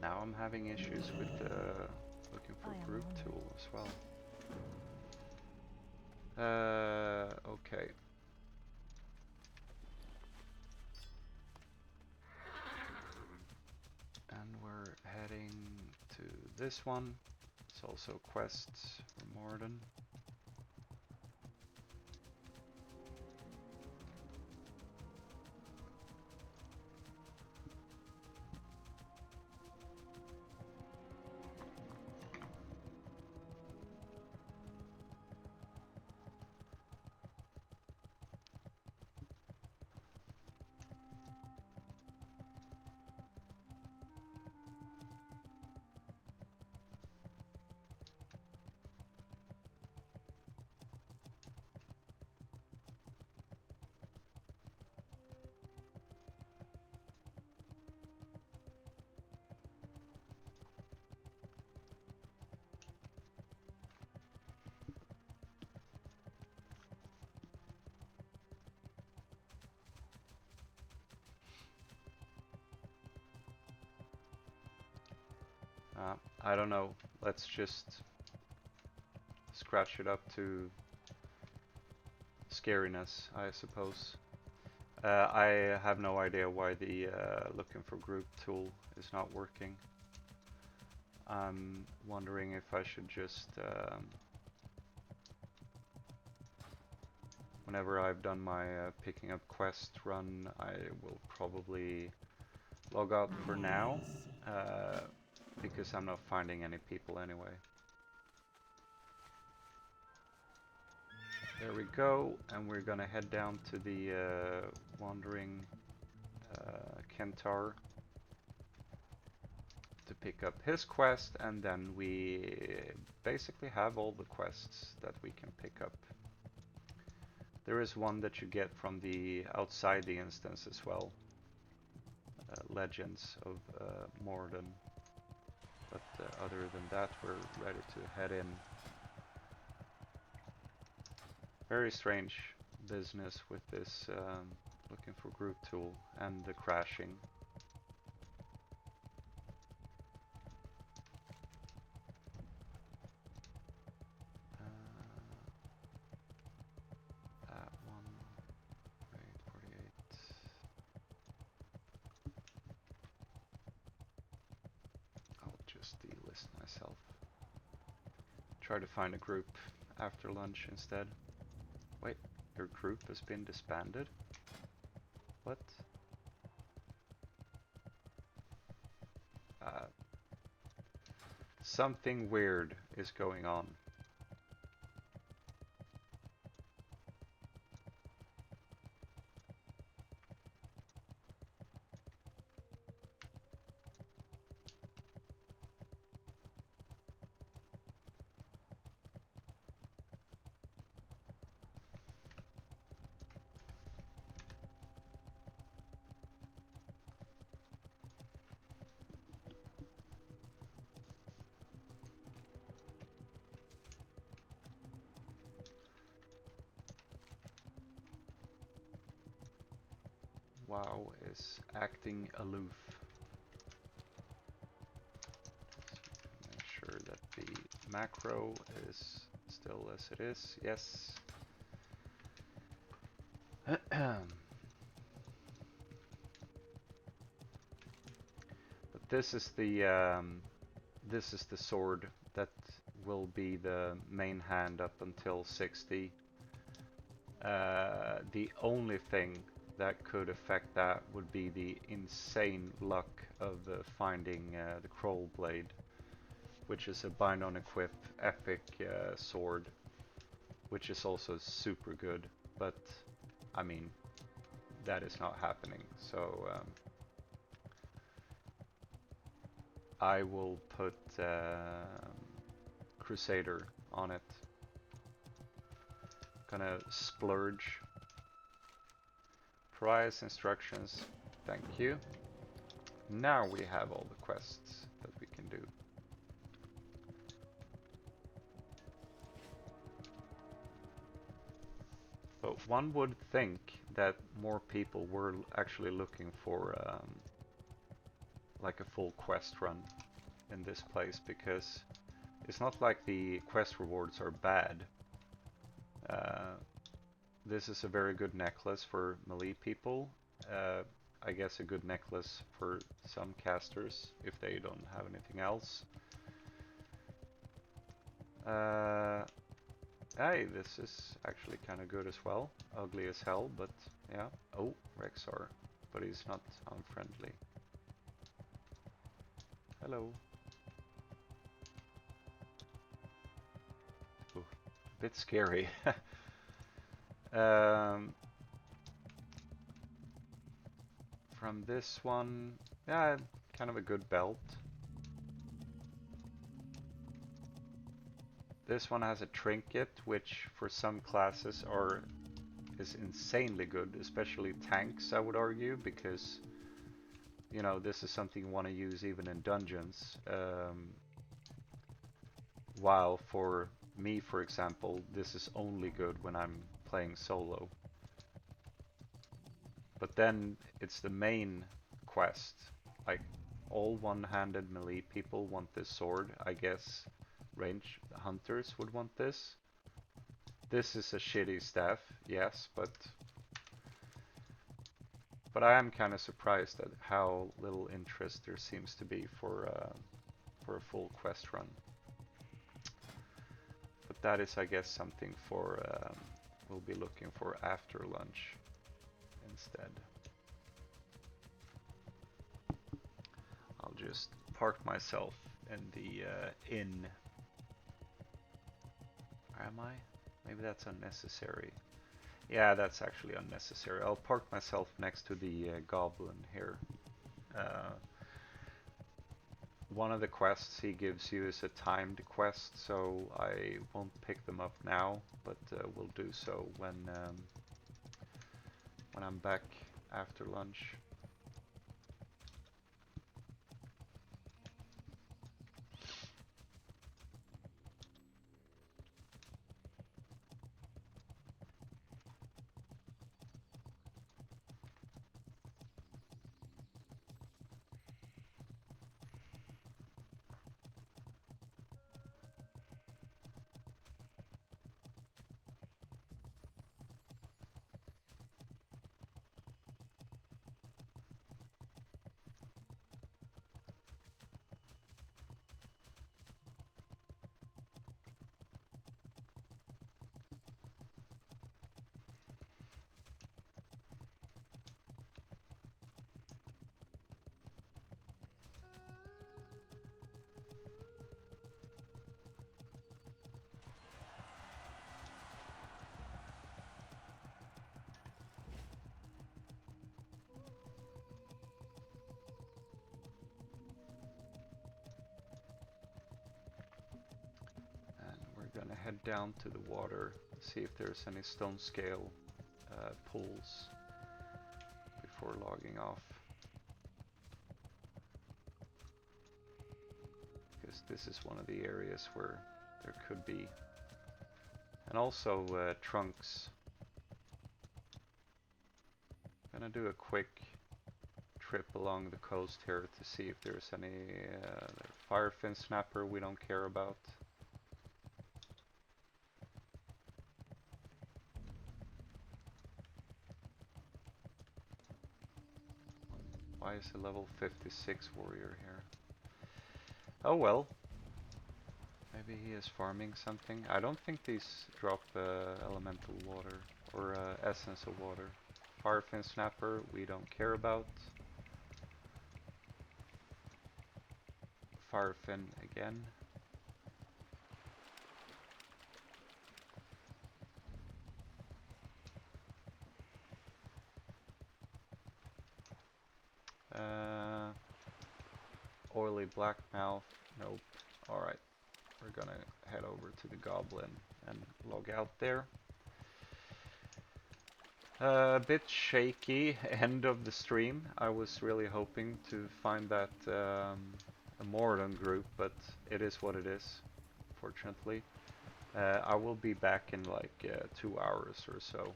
Now I'm having issues with looking for group tool as well. Okay. And we're heading to this one. It's also quests for Maraudon. I don't know. Let's just scratch it up to scariness, I suppose. I have no idea why the looking for group tool is not working. I'm wondering if I should just whenever I've done my picking up quest run, I will probably log out for now. Because I'm not finding any people anyway. There we go, and we're gonna head down to the wandering Kentaur to pick up his quest, and then we basically have all the quests that we can pick up. There is one that you get from the outside the instance as well. Legends of Maraudon. But other than that, we're ready to head in. Very strange business with this looking for group tool and the crashing. That one, grade 48. I'll just delist myself. Try to find a group after lunch instead. Wait, your group has been disbanded? What? Something weird is going on. WoW is acting aloof. Make sure that the macro is still as it is. Yes. But this is the sword that will be the main hand up until 60. The only thing that could affect that would be the insane luck of finding the Kroll Blade, which is a bind on equip epic sword, which is also super good, but I mean that is not happening, so I will put Crusader on it. Gonna splurge. Price instructions. Thank you. Now we have all the quests that we can do. But one would think that more people were actually looking for like a full quest run in this place, because it's not like the quest rewards are bad. This is a very good necklace for melee people. I guess a good necklace for some casters if they don't have anything else. Hey, this is actually kind of good as well. Ugly as hell, but yeah. Oh, Rexar, but he's not unfriendly. Hello. Ooh, a bit scary. From this one, yeah, kind of a good belt. This one has a trinket, which for some classes is insanely good, especially tanks, I would argue, because you know, this is something you want to use even in dungeons. While for me, for example, this is only good when I'm playing solo. But then it's the main quest. Like, all one-handed melee people want this sword. I guess range hunters would want this. This is a shitty staff, yes, but I am kind of surprised at how little interest there seems to be for a full quest run. But that is, I guess, something for we'll be looking for after lunch instead. I'll just park myself in the inn. Am I? Maybe that's unnecessary. Yeah, that's actually unnecessary. I'll park myself next to the goblin here. One of the quests he gives you is a timed quest, so I won't pick them up now, but we'll do so when I'm back after lunch. Gonna head down to the water, see if there's any stone scale pools before logging off. Because this is one of the areas where there could be. And also trunks. Gonna do a quick trip along the coast here to see if there's any firefin snapper we don't care about. Why is a level 56 warrior here? Oh well. Maybe he is farming something. I don't think these drop elemental water or essence of water. Firefin snapper we don't care about. Firefin again. Oily Blackmouth. Nope. Alright. We're gonna head over to the Goblin and log out there. A bit shaky end of the stream. I was really hoping to find that a Maraudon group, but it is what it is, fortunately. I will be back in like 2 hours or so.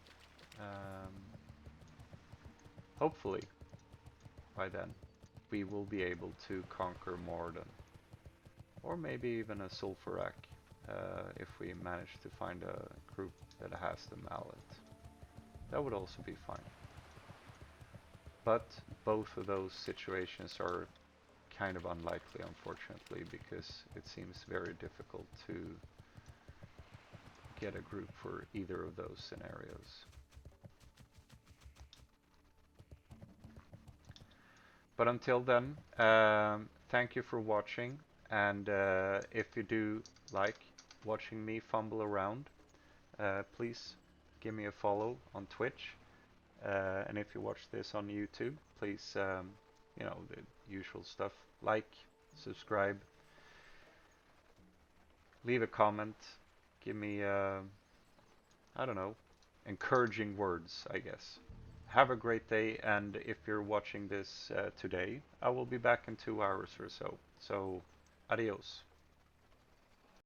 Hopefully, by then, we will be able to conquer Maraudon. Or maybe even a Sulfurak, if we manage to find a group that has the mallet. That would also be fine. But both of those situations are kind of unlikely, unfortunately, because it seems very difficult to get a group for either of those scenarios. But until then, thank you for watching, and if you do like watching me fumble around, please give me a follow on Twitch, and if you watch this on YouTube, please, you know, the usual stuff, like, subscribe, leave a comment, give me, I don't know, encouraging words, I guess. Have a great day, and if you're watching this today, I will be back in 2 hours or so. So, adios.